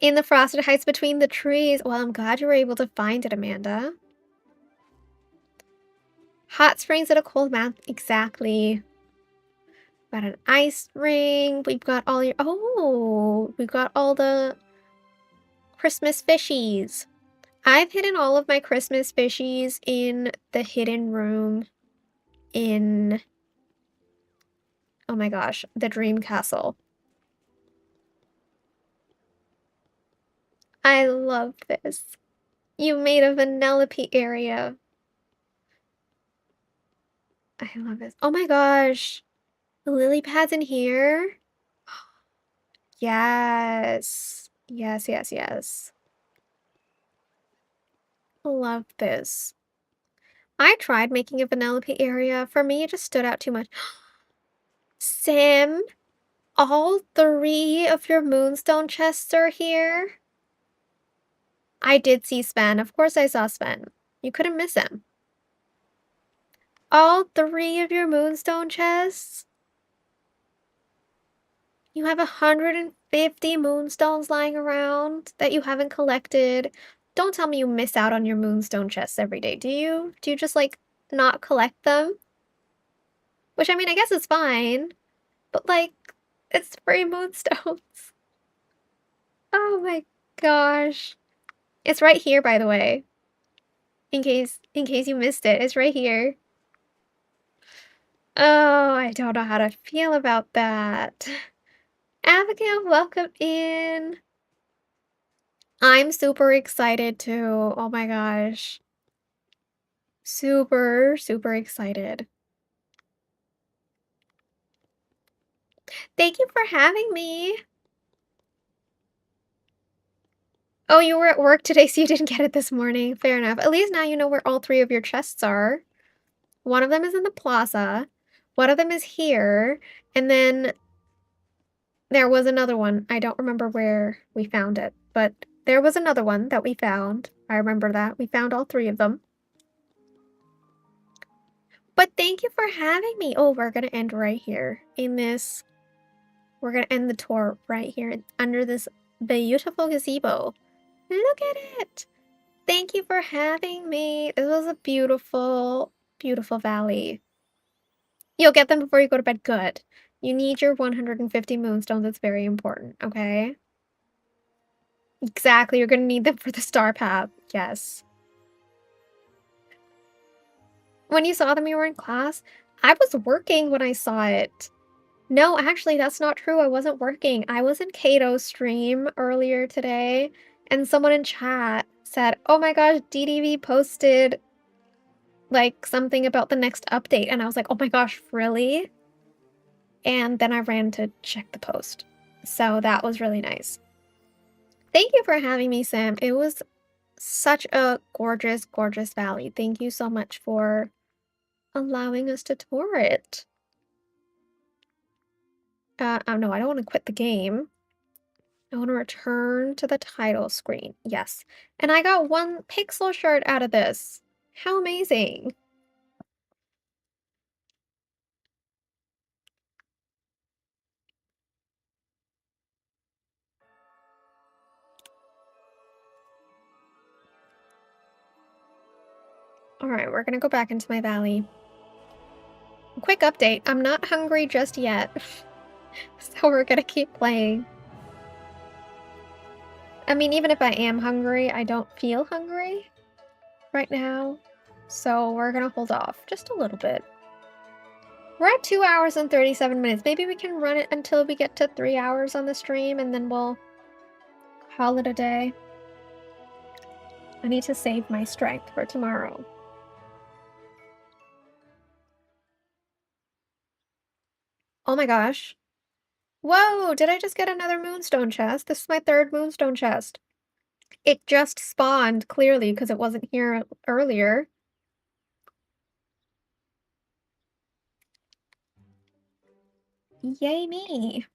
In the frosted heights between the trees. Well, I'm glad you were able to find it, Amanda. Hot springs at a cold mouth. Exactly. Got an ice ring. We've got all your... Oh, we've got all the Christmas fishies. I've hidden all of my Christmas fishies in the hidden room in... Oh my gosh, the Dream Castle. I love this. You made a Vanellope area. I love this. Oh my gosh. The lily pads in here. Yes. Yes, yes, yes. Love this. I tried making a Vanellope area. For me, it just stood out too much. Sam, all 3 of your moonstone chests are here. I did see Sven. Of course I saw Sven. You couldn't miss him. All 3 of your moonstone chests? You have 150 moonstones lying around that you haven't collected. Don't tell me you miss out on your moonstone chests every day, do you? Do you just, like, not collect them? Which, I mean, I guess it's fine. But, like, it's free moonstones. Oh my gosh. It's right here, by the way. In case you missed it. It's right here. Oh, I don't know how to feel about that. Abigail, welcome in. I'm super excited too. Oh my gosh. Super, super excited. Thank you for having me. Oh, you were at work today, so you didn't get it this morning. Fair enough. At least now you know where all 3 of your chests are. One of them is in the plaza. One of them is here. And then there was another one. I don't remember where we found it, but there was another one that we found. I remember that. We found all 3 of them. But thank you for having me. Oh, we're gonna end right here in this. We're gonna end the tour right here under this beautiful gazebo. Look at it. Thank you for having me. This was a beautiful, beautiful valley. You'll get them before you go to bed. Good. You need your 150 moonstones. It's very important, okay? Exactly. You're gonna need them for the star path. Yes. When you saw them, you were in class? I was working when I saw it. No, actually, that's not true. I wasn't working. I was in Kato's stream earlier today, and someone in chat said, oh my gosh, DDV posted like something about the next update. And I was like, oh my gosh, really? And then I ran to check the post. So that was really nice. Thank you for having me, Sam. It was such a gorgeous, gorgeous valley. Thank you so much for allowing us to tour it. Oh no, I don't want to quit the game. I want to return to the title screen. Yes. And I got 1 pixel shard out of this. How amazing. Alright, we're gonna go back into my valley. Quick update, I'm not hungry just yet. So we're gonna keep playing. I mean, even if I am hungry, I don't feel hungry right now. So we're gonna hold off just a little bit. We're at 2 hours and 37 minutes. Maybe we can run it until we get to 3 hours on the stream and then we'll call it a day. I need to save my strength for tomorrow. Oh my gosh. Whoa, did I just get another moonstone chest? This is my 3rd moonstone chest. It just spawned, clearly, because it wasn't here earlier. Yay me.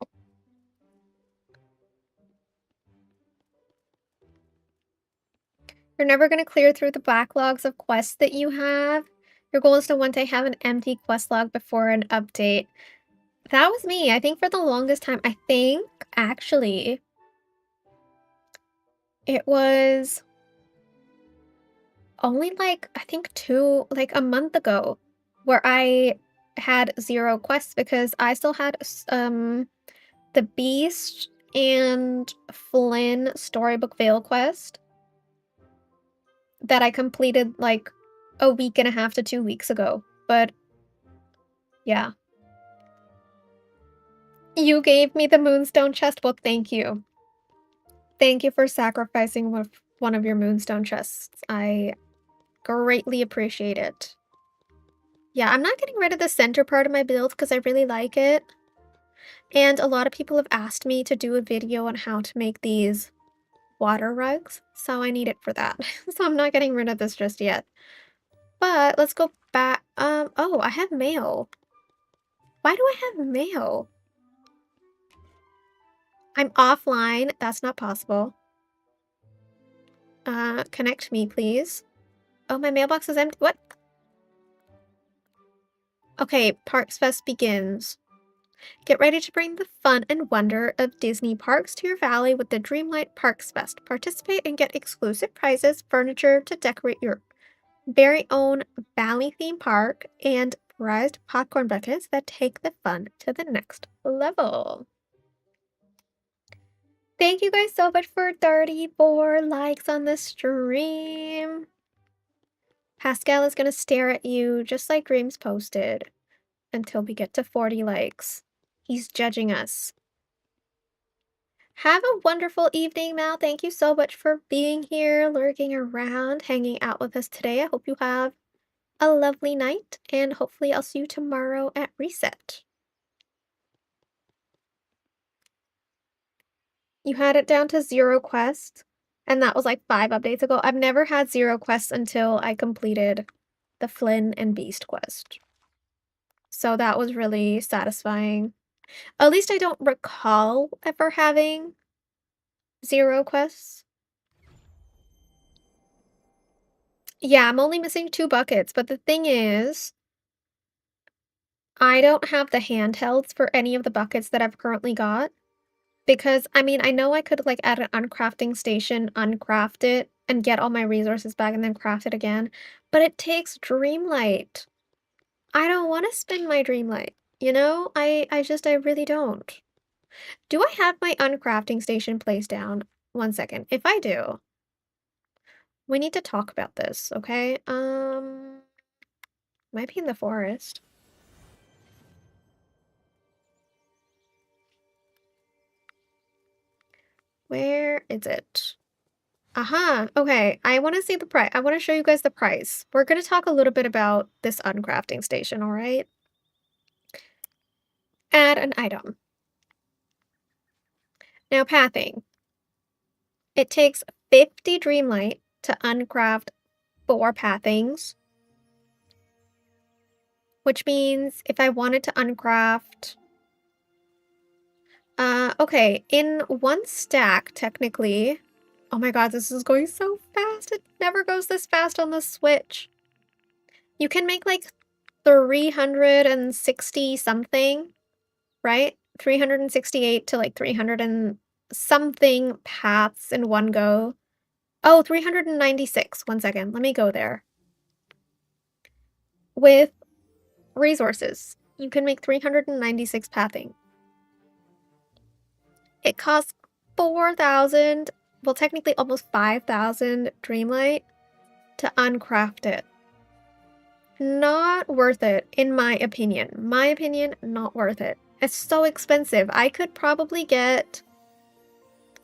You're never going to clear through the backlogs of quests that you have. Your goal is to one day have an empty quest log before an update. That was me. I think for the longest time, I think actually it was only like, I think like a month ago where I had 0 quests because I still had the Beast and Flynn Storybook Veil quest that I completed like a week and a half to 2 weeks ago. But yeah. You gave me the moonstone chest. Well, thank you. Thank you for sacrificing one of your moonstone chests. I greatly appreciate it. Yeah, I'm not getting rid of the center part of my build because I really like it. And a lot of people have asked me to do a video on how to make these water rugs, so I need it for that. So I'm not getting rid of this just yet. But let's go back. Oh, I have mail. Why do I have mail? I'm offline. That's not possible. Connect me, please. Oh, my mailbox is empty. What? Okay, Parks Fest begins. Get ready to bring the fun and wonder of Disney parks to your valley with the Dreamlight Parks Fest. Participate and get exclusive prizes, furniture to decorate your very own valley theme park, and prized popcorn buckets that take the fun to the next level. Thank you guys so much for 34 likes on the stream. Pascal is going to stare at you just like Dreams posted until we get to 40 likes. He's judging us. Have a wonderful evening, Mal. Thank you so much for being here, lurking around, hanging out with us today. I hope you have a lovely night, and hopefully I'll see you tomorrow at Reset. You had it down to 0 quests, and that was like 5 updates ago. I've never had 0 quests until I completed the Flynn and Beast quest. So that was really satisfying. At least I don't recall ever having 0 quests. Yeah, I'm only missing 2 buckets, but the thing is, I don't have the handhelds for any of the buckets that I've currently got. Because, I mean, I know I could, like, at an uncrafting station, uncraft it, and get all my resources back and then craft it again, but it takes Dreamlight. I don't wanna spend my Dreamlight, you know? I really don't. Do I have my uncrafting station placed down? One second. If I do, we need to talk about this, okay? Might be in the forest. Where is it? Aha, okay. I want to see the price. I want to show you guys the price. We're going to talk a little bit about this uncrafting station, all right? Add an item. Now, pathing. It takes 50 Dreamlight to uncraft 4 pathings, which means if I wanted to uncraft... okay, in 1 stack, technically... Oh my god, this is going so fast. It never goes this fast on the Switch. You can make like 360 something, right? 368 to like 300 and something paths in one go. Oh, 396. 1 second. Let me go there. With resources, you can make 396 pathing. It costs 4,000, well, technically almost 5,000 Dreamlight to uncraft it. Not worth it, in my opinion. My opinion, not worth it. It's so expensive. I could probably get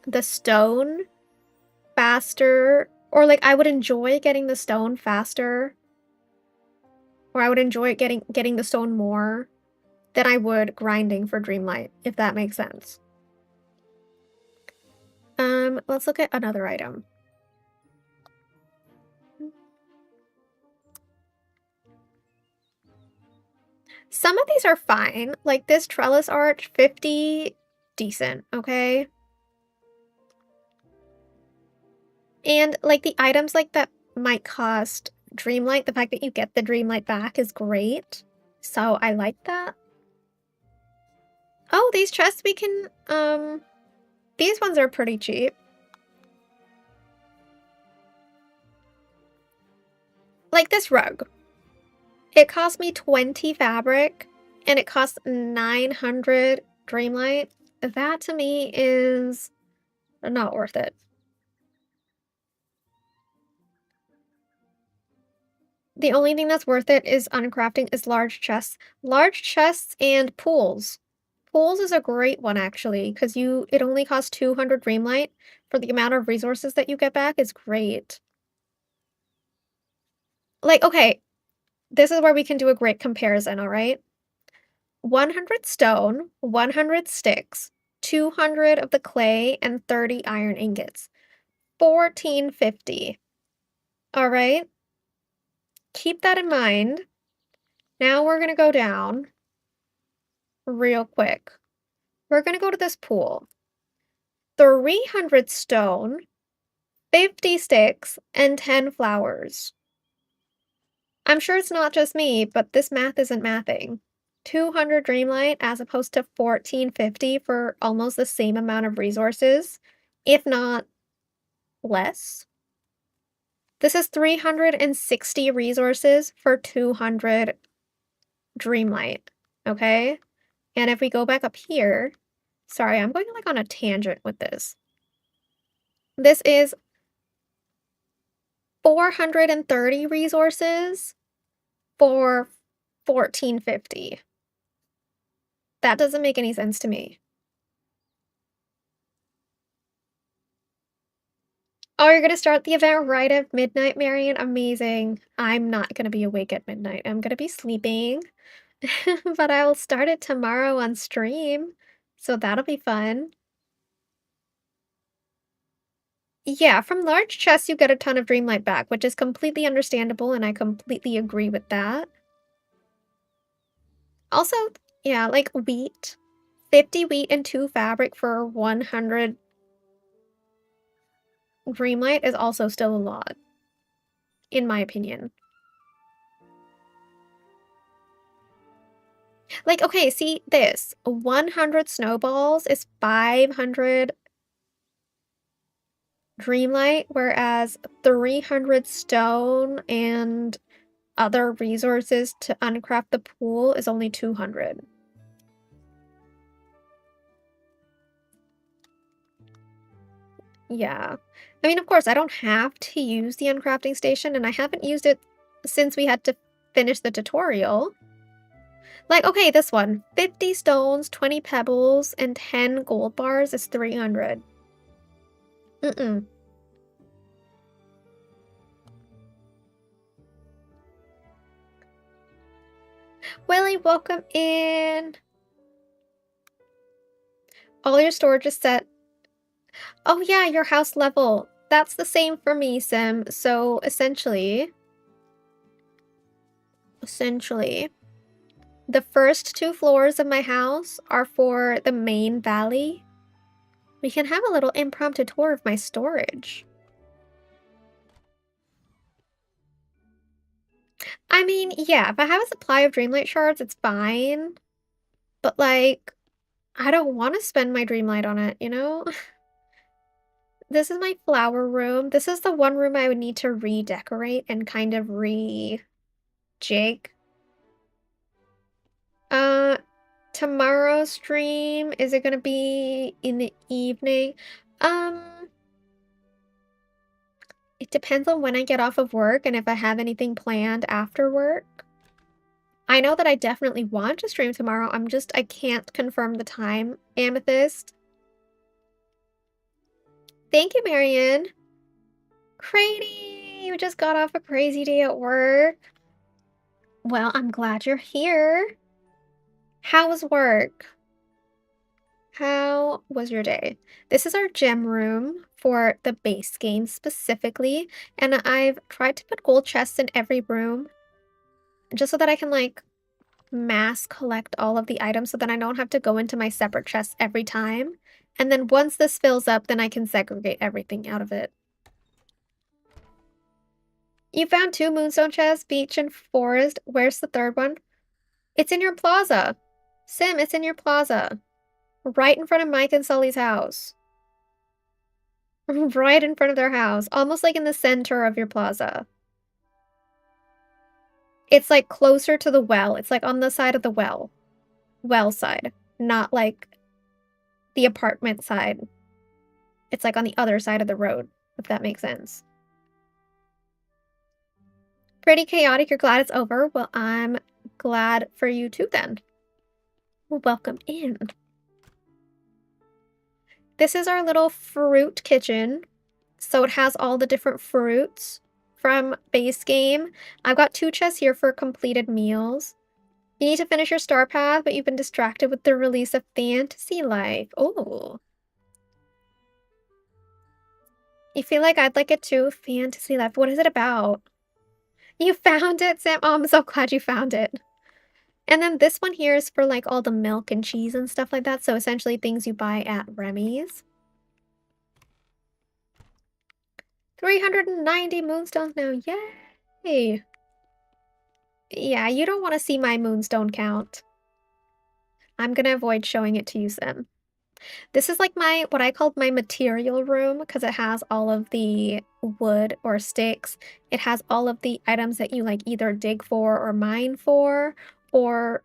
the stone faster, or like I would enjoy getting the stone faster, or I would enjoy getting the stone more than I would grinding for Dreamlight, if that makes sense. Let's look at another item. Some of these are fine, like this trellis arch, 50, decent, okay? And, like, the items, like, that might cost Dreamlight, the fact that you get the Dreamlight back is great. So I like that. Oh, these chests we can, these ones are pretty cheap. Like this rug. It cost me 20 fabric, and it costs 900 Dreamlight. That to me is not worth it. The only thing that's worth it is uncrafting is large chests. Large chests and pools. Pools is a great one actually, because it only costs 200 Dreamlight for the amount of resources that you get back is great. Like, okay, this is where we can do a great comparison, all right? 100 stone, 100 sticks, 200 of the clay, and 30 iron ingots. 1450. All right? Keep that in mind. Now we're going to go down real quick. We're going to go to this pool. 300 stone, 50 sticks, and 10 flowers. I'm sure it's not just me, but this math isn't mathing. 200 Dreamlight as opposed to 1450 for almost the same amount of resources, if not less. This is 360 resources for 200 Dreamlight, okay? And if we go back up here, sorry, I'm going like on a tangent with this. This is 430 resources for 1450. That doesn't make any sense to me. Oh, you're gonna start the event right at midnight, Marion? Amazing. I'm not gonna be awake at midnight. I'm gonna be sleeping. But I'll start it tomorrow on stream, so that'll be fun. Yeah, from large chests you get a ton of Dreamlight back, which is completely understandable, and I completely agree with that. Also, yeah, like wheat. 50 wheat and 2 fabric for 100 Dreamlight is also still a lot, in my opinion. Like, okay, see this. 100 snowballs is 500 Dreamlight, whereas 300 stone and other resources to uncraft the pool is only 200. Yeah. I mean, of course, I don't have to use the uncrafting station, and I haven't used it since we had to finish the tutorial. Like, okay, this one. 50 stones, 20 pebbles, and 10 gold bars is 300. Mm-mm. Willie, welcome in. All your storage is set. Oh yeah, your house level. That's the same for me, Sim. So essentially, the first 2 floors of my house are for the main valley. We can have a little impromptu tour of my storage. I mean, yeah, if I have a supply of Dreamlight shards, it's fine. But like, I don't want to spend my Dreamlight on it, you know? This is my flower room. This is the one room I would need to redecorate and kind of rejig. Uh, Tomorrow's stream, is it gonna be in the evening? It depends on when I get off of work and if I have anything planned after work. I know that I definitely want to stream tomorrow. I can't confirm the time. Amethyst. Thank you, Marion. Crady, you just got off a crazy day at work. Well, I'm glad you're here. How was work? How was your day? This is our gem room for the base game specifically, and I've tried to put gold chests in every room just so that I can like mass collect all of the items so that I don't have to go into my separate chests every time. And then once this fills up, then I can segregate everything out of it. You found 2 moonstone chests, beach and forest. Where's the third one? It's in your plaza. Sim, it's in your plaza. Right in front of Mike and Sully's house. Right in front of their house. Almost like in the center of your plaza. It's like closer to the well. It's like on the side of the well. Well side. Not like the apartment side. It's like on the other side of the road, if that makes sense. Pretty chaotic. You're glad it's over? Well, I'm glad for you too then. Well, welcome in. This is our little fruit kitchen. So it has all the different fruits from base game. I've got 2 chests here for completed meals. You need to finish your star path, but you've been distracted with the release of Fantasy Life. Oh. You feel like I'd like it too? Fantasy Life. What is it about? You found it, Sam? Oh, I'm so glad you found it. And then this one here is for like all the milk and cheese and stuff like that. So essentially things you buy at Remy's. 390 moonstones now. Yay! Yeah, you don't want to see my moonstone count. I'm gonna avoid showing it to you, Sim. This is like my, what I called my material room, because it has all of the wood or sticks. It has all of the items that you like either dig for or mine for, or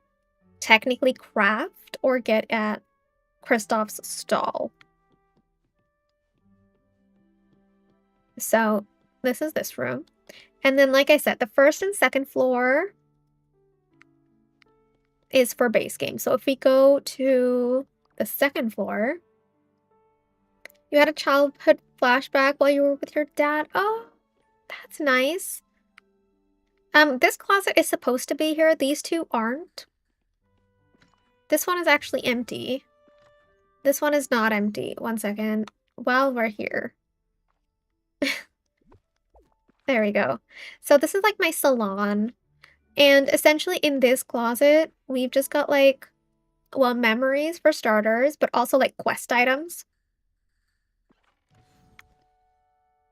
technically craft or get at Kristoff's stall. So this is this room. And then, like I said, the first and second floor is for base game. So if we go to the second floor, you had a childhood flashback while you were with your dad. Oh, that's nice. This closet is supposed to be here. These two aren't. This one is actually empty. This one is not empty. One second. While we're here. There we go. So this is like my salon. And essentially in this closet, we've just got like, well, memories for starters, but also like quest items.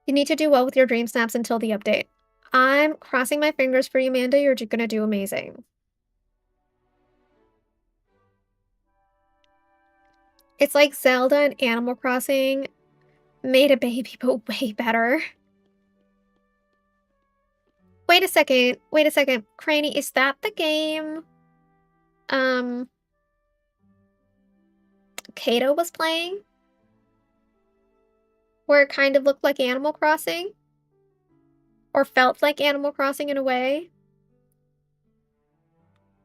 You need to do well with your dream snaps until the update. I'm crossing my fingers for you, Amanda. You're gonna do amazing. It's like Zelda and Animal Crossing made a baby, but way better. Wait a second. Wait a second. Cranny, is that the game Kato was playing? Where it kind of looked like Animal Crossing? Or felt like Animal Crossing in a way?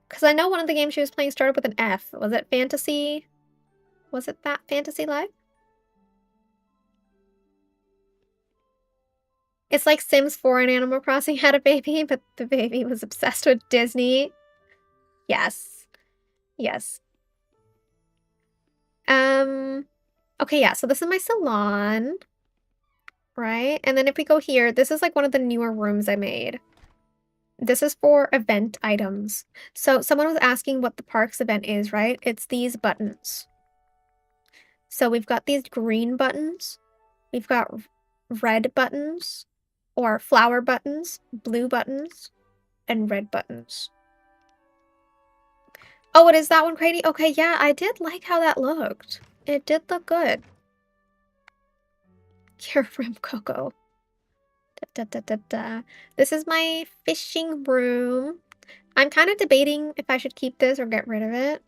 Because I know one of the games she was playing started with an F. Was it Fantasy? Was it that Fantasy Life? It's like Sims 4 and Animal Crossing had a baby, but the baby was obsessed with Disney. Yes. Yes. Okay, yeah, so this is my salon. Right? And then if we go here, this is like one of the newer rooms I made. This is for event items. So someone was asking what the parks event is, right? It's these buttons. So we've got these green buttons. We've got red buttons, or flower buttons, blue buttons, and red buttons. Oh, it is that one, Grady? Okay, yeah, I did like how that looked. It did look good. Your room, Coco. This is my fishing room. I'm kind of debating if I should keep this or get rid of it.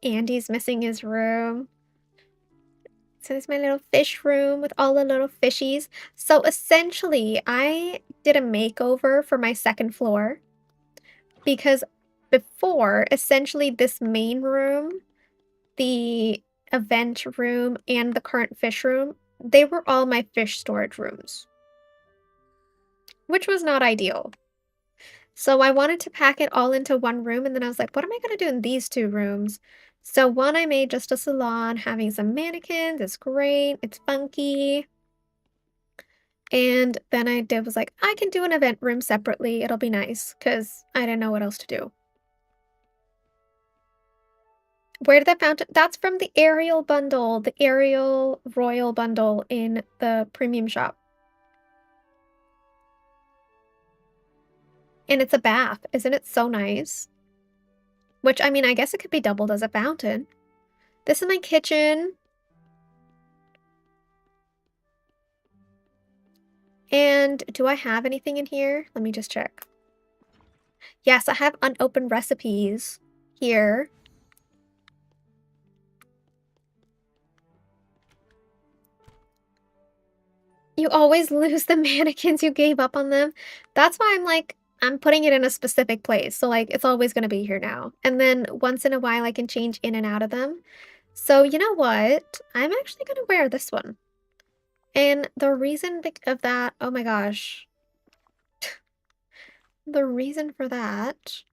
Andy's missing his room. So this is my little fish room with all the little fishies. So essentially, I did a makeover for my second floor. Because before, essentially this main room, the event room, and the current fish room, they were all my fish storage rooms. Which was not ideal. So I wanted to pack it all into one room, and then I was like, what am I going to do in these 2 rooms? So one I made just a salon, having some mannequins. It's great. It's funky. And then I was like, I can do an event room separately. It'll be nice, because I didn't know what else to do. Where did that fountain? That's from the Ariel bundle, the Ariel Royal bundle in the premium shop. And it's a bath. Isn't it so nice? Which, I mean, I guess it could be doubled as a fountain. This is my kitchen. And do I have anything in here? Let me just check. Yes, I have unopened recipes here. You always lose the mannequins, you gave up on them. That's why I'm like, I'm putting it in a specific place. So like, it's always going to be here now. And then once in a while, I can change in and out of them. So you know what? I'm actually going to wear this one. And the reason of that, oh my gosh. The reason for that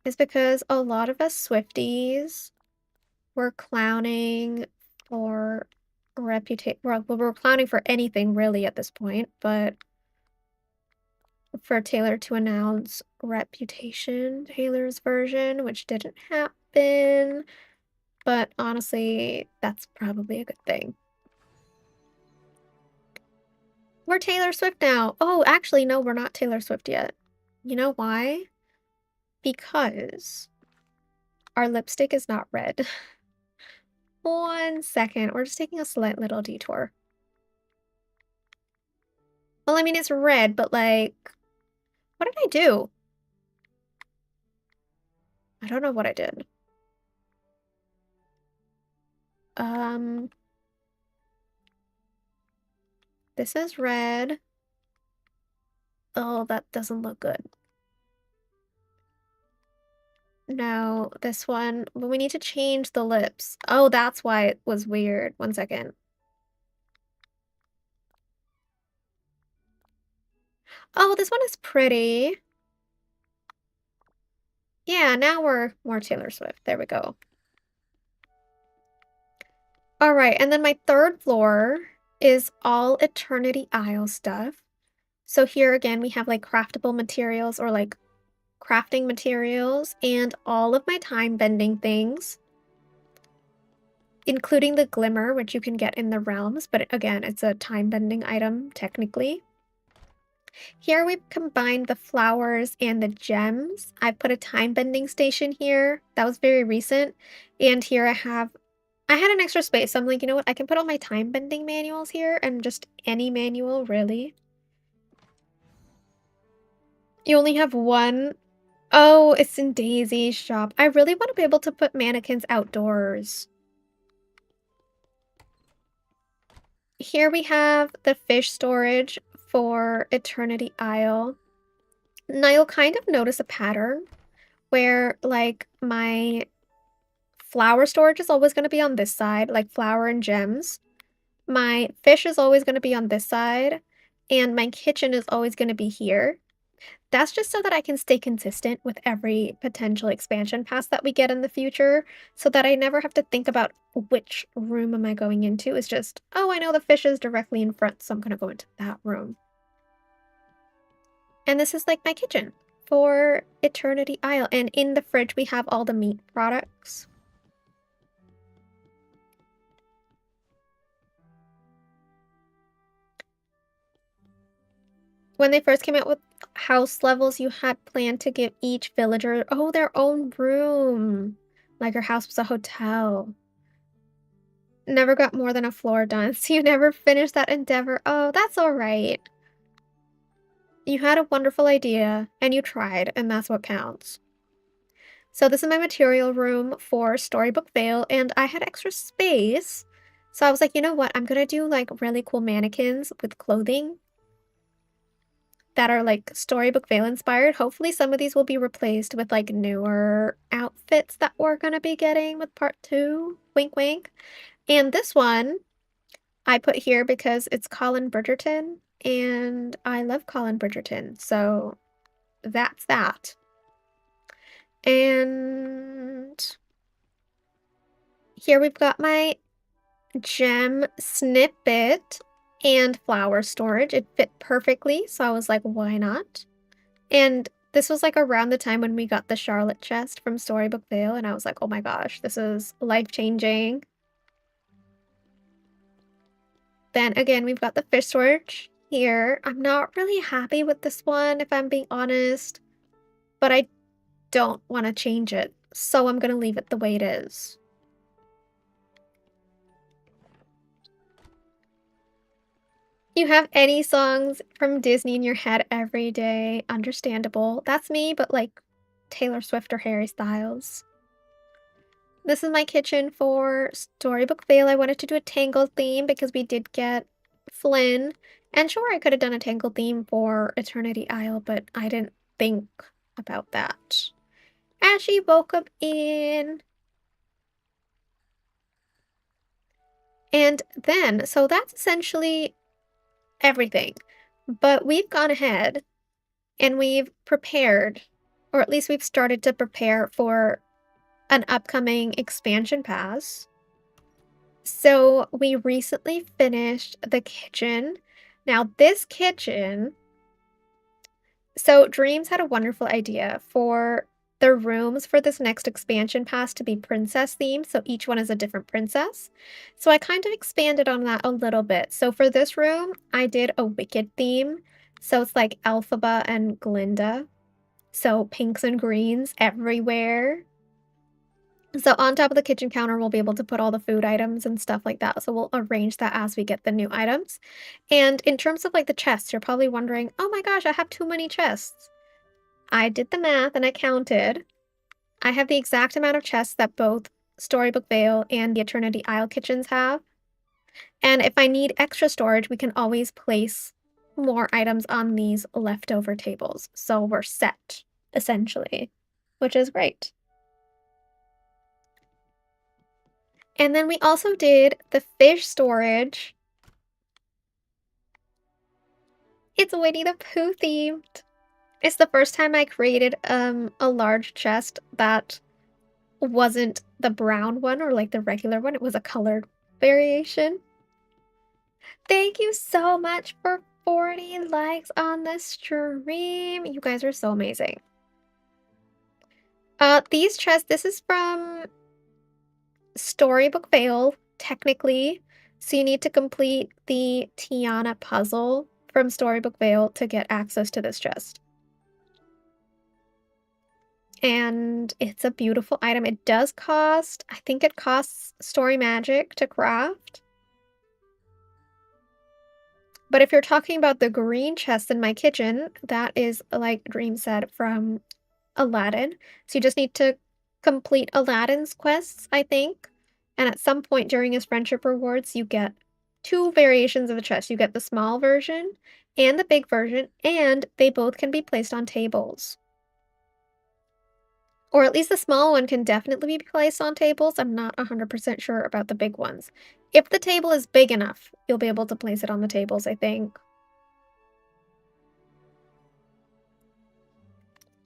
is because a lot of us Swifties were clowning for reputation. Well, we're clowning for anything really at this point, but for Taylor to announce Reputation, Taylor's version, which didn't happen. But honestly, that's probably a good thing. We're Taylor Swift now. Oh, actually, no, we're not Taylor Swift yet. You know why? Because our lipstick is not red. 1 second. We're just taking a slight little detour. Well, I mean, it's red, but like, what did I do? I don't know what I did. This is red. Oh, that doesn't look good. No, this one, but we need to change the lips. Oh, that's why it was weird. 1 second. Oh, this one is pretty. Yeah, now we're more Taylor Swift. There we go. All right, and then my third floor is all Eternity Isle stuff. So here again, we have like craftable materials or like crafting materials and all of my time bending things, including the glimmer, which you can get in the realms, but again, it's a time bending item technically. Here we've combined the flowers and the gems. I've put a time bending station here. That was very recent. And here I had an extra space. So I'm like, you know what? I can put all my time bending manuals here and just any manual, really. You only have one. Oh, it's in Daisy's shop. I really want to be able to put mannequins outdoors. Here we have the fish storage for Eternity Isle. Now you'll kind of notice a pattern where like my flower storage is always going to be on this side, like flower and gems. My fish is always going to be on this side, and my kitchen is always going to be here. That's just so that I can stay consistent with every potential expansion pass that we get in the future, so that I never have to think about which room am I going into. It's just, oh, I know the fish is directly in front, so I'm going to go into that room. And this is like my kitchen for Eternity Isle. And in the fridge, we have all the meat products. When they first came out with house levels, you had planned to give each villager, oh, their own room. Like your house was a hotel. Never got more than a floor done, so you never finished that endeavor. Oh, that's all right. You had a wonderful idea, and you tried, and that's what counts. So this is my material room for Storybook Vale, and I had extra space. So I was like, you know what? I'm gonna do like really cool mannequins with clothing that are like Storybook Vale inspired. Hopefully some of these will be replaced with like newer outfits that we're gonna be getting with part 2. Wink wink. And this one I put here because it's Colin Bridgerton and I love Colin Bridgerton. So that's that. And here we've got my gem snippet and flower storage. It fit perfectly, so I was like, why not? And this was like around the time when we got the Charlotte chest from Storybook Vale, and I was like, oh my gosh, this is life-changing. Then again, we've got the fish storage here. I'm not really happy with this one, if I'm being honest, but I don't want to change it, so I'm gonna leave it the way it is. You have any songs from Disney in your head every day. Understandable. That's me, but like Taylor Swift or Harry Styles. This is my kitchen for Storybook Vale. I wanted to do a Tangled theme because we did get Flynn. And sure, I could have done a Tangled theme for Eternity Isle, but I didn't think about that. As she woke up in. And then, so that's essentially everything. But we've gone ahead and we've prepared, or at least we've started to prepare for an upcoming expansion pass. So we recently finished the kitchen. Now, this kitchen, so Dreams had a wonderful idea for the rooms for this next expansion pass to be princess themed, so each one is a different princess. So I kind of expanded on that a little bit. So for this room, I did a Wicked theme. So it's like Elphaba and Glinda. So pinks and greens everywhere. So on top of the kitchen counter, we'll be able to put all the food items and stuff like that. So we'll arrange that as we get the new items. And in terms of like the chests, you're probably wondering, oh my gosh, I have too many chests. I did the math and I counted. I have the exact amount of chests that both Storybook Vale and the Eternity Isle kitchens have. And if I need extra storage, we can always place more items on these leftover tables. So we're set, essentially, which is great. And then we also did the fish storage. It's Winnie the Pooh themed. It's the first time I created a large chest that wasn't the brown one or like the regular one. It was a colored variation. Thank you so much for 40 likes on the stream. You guys are so amazing. These chests, this is from Storybook Vale, technically. So you need to complete the Tiana puzzle from Storybook Vale to get access to this chest. And it's a beautiful item. It does cost, I think it costs Story Magic to craft. But if you're talking about the green chest in my kitchen, that is, like Dream said, from Aladdin. So you just need to complete Aladdin's quests, I think. And at some point during his friendship rewards, you get two variations of the chest. You get the small version and the big version, and they both can be placed on tables. Or at least the small one can definitely be placed on tables. I'm not 100% sure about the big ones. If the table is big enough, you'll be able to place it on the tables, I think.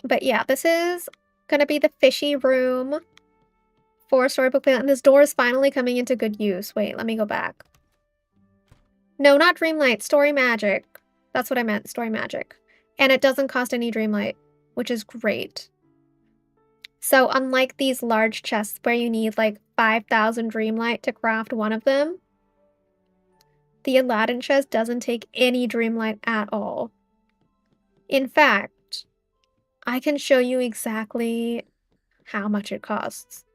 But yeah, this is gonna be the fishy room for Storybook Vale, and this door is finally coming into good use. Wait, let me go back. No, not Dreamlight, Story Magic. That's what I meant, Story Magic. And it doesn't cost any Dreamlight, which is great. So unlike these large chests where you need like 5,000 Dreamlight to craft one of them, the Aladdin chest doesn't take any Dreamlight at all. In fact, I can show you exactly how much it costs.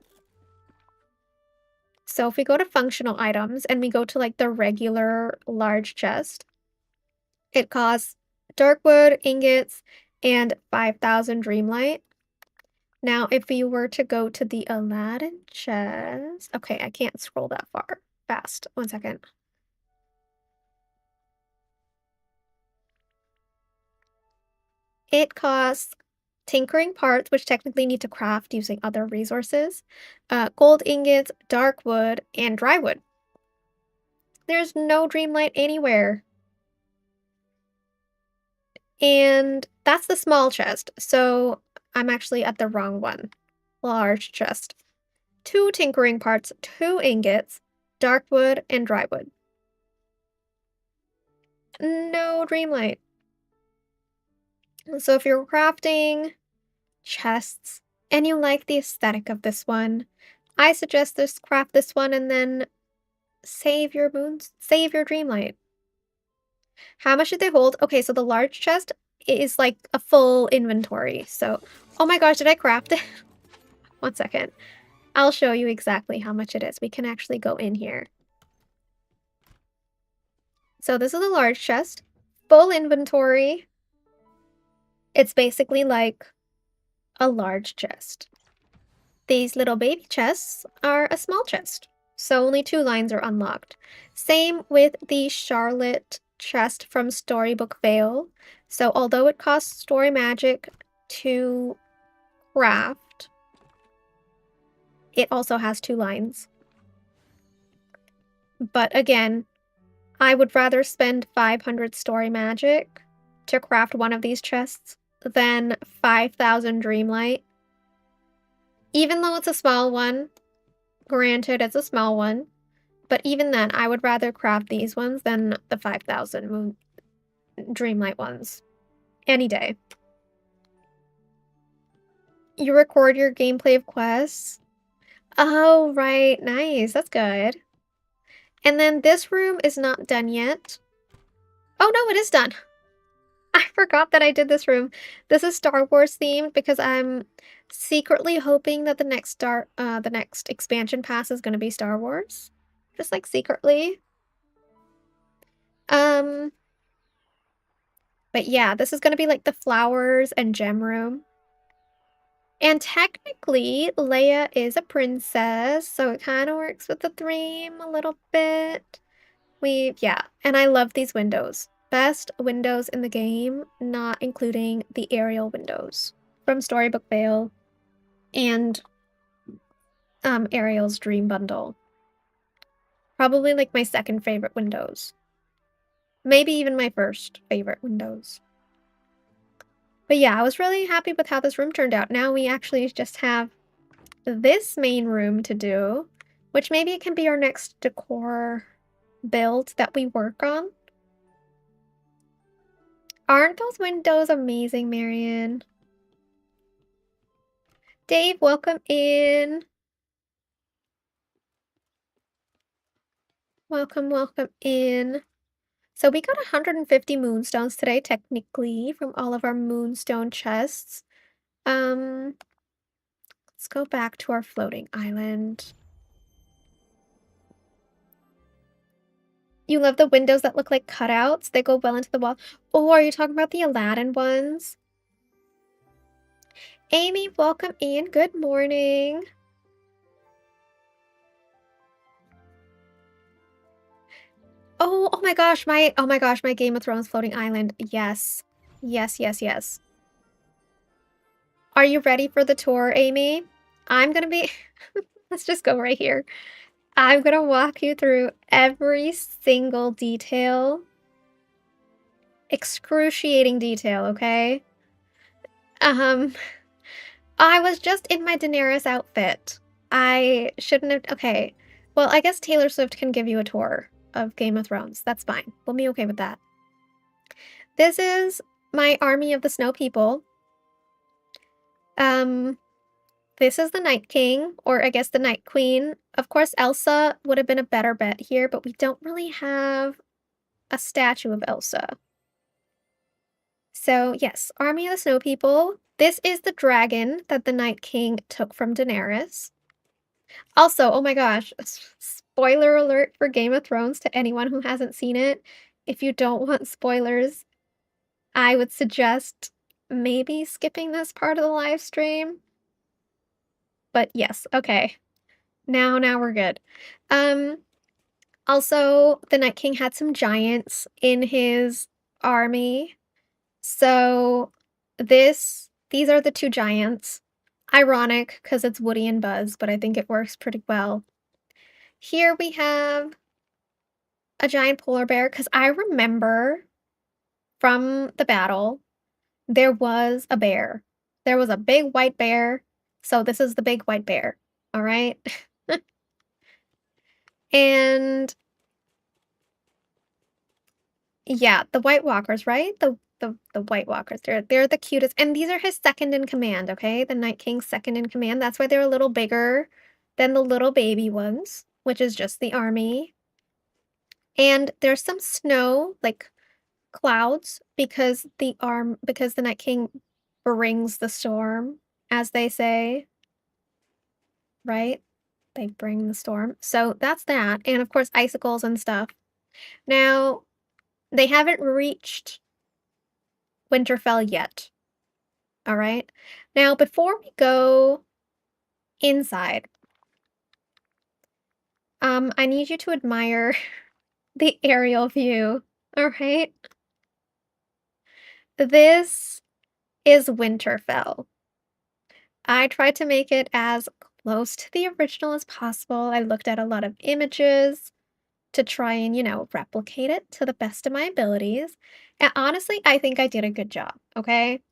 So if we go to functional items and we go to like the regular large chest, it costs darkwood, ingots, and 5,000 Dreamlight. Now, if we were to go to the Aladdin chest, okay, I can't scroll that far fast. 1 second. It costs tinkering parts, which technically need to craft using other resources, gold ingots, dark wood, and dry wood. There's no Dreamlight anywhere. And that's the small chest, so I'm actually at the wrong one. Large chest. 2 tinkering parts, 2 ingots, dark wood, and dry wood. No Dreamlight. So if you're crafting chests and you like the aesthetic of this one, I suggest craft this one and then save your Dreamlight. How much did they hold? Okay, so the large chest is like a full inventory. So, oh my gosh, did I craft it? 1 second. I'll show you exactly how much it is. We can actually go in here. So this is a large chest, full inventory. It's basically like a large chest. These little baby chests are a small chest, so only 2 lines are unlocked. Same with the Charlotte chest from Storybook Vale. So although it costs story magic to craft, it also has 2 lines. But again, I would rather spend 500 story magic to craft one of these chests than 5,000 Dreamlight. Even though it's a small one, granted it's a small one, but even then, I would rather craft these ones than the 5,000 Dreamlight ones. Any day. You record your gameplay of quests? Oh, right. Nice. That's good. And then this room is not done yet. Oh, no, it is done. I forgot that I did this room. This is Star Wars themed because I'm secretly hoping that the next expansion pass is going to be Star Wars. Just like secretly. But yeah, this is going to be like the flowers and gem room. And technically, Leia is a princess, so it kind of works with the theme a little bit. Yeah, and I love these windows. Best windows in the game, not including the aerial windows from Storybook Vale and Ariel's Dream Bundle. Probably like my second favorite windows. Maybe even my first favorite windows. But yeah, I was really happy with how this room turned out. Now we actually just have this main room to do, which maybe it can be our next decor build that we work on. Aren't those windows amazing, Marion? Dave, welcome in. Welcome in. So we got 150 moonstones today, technically, from all of our moonstone chests. Let's go back to our floating island. You love the windows that look like cutouts? They go well into the wall. Oh, are you talking about the Aladdin ones? Amy, welcome in. Good morning. Oh my gosh, my Game of Thrones floating island. Yes. Yes. Are you ready for the tour, Amy? I'm gonna be let's just go right here. I'm gonna walk you through every single detail. Excruciating detail, okay? I was just in my Daenerys outfit. I shouldn't have. Okay. Well, I guess Taylor Swift can give you a tour of Game of Thrones. That's fine. We'll be okay with that. This is my army of the snow people. This is the Night King, or I guess the Night Queen. Of course, Elsa would have been a better bet here, but we don't really have a statue of Elsa. So, yes, army of the snow people. This is the dragon that the Night King took from Daenerys. Also, oh my gosh, spoiler alert for Game of Thrones to anyone who hasn't seen it. If you don't want spoilers, I would suggest maybe skipping this part of the live stream. But yes, okay. Now we're good. Also, the Night King had some giants in his army. So these are the 2 giants. Ironic because it's Woody and Buzz, but I think it works pretty well. Here we have a giant polar bear because I remember from the battle there was a bear. There was a big white bear. So this is the big white bear. All right. And yeah, the White Walkers, right? The White Walkers. They're the cutest. And these are his second in command, okay? The Night King's second in command. That's why they're a little bigger than the little baby ones, which is just the army. And there's some snow, like clouds because the Night King brings the storm, as they say, right? They bring the storm. So that's that, and of course icicles and stuff. Now, they haven't reached Winterfell yet. All right. Now, before we go inside, I need you to admire the aerial view. All right. This is Winterfell. I tried to make it as close to the original as possible. I looked at a lot of images to try and, replicate it to the best of my abilities. And honestly, I think I did a good job. Okay.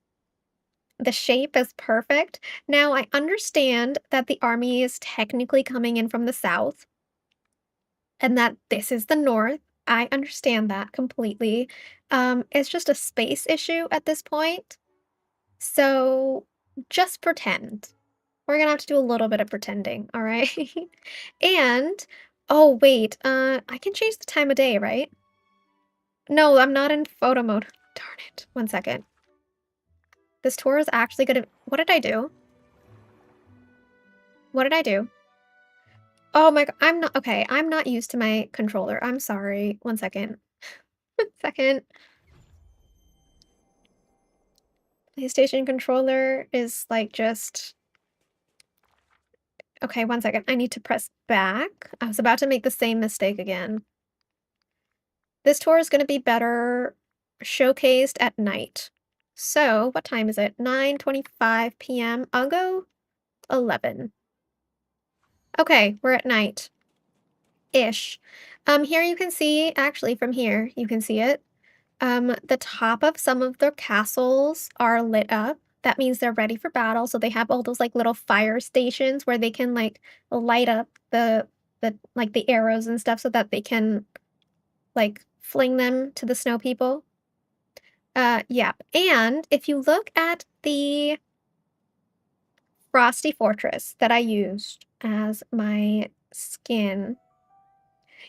The shape is perfect. Now, I understand that the army is technically coming in from the south and that this is the north. I understand that completely. It's just a space issue at this point. So just pretend. We're gonna have to do a little bit of pretending, all right? And oh wait, I can change the time of day, right? No, I'm not in photo mode. Darn it. One second. This tour is actually gonna. What did I do? What did I do? Oh my god, I'm not okay, I'm not used to my controller, I'm sorry. One second. Second. PlayStation controller is, like, just okay, one second, I need to press back. I was about to make the same mistake again. This tour is gonna be better showcased at night. So, what time is it? 9:25 PM. I'll go 11. Okay, we're at night. Ish. Here you can see actually, from here, you can see it. The top of some of their castles are lit up. That means they're ready for battle, so they have all those, like, little fire stations where they can, like, light up the arrows and stuff so that they can, like, fling them to the snow people. Yeah, and if you look at the Frosty Fortress that I used as my skin.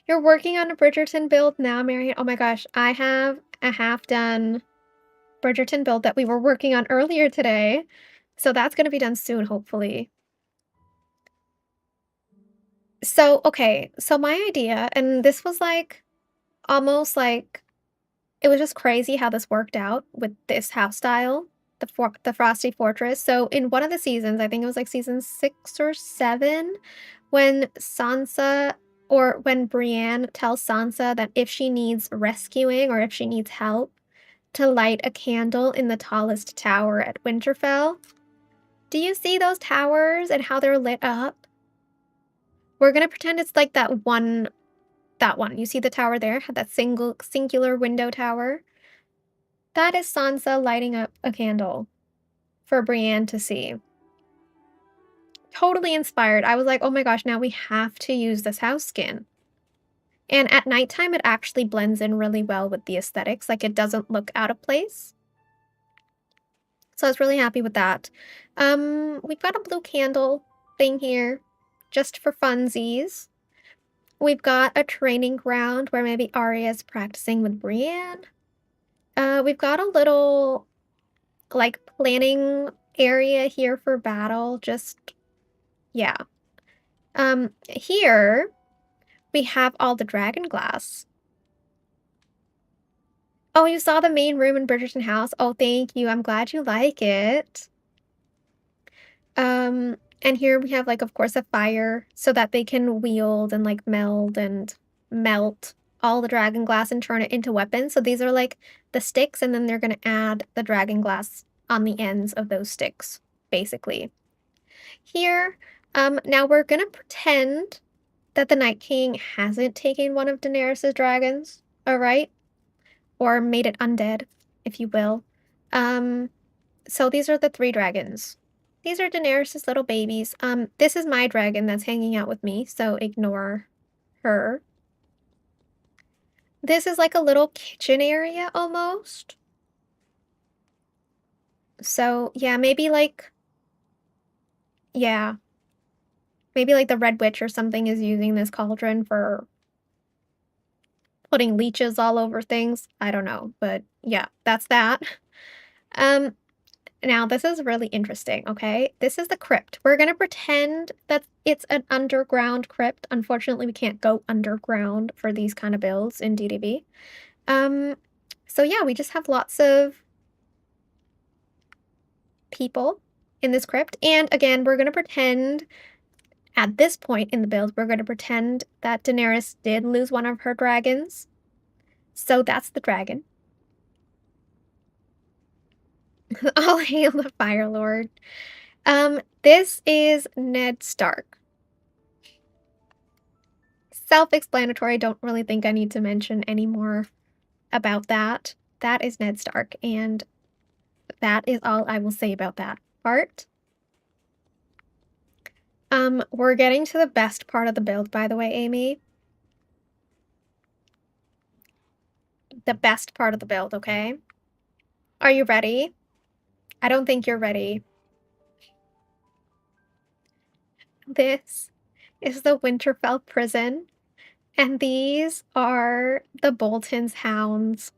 You're working on a Bridgerton build now, Marion? Oh my gosh, I have a half-done Bridgerton build that we were working on earlier today, so that's gonna be done soon, hopefully. So, okay, so my idea and this was, like, almost like it was just crazy how this worked out with this house style, the Frosty Fortress. So, in one of the seasons, I think it was, like, season 6 or 7, when Sansa or when Brienne tells Sansa that if she needs rescuing or if she needs help, to light a candle in the tallest tower at Winterfell. Do you see those towers and how they're lit up? We're gonna pretend it's like that one. You see the tower there? That singular window tower? That is Sansa lighting up a candle for Brienne to see. Totally inspired. I was like, "Oh my gosh, now we have to use this house skin." And at nighttime, it actually blends in really well with the aesthetics, like, it doesn't look out of place. So I was really happy with that. We've got a blue candle thing here, just for funsies. We've got a training ground where maybe Arya's practicing with Brienne. We've got a little, like, planning area here for battle, just yeah. Here, we have all the dragon glass. Oh, you saw the main room in Bridgerton House? Oh, thank you, I'm glad you like it. And here we have, like, of course, a fire so that they can wield and, like, meld and melt all the dragon glass and turn it into weapons. So these are, like, the sticks, and then they're gonna add the dragon glass on the ends of those sticks, basically. Here, now we're gonna pretend that the Night King hasn't taken one of Daenerys's dragons, alright? Or made it undead, if you will. So these are the 3 dragons. These are Daenerys' little babies. This is my dragon that's hanging out with me, so ignore her. This is like a little kitchen area almost. So, yeah, maybe like yeah, maybe like the Red Witch or something is using this cauldron for putting leeches all over things. I don't know, but yeah, that's that. Um, Now this is really interesting, okay? This is the crypt. We're gonna pretend that it's an underground crypt. Unfortunately, we can't go underground for these kind of builds in DDB. Um, so yeah, we just have lots of people in this crypt. And again, we're gonna pretend at this point in the build, we're gonna pretend that Daenerys did lose one of her dragons. So that's the dragon. All hail the Fire Lord. This is Ned Stark. Self-explanatory, don't really think I need to mention any more about that. That is Ned Stark, and that is all I will say about that part. We're getting to the best part of the build, by the way, Amy. The best part of the build, okay? Are you ready? I don't think you're ready. This is the Winterfell prison, and these are the Bolton's hounds.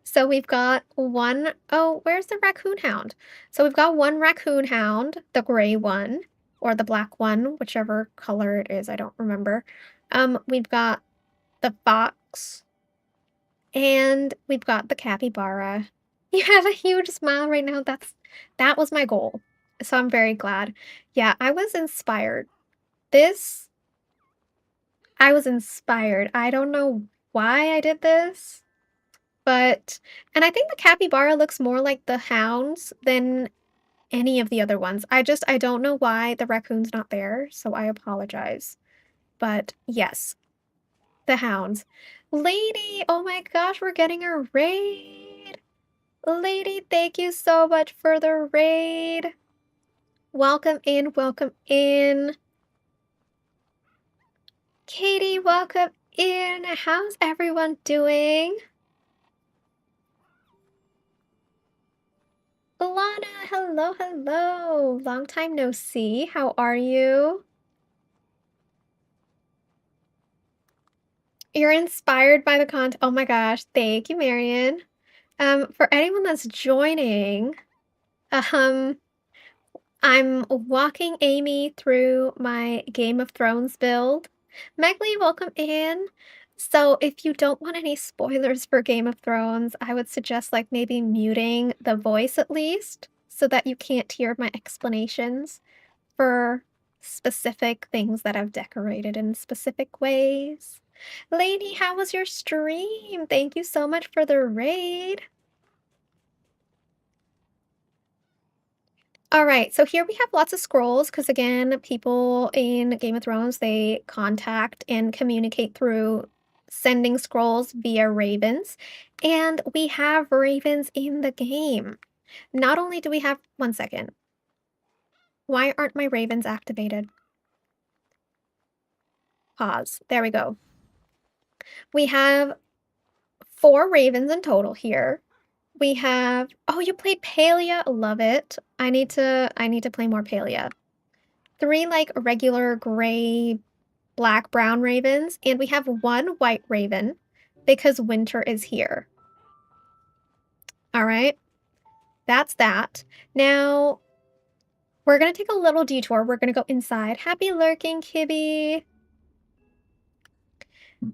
So we've got one, oh, where's the raccoon hound? So we've got one raccoon hound, the gray one, or the black one, whichever color it is, I don't remember. We've got the fox, and we've got the capybara. You have a huge smile right now. That was my goal. So I'm very glad. Yeah, I was inspired. I was inspired. I don't know why I did this. And I think the capybara looks more like the hounds than any of the other ones. I don't know why the raccoon's not there, so I apologize. But yes, the hounds. Lady, oh my gosh, we're getting a raid. Lady, thank you so much for the raid. Welcome in, welcome in. Katie, welcome in. How's everyone doing? Alana, hello, hello. Long time no see. How are you? You're inspired by the content. Oh my gosh, thank you, Marion. For anyone that's joining, um, I'm walking Amy through my Game of Thrones build. Megley, welcome in. So if you don't want any spoilers for Game of Thrones, I would suggest like maybe muting the voice at least so that you can't hear my explanations for specific things that I've decorated in specific ways. Lady, how was your stream? Thank you so much for the raid. All right, so here we have lots of scrolls because again, people in Game of Thrones, they contact and communicate through sending scrolls via ravens, and we have ravens in the game. Not only do we have, one second. Why aren't my ravens activated? Pause. There we go. We have 4 ravens in total here. We have, oh, you played Palia, love it. I need to play more Palia. 3 like regular gray, black, brown ravens, and we have 1 white raven because winter is here. All right, that's that. Now, we're gonna take a little detour. We're gonna go inside. Happy lurking, Kibby.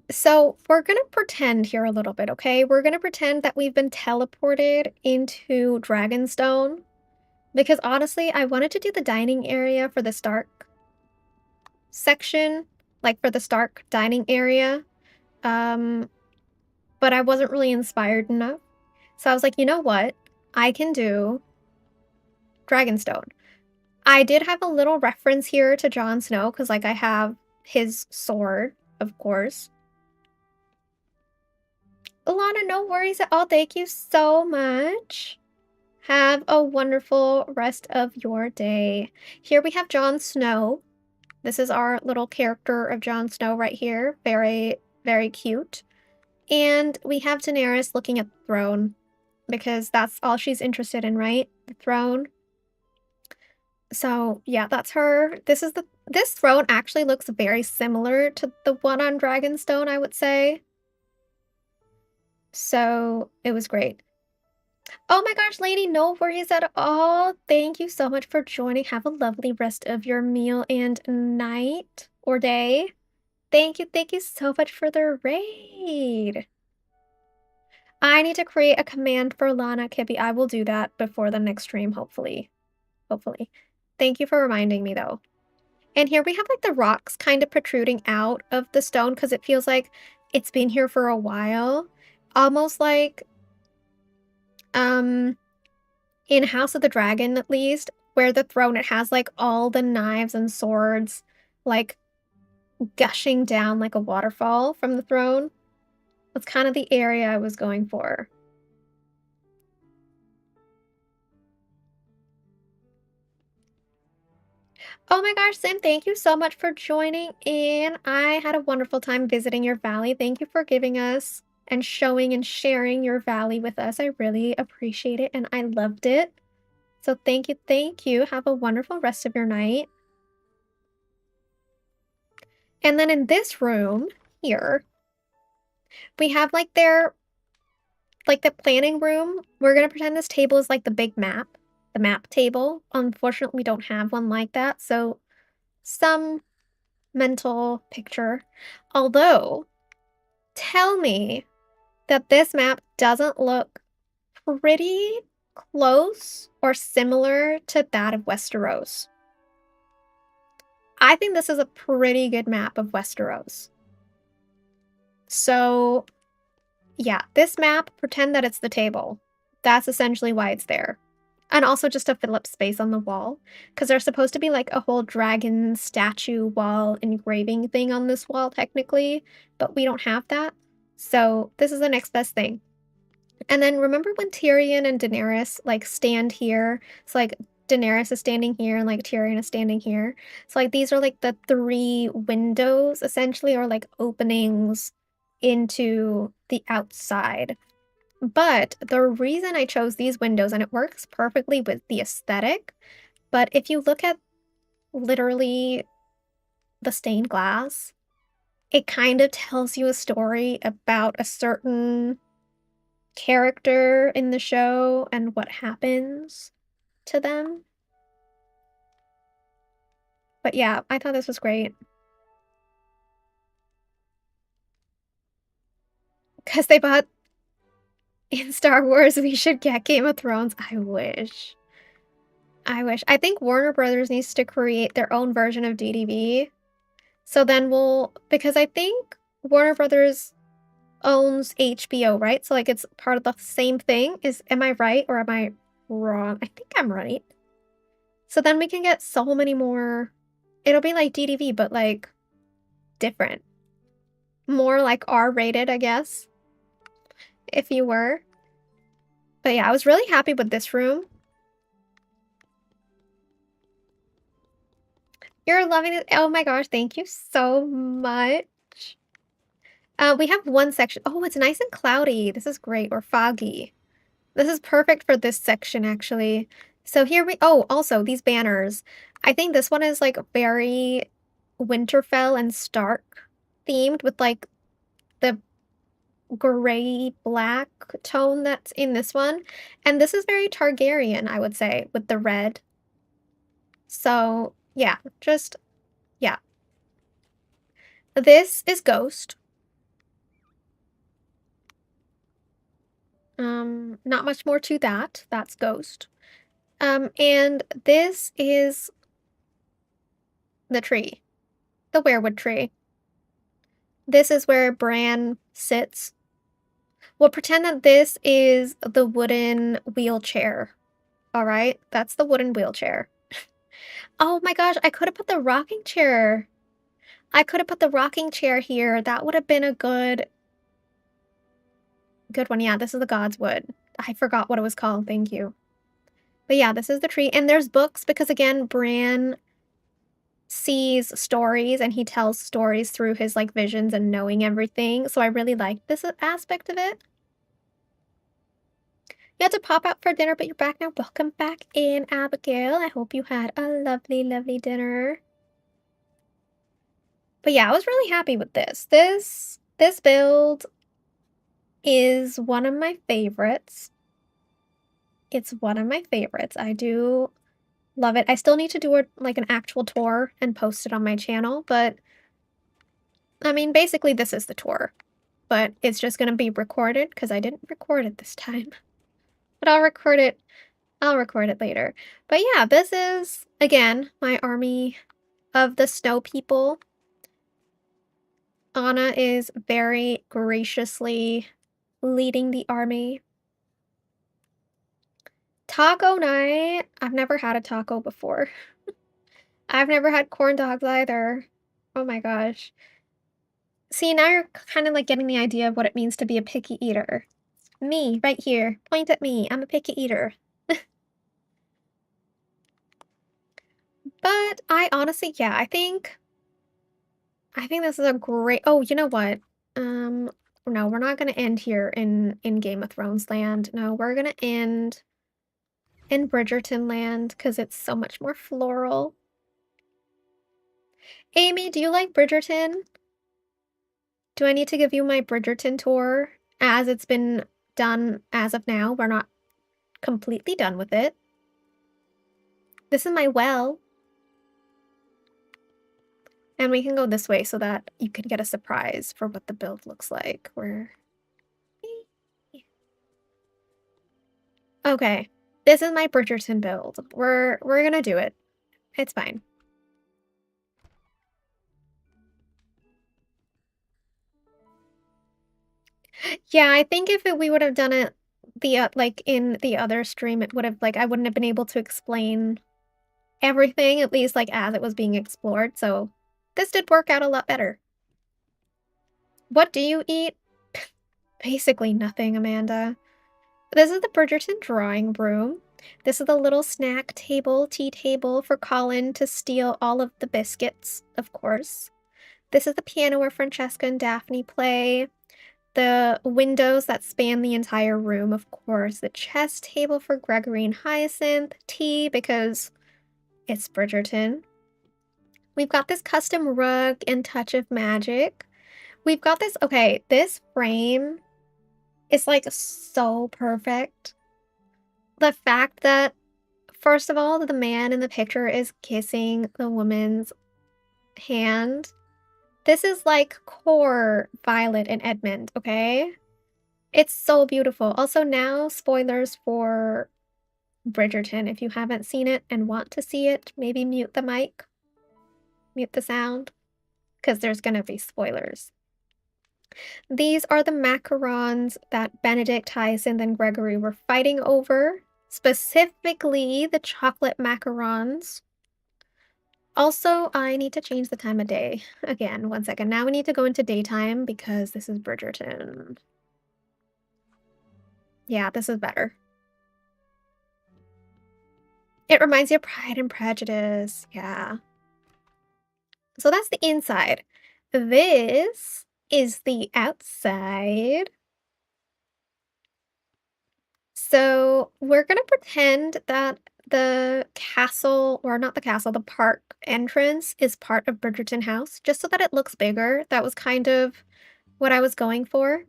So we're gonna pretend here a little bit, okay? We're gonna pretend that we've been teleported into Dragonstone because honestly, I wanted to do the dining area for the Stark section, like for the Stark dining area, but I wasn't really inspired enough. So I was like, you know what? I can do Dragonstone. I did have a little reference here to Jon Snow because like I have his sword, of course. Alana, no worries at all. Thank you so much. Have a wonderful rest of your day. Here we have Jon Snow. This is our little character of Jon Snow right here. Very, very cute. And we have Daenerys looking at the throne because that's all she's interested in, right? The throne. So yeah, that's her. This throne actually looks very similar to the one on Dragonstone, I would say. So it was great. Oh my gosh, lady, no worries at all. Thank you so much for joining. Have a lovely rest of your meal and night or day. Thank you so much for the raid. I need to create a command for Lana Kippy. I will do that before the next stream, hopefully. Hopefully. Thank you for reminding me, though. And here we have, like, the rocks kind of protruding out of the stone because it feels like it's been here for a while. Almost like, in House of the Dragon, at least, where the throne, it has, like, all the knives and swords, like, gushing down like a waterfall from the throne. That's kind of the area I was going for. Oh my gosh, Sim, thank you so much for joining in. I had a wonderful time visiting your valley. Thank you for giving us and showing and sharing your valley with us. I really appreciate it and I loved it. So thank you, thank you. Have a wonderful rest of your night. And then in this room here, we have like the planning room. We're gonna pretend this table is like the big map, the map table. Unfortunately, we don't have one like that, so some mental picture. Although, tell me that this map doesn't look pretty close or similar to that of Westeros. I think this is a pretty good map of Westeros. So, yeah, this map, pretend that it's the table. That's essentially why it's there. And also just to fill up space on the wall, because there's supposed to be like a whole dragon statue wall engraving thing on this wall technically, but we don't have that. So this is the next best thing. And then remember when Tyrion and Daenerys like stand here? It's like Daenerys is standing here and like Tyrion is standing here. So like these are like the three windows essentially, or like openings into the outside. But the reason I chose these windows, and it works perfectly with the aesthetic, but if you look at literally the stained glass, it kind of tells you a story about a certain character in the show and what happens to them. But yeah, I thought this was great. Because they bought in Star Wars, we should get Game of Thrones. I wish. I wish. I think Warner Brothers needs to create their own version of DDV. So then because I think Warner Brothers owns HBO, right? So like it's part of the same thing. Am I right or am I wrong? I think I'm right. So then we can get so many more. It'll be like DDV, but like different. More like R-rated, I guess. If you were. But yeah, I was really happy with this room. You're loving it. Oh my gosh, thank you so much. We have one section. Oh, it's nice and cloudy. This is great. Or foggy. This is perfect for this section, actually. So here oh, also, these banners. I think this one is, like, very Winterfell and Stark themed with, like, the gray-black tone that's in this one. And this is very Targaryen, I would say, with the red. So, yeah, yeah. This is Ghost. Not much more to that. That's Ghost. And this is the tree, the weirwood tree. This is where Bran sits. We'll pretend that this is the wooden wheelchair. All right, that's the wooden wheelchair. Oh my gosh, I could have put the rocking chair. I could have put the rocking chair here. That would have been a good one. Yeah, this is the God's Wood. I forgot what it was called. Thank you. But yeah, this is the tree. And there's books because, again, Bran sees stories and he tells stories through his, like, visions and knowing everything. So I really like this aspect of it. You had to pop out for dinner, but you're back now. Welcome back in, Abigail. I hope you had a lovely, lovely dinner. But yeah, I was really happy with this. This build is one of my favorites. It's one of my favorites. I do love it. I still need to do like an actual tour and post it on my channel, but I mean, basically this is the tour, but it's just gonna be recorded because I didn't record it this time. But I'll record it later. But yeah, this is, again, my army of the snow people. Anna is very graciously leading the army. Taco night. I've never had a taco before. I've never had corn dogs either. Oh my gosh. See, now you're kind of like getting the idea of what it means to be a picky eater. Me, right here. Point at me. I'm a picky eater. But I honestly, yeah, I think this is a great. Oh, you know what? No, we're not gonna end here in Game of Thrones land. No, we're gonna end in Bridgerton land because it's so much more floral. Amy, do you like Bridgerton? Do I need to give you my Bridgerton tour as it's been done as of now? We're not completely done with it. This is my well. And we can go this way so that you can get a surprise for what the build looks like. Okay. This is my Bridgerton build. We're gonna do it. It's fine. Yeah, I think if we would have done it like in the other stream, it would have like I wouldn't have been able to explain everything, at least like as it was being explored. So this did work out a lot better. What do you eat? Basically nothing, Amanda. This is the Bridgerton drawing room. This is the little snack table, tea table for Colin to steal all of the biscuits, of course. This is the piano where Francesca and Daphne play. The windows that span the entire room, of course. The chess table for Gregory and Hyacinth. Tea, because it's Bridgerton. We've got this custom rug and touch of magic. We've got this, okay, this frame is like so perfect. The fact that, first of all, the man in the picture is kissing the woman's hand. This is like core Violet and Edmund, okay? It's so beautiful. Also now, spoilers for Bridgerton. If you haven't seen it and want to see it, maybe mute the mic. Mute the sound. Because there's gonna be spoilers. These are the macarons that Benedict, Hyacinth, and Gregory were fighting over. Specifically, the chocolate macarons. Also, I need to change the time of day. Again, one second. Now we need to go into daytime because this is Bridgerton. Yeah, this is better. It reminds you of Pride and Prejudice. Yeah. So that's the inside. This is the outside. So we're gonna pretend that the castle, or not the castle, the park entrance is part of Bridgerton House, just so that it looks bigger. That was kind of what I was going for.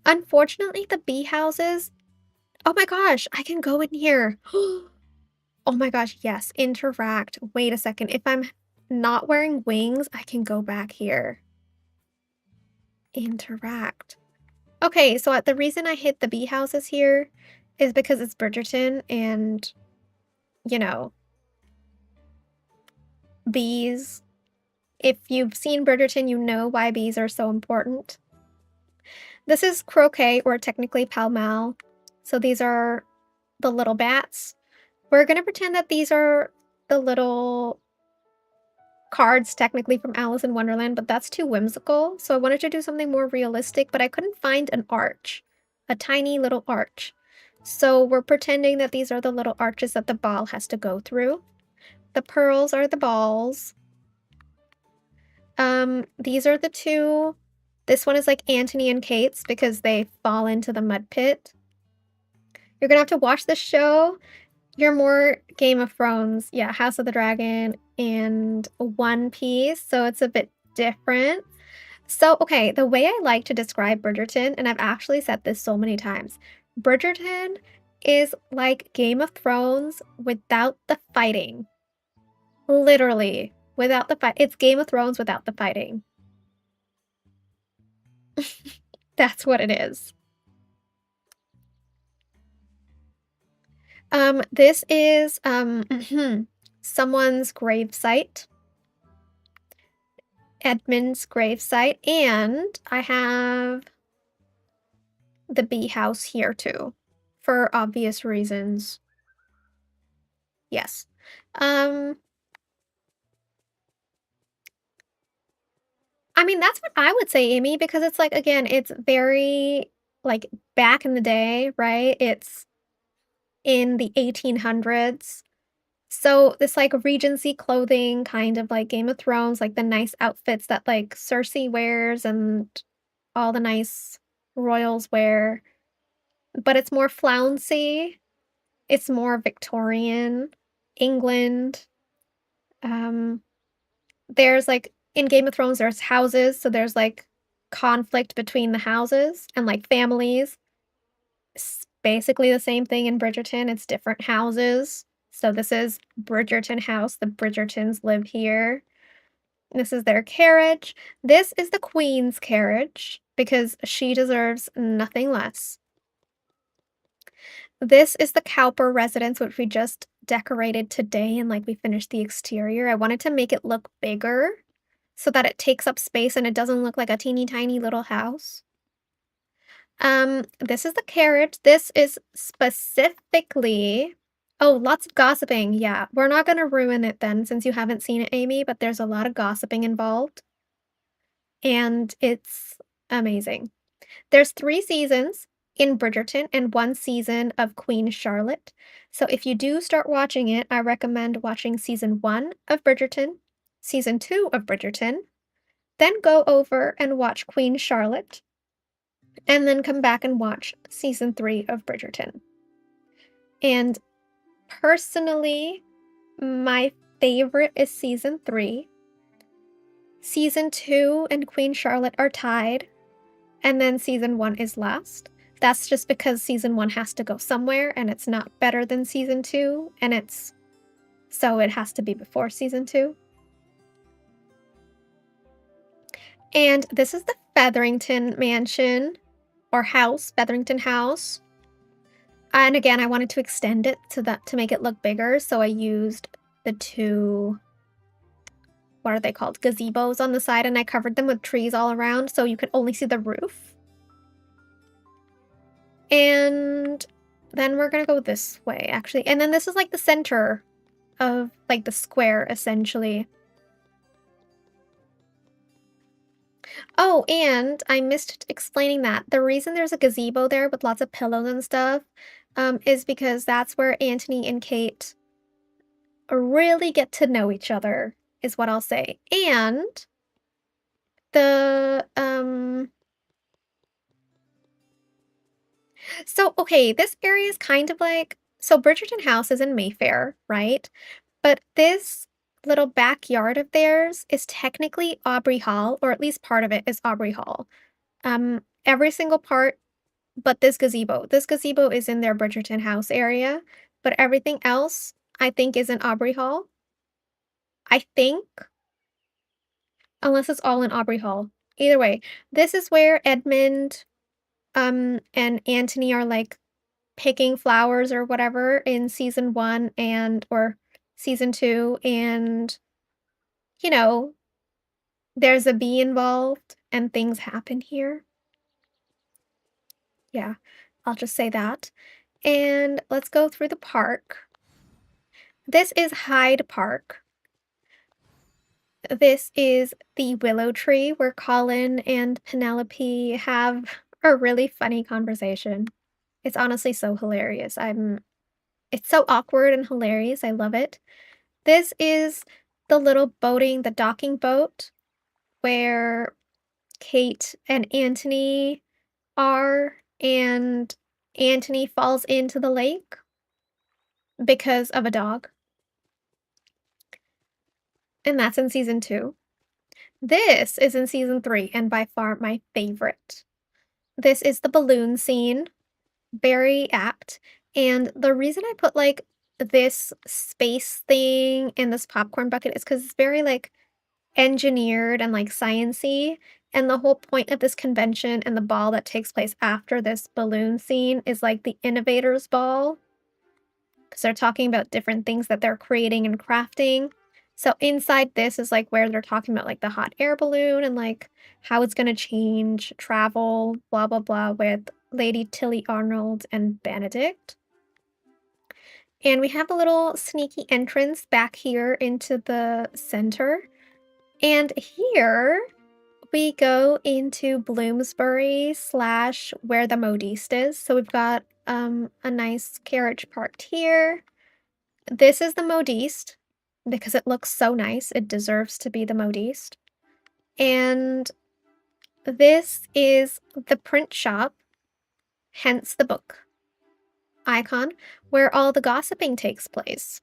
Unfortunately, the bee houses, oh my gosh, I can go in here. Oh my gosh, yes, interact. Wait a second. If I'm not wearing wings, I can go back here. Interact. Okay, so the reason I hit the bee houses here is because it's Bridgerton and, you know, bees. If you've seen Bridgerton, you know why bees are so important. This is croquet, or technically pall mall. So these are the little bats. We're gonna pretend that these are the little cards technically from Alice in Wonderland, but that's too whimsical. So I wanted to do something more realistic, but I couldn't find an arch, a tiny little arch. So we're pretending that these are the little arches that the ball has to go through. The pearls are the balls. These are the two. This one is like Anthony and Kate's because they fall into the mud pit. You're gonna have to watch the show. You're more Game of Thrones, yeah, House of the Dragon and One Piece, so it's a bit different. So, okay, the way I like to describe Bridgerton, and I've actually said this so many times, Bridgerton is like Game of Thrones without the fighting. Literally, without the fight. It's Game of Thrones without the fighting. That's what it is. This is someone's gravesite, Edmund's gravesite, and I have the bee house here too, for obvious reasons. Yes. I mean, that's what I would say, Amy, because it's like, again, it's very like back in the day, right? It's in the 1800s. So this like Regency clothing, kind of like Game of Thrones, like the nice outfits that like Cersei wears and all the nice royals wear, but it's more flouncy. It's more Victorian, England. Um, there's like in Game of Thrones, there's houses, so there's like conflict between the houses and like families. It's basically the same thing in Bridgerton. It's different houses. So this is Bridgerton house. The Bridgertons live here. This is their carriage. This is the Queen's carriage because she deserves nothing less. This is the Cowper residence, which we just decorated today and like we finished the exterior. I wanted to make it look bigger so that it takes up space and it doesn't look like a teeny tiny little house. This is the carriage. This is specifically oh, lots of gossiping. Yeah, we're not gonna ruin it then since you haven't seen it, Amy, but there's a lot of gossiping involved, and it's amazing. There's 3 seasons in Bridgerton and 1 season of Queen Charlotte. So if you do start watching it, I recommend watching season 1 of Bridgerton, season 2 of Bridgerton, then go over and watch Queen Charlotte, and then come back and watch season 3 of Bridgerton. And personally, my favorite is season 3. Season 2 and Queen Charlotte are tied, and then season 1 is last. That's just because season 1 has to go somewhere and it's not better than season 2, and so it has to be before season 2. And this is the Featherington mansion or house, Featherington house. And again, I wanted to extend it to make it look bigger, so I used the 2, what are they called? Gazebos on the side, and I covered them with trees all around so you could only see the roof. And then we're gonna go this way, actually. And then this is like the center of like the square, essentially. Oh, and I missed explaining that. The reason there's a gazebo there with lots of pillows and stuff is because that's where Anthony and Kate really get to know each other, is what I'll say. And the so okay, this area is kind of like so Bridgerton House is in Mayfair, right? But this little backyard of theirs is technically Aubrey Hall, or at least part of it is Aubrey Hall. Every single part but this gazebo. This gazebo is in their Bridgerton House area, but everything else I think is in Aubrey Hall. I think, unless it's all in Aubrey Hall. Either way, this is where Edmund and Anthony are like picking flowers or whatever in season 1 or season 2, and you know, there's a bee involved and things happen here. Yeah, I'll just say that. And let's go through the park. This is Hyde Park. This is the willow tree where Colin and Penelope have a really funny conversation. It's honestly so hilarious. It's so awkward and hilarious. I love it. This is the little the docking boat where Kate and Anthony are, and Anthony falls into the lake because of a dog. And that's in season 2. This is in season 3 and by far my favorite. This is the balloon scene, very apt, and the reason I put, like, this space thing in this popcorn bucket is because it's very, like, engineered and, like, science-y, and the whole point of this convention and the ball that takes place after this balloon scene is, like, the innovators ball, because 'cause they're talking about different things that they're creating and crafting. So inside this is, like, where they're talking about, like, the hot air balloon and, like, how it's gonna change travel, blah, blah, blah, with Lady Tilly Arnold and Benedict. And we have a little sneaky entrance back here into the center. And here we go into Bloomsbury slash where the modiste is. So we've got a nice carriage parked here. This is the modiste because it looks so nice. It deserves to be the modiste. And this is the print shop, hence the book icon, where all the gossiping takes place.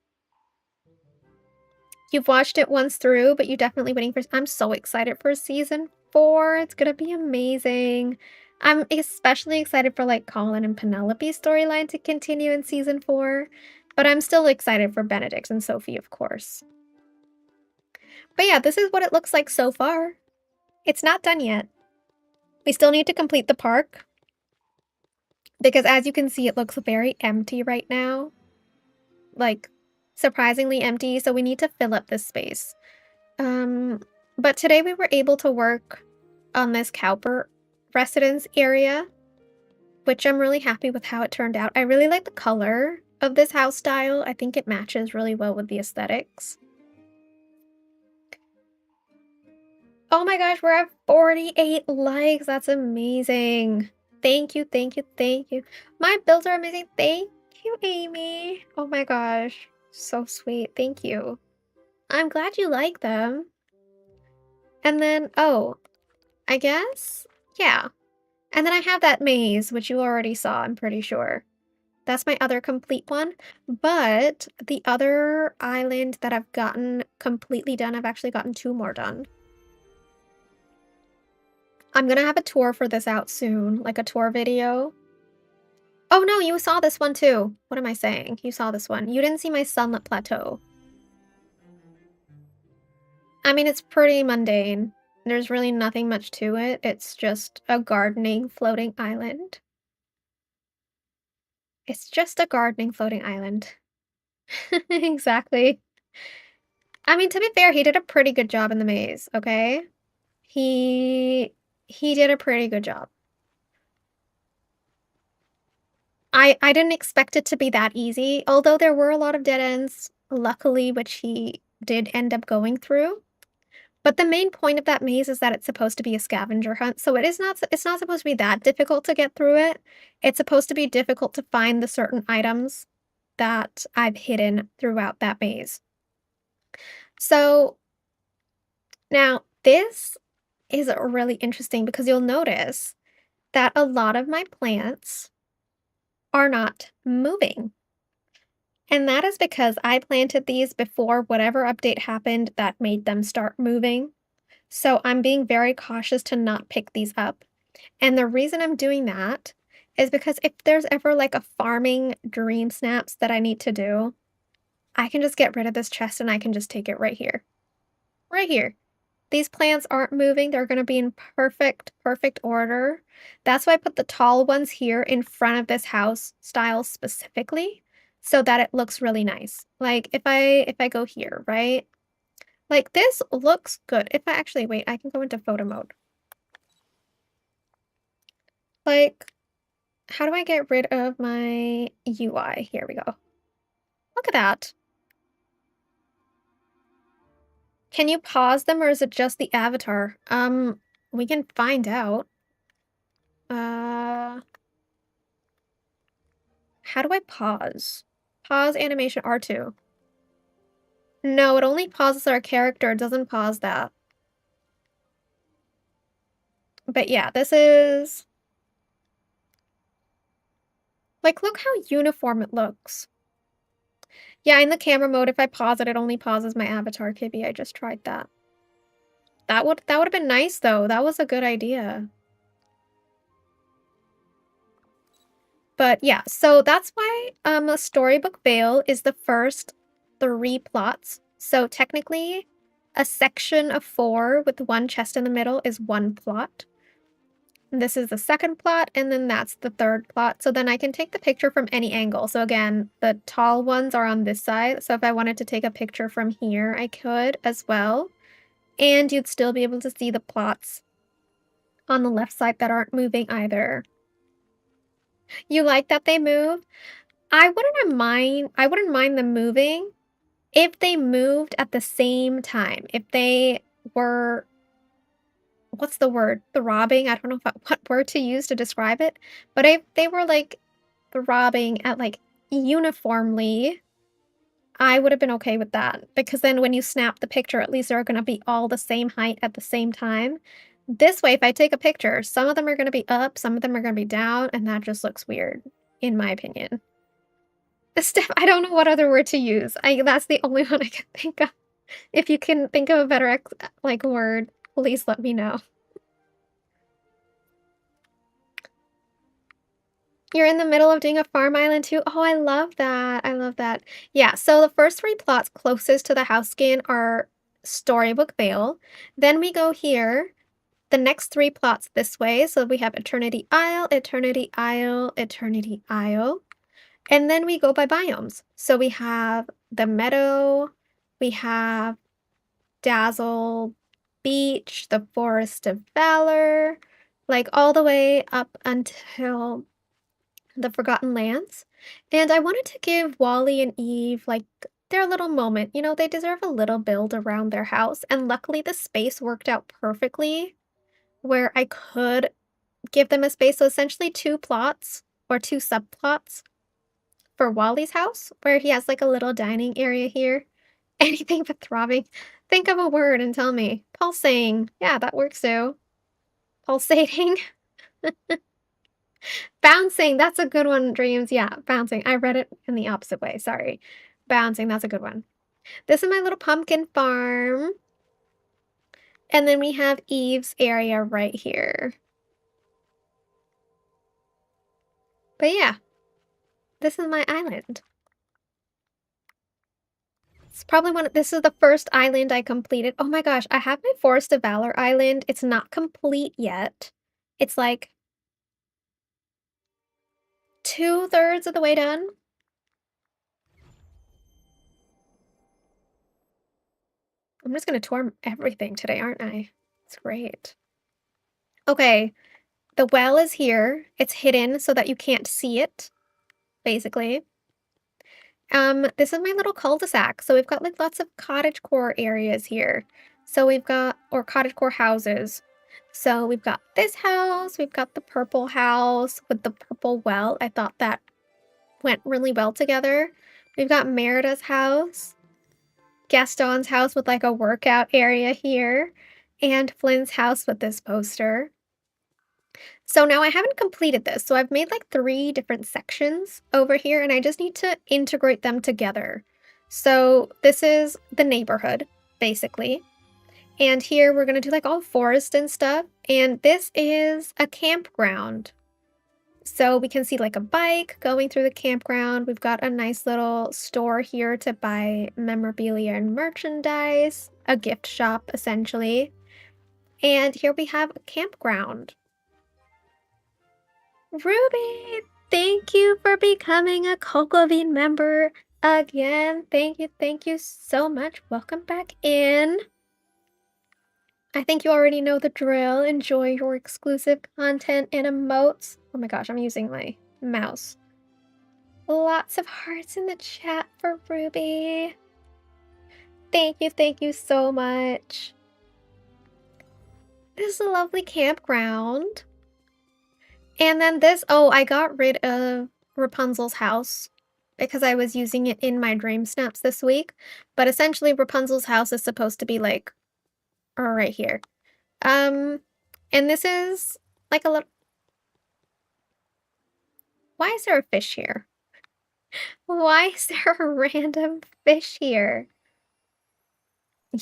You've watched it once through, but you're definitely waiting for I'm so excited for season 4, it's gonna be amazing. I'm especially excited for, like, Colin and Penelope's storyline to continue in season 4, but I'm still excited for Benedict and Sophie, of course. But yeah, this is what it looks like so far. It's not done yet. We still need to complete the park, because as you can see, it looks very empty right now. Like, surprisingly empty, so we need to fill up this space. Um, but today we were able to work on this Cowper residence area, which I'm really happy with how it turned out. I really like the color of this house style. I think it matches really well with the aesthetics. Oh my gosh, we're at 48 likes. That's amazing. Thank you, thank you, thank you. My builds are amazing. Thank you, Amy. Oh my gosh. So sweet. Thank you. I'm glad you like them. And then, oh, I guess? Yeah. And then I have that maze, which you already saw, I'm pretty sure. That's my other complete one. But the other island that I've gotten completely done, I've actually gotten 2 more done. I'm gonna have a tour for this out soon, like a tour video. Oh no, you saw this one too. What am I saying? You saw this one. You didn't see my Sunlit Plateau. I mean, it's pretty mundane. There's really nothing much to it. It's just a gardening floating island. It's just a gardening floating island. Exactly. I mean, to be fair, he did a pretty good job in the maze, okay? He he did a pretty good job. I didn't expect it to be that easy, although there were a lot of dead ends, luckily, which he did end up going through. But the main point of that maze is that it's supposed to be a scavenger hunt, so it's not supposed to be that difficult to get through it. It's supposed to be difficult to find the certain items that I've hidden throughout that maze. So, now this is really interesting because you'll notice that a lot of my plants are not moving. And that is because I planted these before whatever update happened that made them start moving. So I'm being very cautious to not pick these up. And the reason I'm doing that is because if there's ever like a farming dream snaps that I need to do, I can just get rid of this chest and I can just take it right here. Right here. These plants aren't moving. They're going to be in perfect order. That's why I put the tall ones here in front of this house style specifically so that it looks really nice. Like if I go here, right? Like this looks good. If I actually wait, I can go into photo mode. Like, how do I get rid of my UI? Here we go. Look at that. Can you pause them or is it just the avatar? We can find out. How do I pause? Pause animation R2. No, it only pauses our character, it doesn't pause that. But yeah, this is... Like, look how uniform it looks. Yeah, in the camera mode, if I pause it, it only pauses my avatar, Kibby. I just tried that. That would have been nice though. That was a good idea. But yeah, so that's why a Storybook Vale is the first 3 plots. So technically, a section of 4 with 1 chest in the middle is 1 plot. This is the second plot, and then that's the third plot. So then I can take the picture from any angle. So again, the tall ones are on this side. So if I wanted to take a picture from here, I could as well. And you'd still be able to see the plots on the left side that aren't moving either. You like that they move? I wouldn't mind them moving if they moved at the same time. If they were, what's the word? Throbbing? I don't know what word to use to describe it, but if they were like throbbing at like uniformly, I would have been okay with that, because then when you snap the picture, at least they're going to be all the same height at the same time. This way, if I take a picture, some of them are going to be up, some of them are going to be down, and that just looks weird, in my opinion. Steph, I don't know what other word to use. That's the only one I can think of. If you can think of a better word, please let me know. You're in the middle of doing a farm island too? Oh, I love that. I love that. Yeah, so the first 3 plots closest to the house skin are Storybook Vale. Then we go here. The next 3 plots this way. So we have Eternity Isle, Eternity Isle, Eternity Isle. And then we go by biomes. So we have the meadow, we have Dazzle Beach, the Forest of Valor, like all the way up until the Forgotten Lands. And I wanted to give Wally and Eve like their little moment. You know, they deserve a little build around their house. And luckily, the space worked out perfectly where I could give them a space. So essentially, 2 plots or 2 subplots for Wally's house, where he has like a little dining area here. Anything but throbbing. Think of a word and tell me. Pulsating. Yeah, that works too. Pulsating. Bouncing. That's a good one, Dreams. Yeah, bouncing. I read it in the opposite way. Sorry. Bouncing. That's a good one. This is my little pumpkin farm. And then we have Eve's area right here. But yeah, this is my island. It's probably this is the first island I completed. Oh my gosh, I have my Forest of Valor island. It's not complete yet. It's like 2/3 of the way done. I'm just gonna tour everything today, aren't I? It's great. Okay, the well is here. It's hidden so that you can't see it, basically. This is my little cul-de-sac. So we've got like lots of cottagecore areas here. So we've got, or cottagecore houses. So we've got this house, we've got the purple house with the purple well. I thought that went really well together. We've got Merida's house, Gaston's house with like a workout area here, and Flynn's house with this poster. So now I haven't completed this, so I've made like 3 different sections over here, and I just need to integrate them together. So this is the neighborhood, basically. And here we're gonna do like all forest and stuff, and this is a campground. So we can see like a bike going through the campground. We've got a nice little store here to buy memorabilia and merchandise, a gift shop essentially. And here we have a campground. Ruby, thank you for becoming a Coco Bean member again. Thank you so much. Welcome back in. I think you already know the drill. Enjoy your exclusive content and emotes. Oh my gosh, I'm using my mouse. Lots of hearts in the chat for Ruby. Thank you so much. This is a lovely campground. And then this, oh, I got rid of Rapunzel's house because I was using it in my dream snaps this week. But essentially Rapunzel's house is supposed to be like right here. And this is like a little, why is there a fish here? Why is there a random fish here?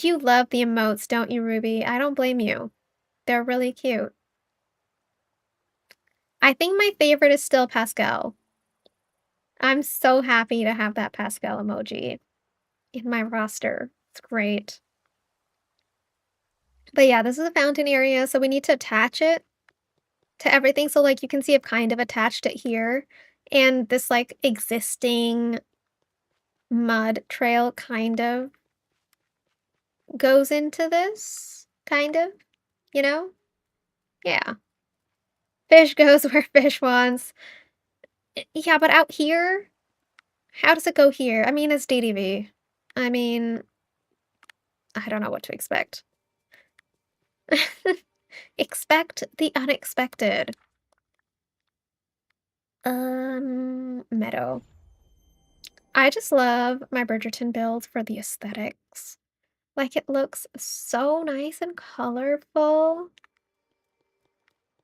You love the emotes, don't you, Ruby? I don't blame you. They're really cute. I think my favorite is still Pascal. I'm so happy to have that Pascal emoji in my roster. It's great. But yeah, this is a fountain area, so we need to attach it to everything. So like you can see I've kind of attached it here. And this like existing mud trail kind of goes into this, kind of, you know? Yeah. Fish goes where fish wants. Yeah, but out here, how does it go here? I mean, it's DDV. I mean, I don't know what to expect. Expect the unexpected. Meadow. I just love my Bridgerton build for the aesthetics. Like, it looks so nice and colorful.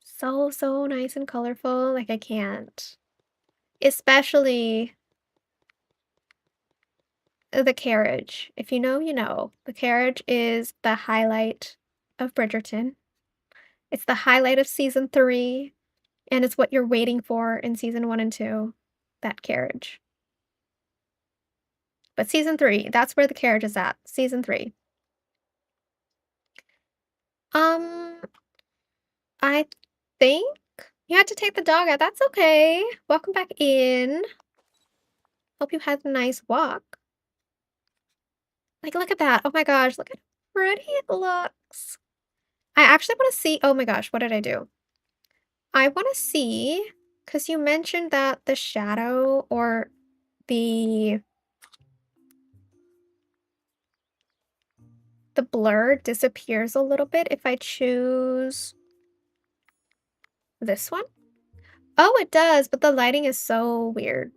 So, so nice and colorful. Like, I can't. Especially the carriage. If you know, you know. The carriage is the highlight of Bridgerton. It's the highlight of season 3, and it's what you're waiting for in season 1 and 2. That carriage. But season 3, that's where the carriage is at. Season 3. Um, I think you had to take the dog out. That's okay. Welcome back in. Hope you had a nice walk. Like, look at that. Oh my gosh, look at how pretty it looks. I actually want to see. Oh my gosh, what did I do? I want to see, because you mentioned that the shadow or the blur disappears a little bit if I choose this one. Oh, it does, but the lighting is so weird.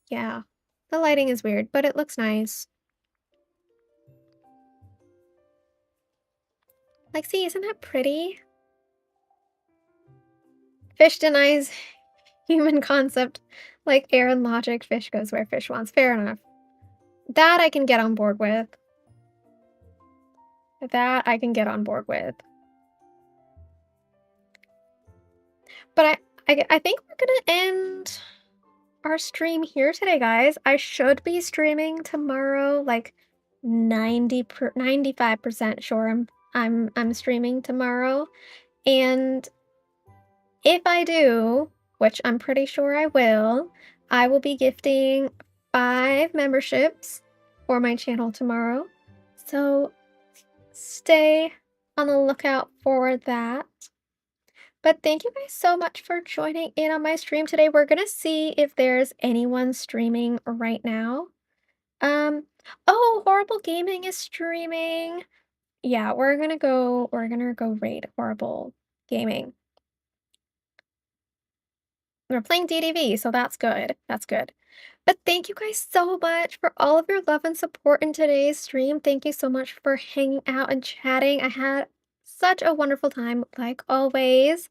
Yeah, the lighting is weird, but it looks nice. Like, see, isn't that pretty? Fish denies human concept. Like Aaron logic, fish goes where fish wants. Fair enough. That I can get on board with. That I can get on board with. But I think we're gonna end our stream here today, guys. I should be streaming tomorrow, like 95% sure I'm streaming tomorrow. And if I do, which I'm pretty sure I will be gifting 5 memberships for my channel tomorrow. So stay on the lookout for that. But thank you guys so much for joining in on my stream today. We're gonna see if there's anyone streaming right now. Oh, Horrible Gaming is streaming. Yeah, we're gonna go raid Horrible Gaming. We're playing DDV, so that's good. That's good. But thank you guys so much for all of your love and support in today's stream. Thank you so much for hanging out and chatting. I had such a wonderful time, like always.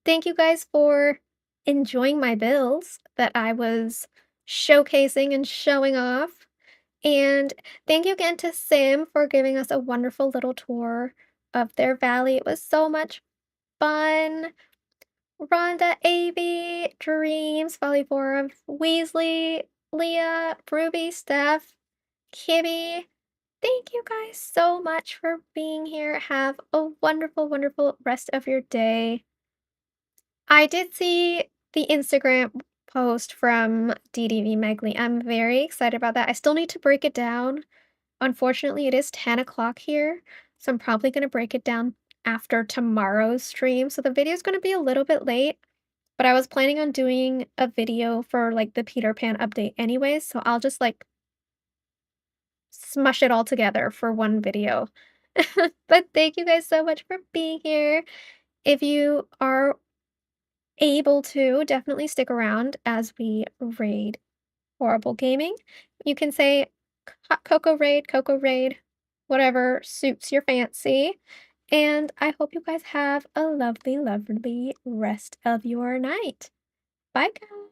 Thank you guys for enjoying my builds that I was showcasing and showing off. And thank you again to Sim for giving us a wonderful little tour of their valley. It was so much fun. Rhonda, Avy, Dreams, Valley Forum, Weasley, Leah, Ruby, Steph, Kibby. Thank you guys so much for being here. Have a wonderful, wonderful rest of your day. I did see the Instagram post from DDV Megley. I'm very excited about that. I still need to break it down. Unfortunately, it is 10 o'clock here, so I'm probably going to break it down after tomorrow's stream. So the video is going to be a little bit late, but I was planning on doing a video for like the Peter Pan update anyways, so I'll just like smush it all together for one video. But thank you guys so much for being here. If you are able to, definitely stick around as we raid Horrible Gaming. You can say Coco raid, whatever suits your fancy. And I hope you guys have a lovely, lovely rest of your night. Bye, guys.